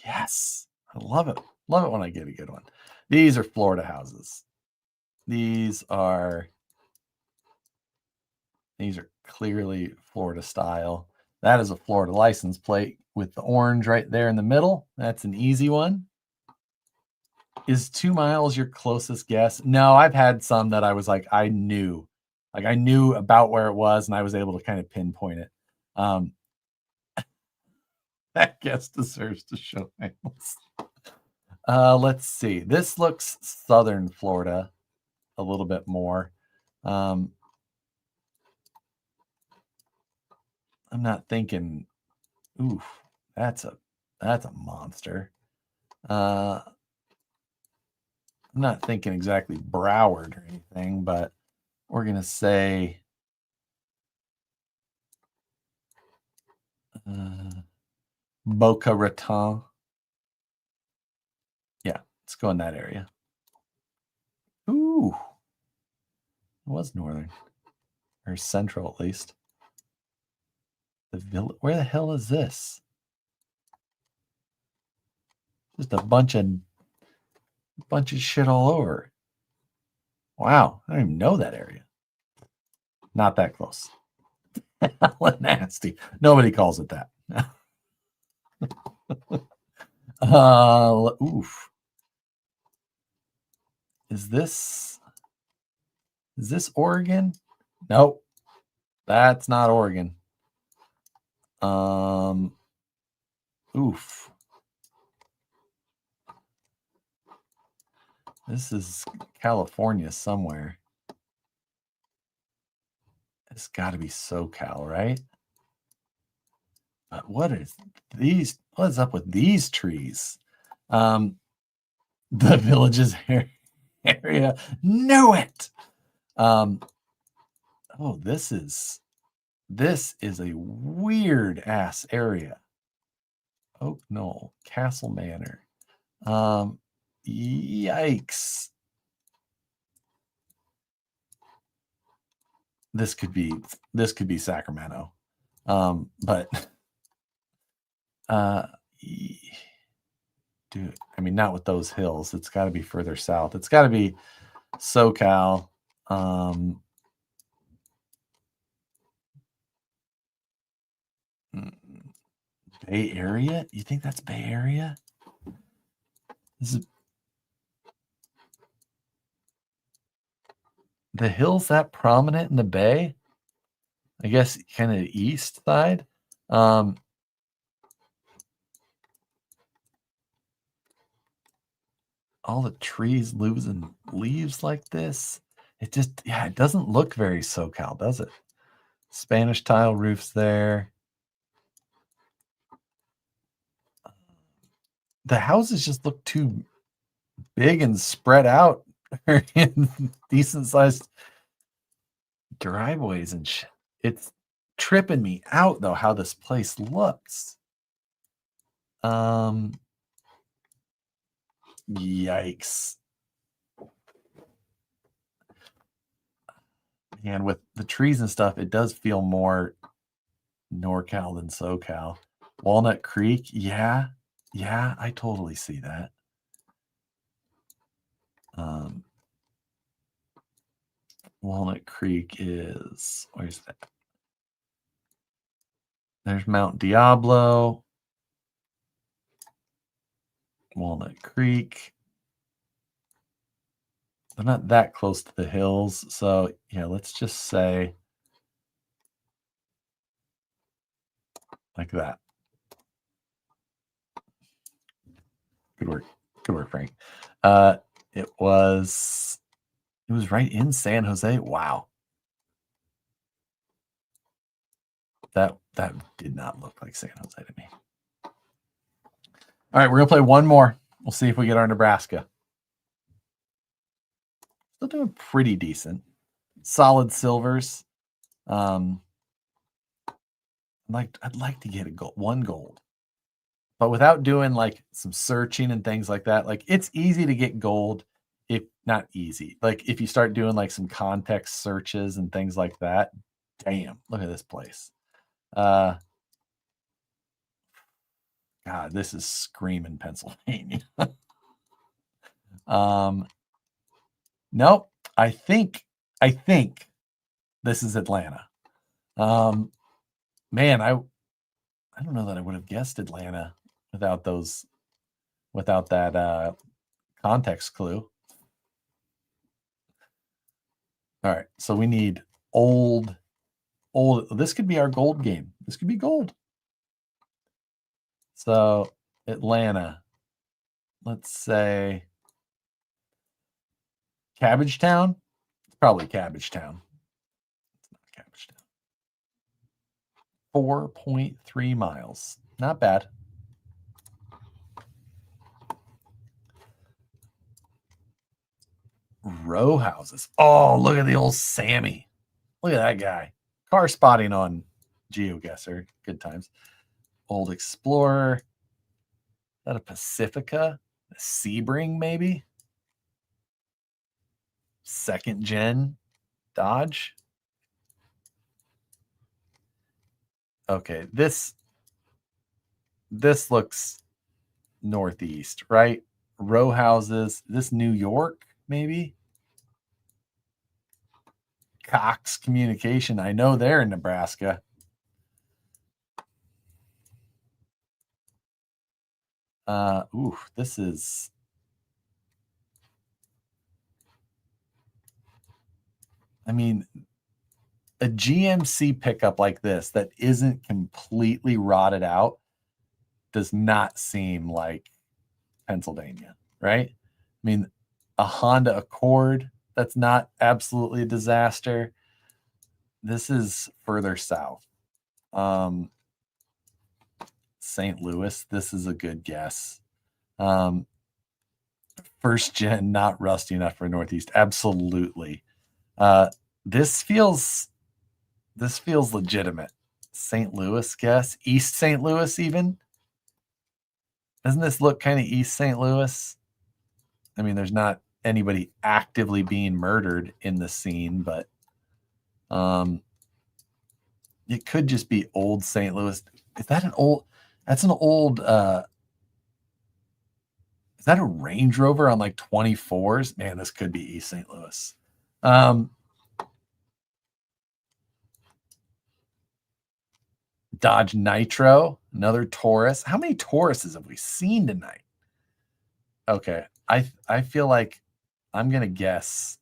Yes, I love it. Love it when I get a good one. These are Florida houses. These are clearly Florida style. That is a Florida license plate with the orange right there in the middle. That's an easy one. Is 2 miles your closest guess? No, I've had some that I was like, I knew about where it was, and I was able to kind of pinpoint it. That guess deserves to show nails. Let's see. This looks southern Florida a little bit more. I'm not thinking, oof, that's a monster. I'm not thinking exactly Broward or anything, but we're gonna say Boca Raton. Yeah, let's go in that area. Ooh, it was northern or central at least. The village. Where the hell is this? Just a bunch of shit all over. Wow, I don't even know that area. Not that close. Nasty. Nobody calls it that. Oof. Is this Oregon? Nope. That's not Oregon. Oof. This is California somewhere. It's got to be SoCal, right? But what is up with these trees? The Villages area. Knew it. Oh, this is a weird ass area. Oak Knoll, Castle Manor. Yikes. This could be Sacramento. But dude, I mean, not with those hills. It's got to be further south. It's got to be SoCal. Bay Area? You think that's Bay Area? The hills that prominent in the bay? I guess kind of east side. All the trees losing leaves like this. It just, it doesn't look very SoCal, does it? Spanish tile roofs there. The houses just look too big and spread out in decent sized driveways and shit. It's tripping me out though how this place looks. Yikes. And with the trees and stuff, it does feel more NorCal than SoCal. Walnut Creek, yeah, I totally see that. Walnut Creek is, where's that? There's Mount Diablo. Walnut Creek. They're not that close to the hills. So yeah, let's just say like that. Good work. Good work, Frank. It was right in San Jose. Wow. That did not look like San Jose to me. All right, we're gonna play one more. We'll see if we get our Nebraska. Still doing pretty decent. Solid silvers. I'd like to get one gold, but without doing like some searching and things like that. Like, it's easy to get gold if not easy, like if you start doing like some context searches and things like that, damn, look at this place. God, this is screaming Pennsylvania. Nope. I think this is Atlanta. Man, I don't know that I would have guessed Atlanta without that context clue. All right, so we need old. This could be our gold game. This could be gold. So Atlanta, let's say Cabbagetown. It's probably Cabbagetown. It's not Cabbagetown. 4.3 miles. Not bad. Row houses. Oh, look at the old Sammy. Look at that guy. Car spotting on GeoGuessr. Good times. Old Explorer. Is that a Pacifica? A Sebring, maybe? Second gen Dodge. Okay, this looks northeast, right? Row houses. This New York, maybe? Cox Communication. I know they're in Nebraska. This is. I mean, a GMC pickup like this that isn't completely rotted out does not seem like Pennsylvania, right? I mean, a Honda Accord that's not absolutely a disaster. This is further south. St. Louis, this is a good guess. First gen, not rusty enough for Northeast. Absolutely. This feels legitimate. St. Louis, guess. East St. Louis, even. Doesn't this look kind of East St. Louis? I mean, there's not anybody actively being murdered in the scene, but it could just be old St. Louis. Is that an old? That's an old. Is that a Range Rover on like 24s? Man, this could be East St. Louis. Dodge Nitro, another Taurus. How many Tauruses have we seen tonight? Okay, I feel like I'm gonna guess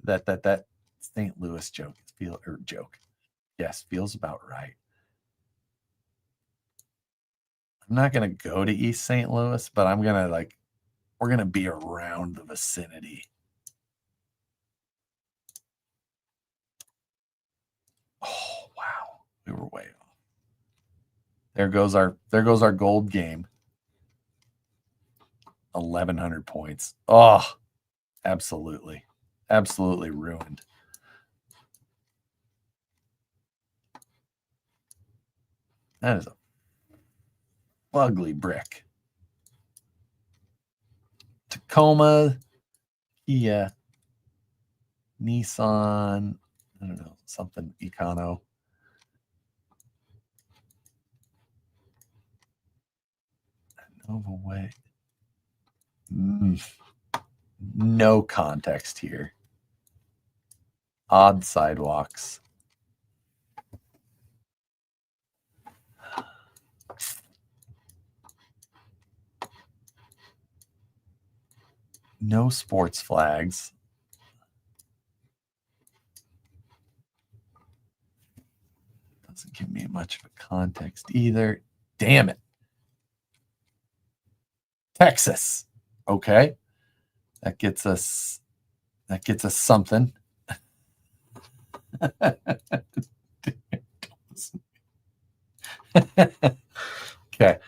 that St. Louis joke feels about right. I'm not gonna go to East St. Louis, but I'm gonna we're gonna be around the vicinity. Oh wow, we were way off. There goes our gold game. 1,100 points. Oh, absolutely ruined. That is a ugly brick. Tacoma, Kia, Nissan, I don't know, something Econo. Nova Way. No context here. Odd sidewalks. No sports flags. Doesn't give me much of a context either. Damn it. Texas. Okay. That gets us something. Okay.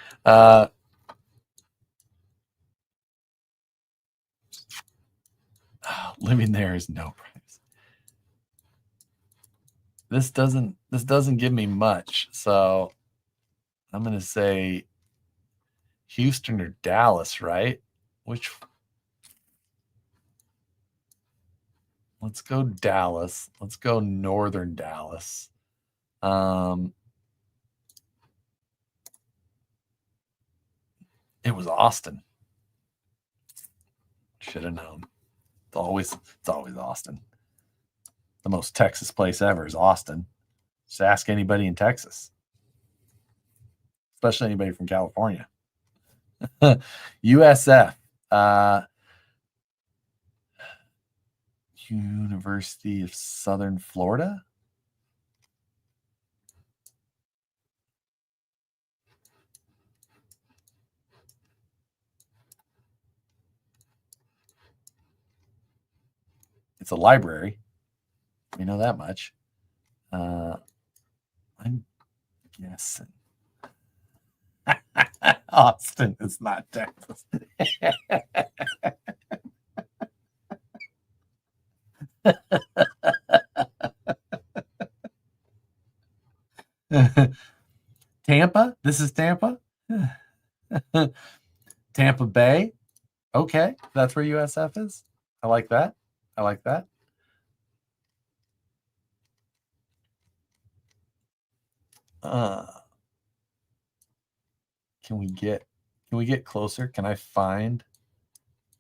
Living there is no price. This doesn't give me much, so I'm gonna say Houston or Dallas, right? Which Let's go Dallas. Let's go northern Dallas. It was Austin. Should have known. It's always Austin. The most Texas place ever is Austin. Just ask anybody in Texas, especially anybody from California. USF, University of Southern Florida. It's a library. We know that much. I'm guessing Austin is not Texas. Tampa? This is Tampa? Tampa Bay? Okay, that's where USF is. I like that. I like that. Can we get closer? Can I find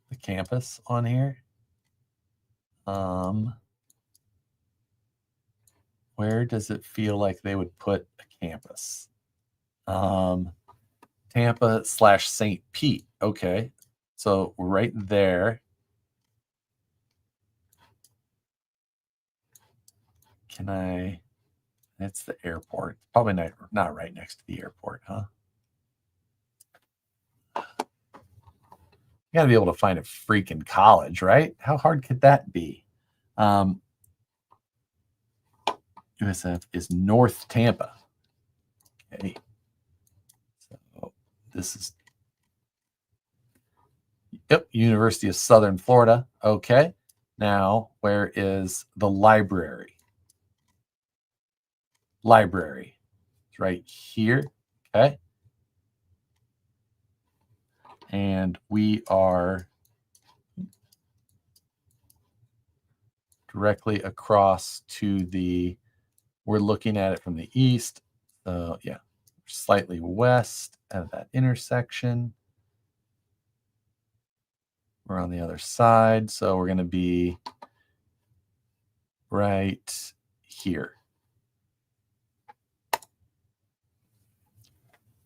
the campus on here? Where does it feel like they would put a campus? Tampa / St. Pete. Okay. So right there. Can I? That's the airport. Probably not right next to the airport, huh? You got to be able to find a freaking college, right? How hard could that be? USF is North Tampa. Okay. So this is, yep, University of Southern Florida. Okay. Now, where is the library? Library. It's right here. Okay. And we are directly across to the, we're looking at it from the east. So yeah, slightly west of that intersection. We're on the other side. So we're going to be right here.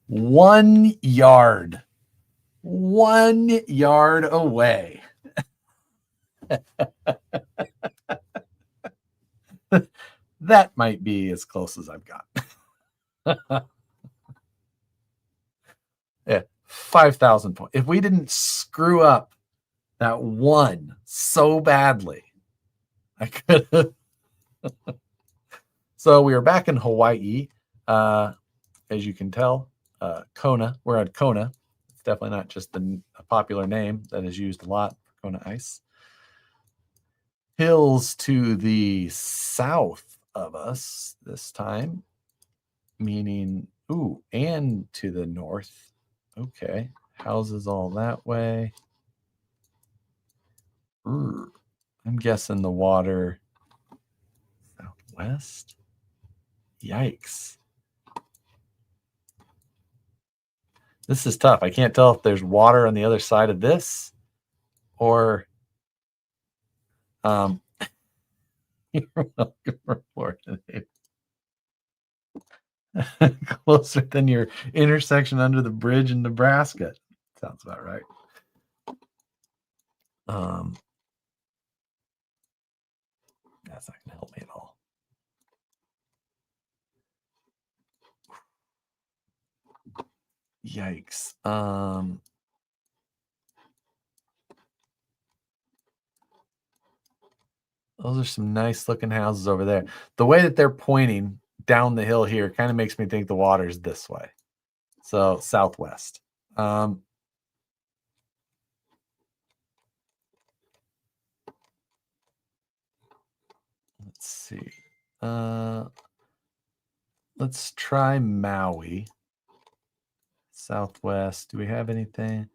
1 yard. 1 yard away. That might be as close as I've got. Yeah, 5,000 points. If we didn't screw up that one so badly, I could have. So we are back in Hawaii. As you can tell, Kona. We're at Kona. It's definitely not just a popular name that is used a lot for Kona ice. Hills to the south of us this time, meaning, ooh, and to the north. Okay, houses all that way. I'm guessing the water southwest. Yikes. This is tough. I can't tell if there's water on the other side of this or you're welcome for Florida. Closer than your intersection under the bridge in Nebraska. Sounds about right. That's not gonna help me at all. Yikes. Those are some nice looking houses over there. The way that they're pointing down the hill here kind of makes me think the water's this way. So southwest. Let's see. Let's try Maui. Southwest. Do we have anything?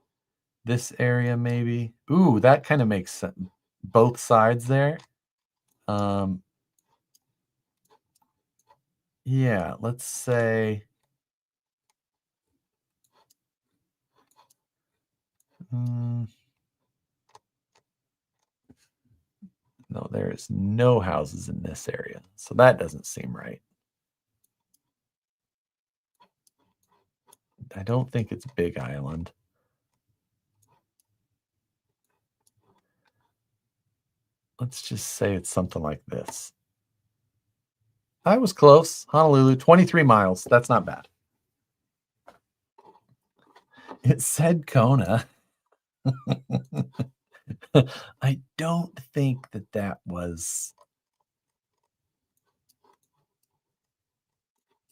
This area maybe? Ooh, that kind of makes sense. Both sides there. Yeah, let's say no, there is no houses in this area, so that doesn't seem right. I don't think it's Big Island. Let's just say it's something like this. I was close. Honolulu, 23 miles. That's not bad. It said Kona. I don't think that was.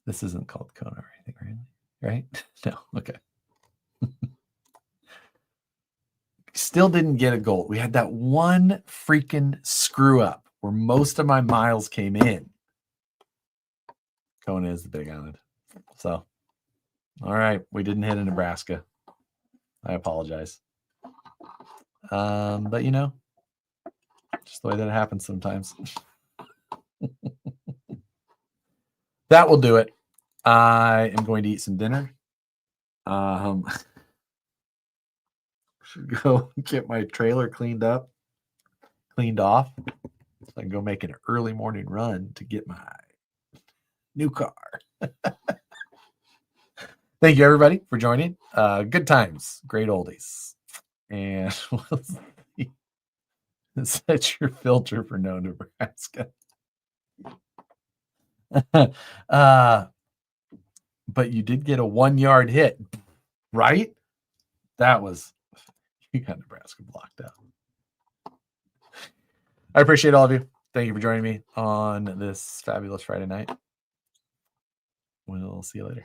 This isn't called Kona or anything, right? No. Okay. Still didn't get a gold. We had that one freaking screw up where most of my miles came in. Kona is the Big Island. So, all right. We didn't hit in Nebraska. I apologize. But you know, just the way that it happens sometimes. That will do it. I am going to eat some dinner. Should go get my trailer cleaned off, so I can go make an early morning run to get my new car. Thank you, everybody, for joining. Good times, great oldies. And we'll see. Set your filter for no Nebraska. But you did get a 1 yard hit, right? That was, you got Nebraska blocked out. I appreciate all of you. Thank you for joining me on this fabulous Friday night. We'll see you later.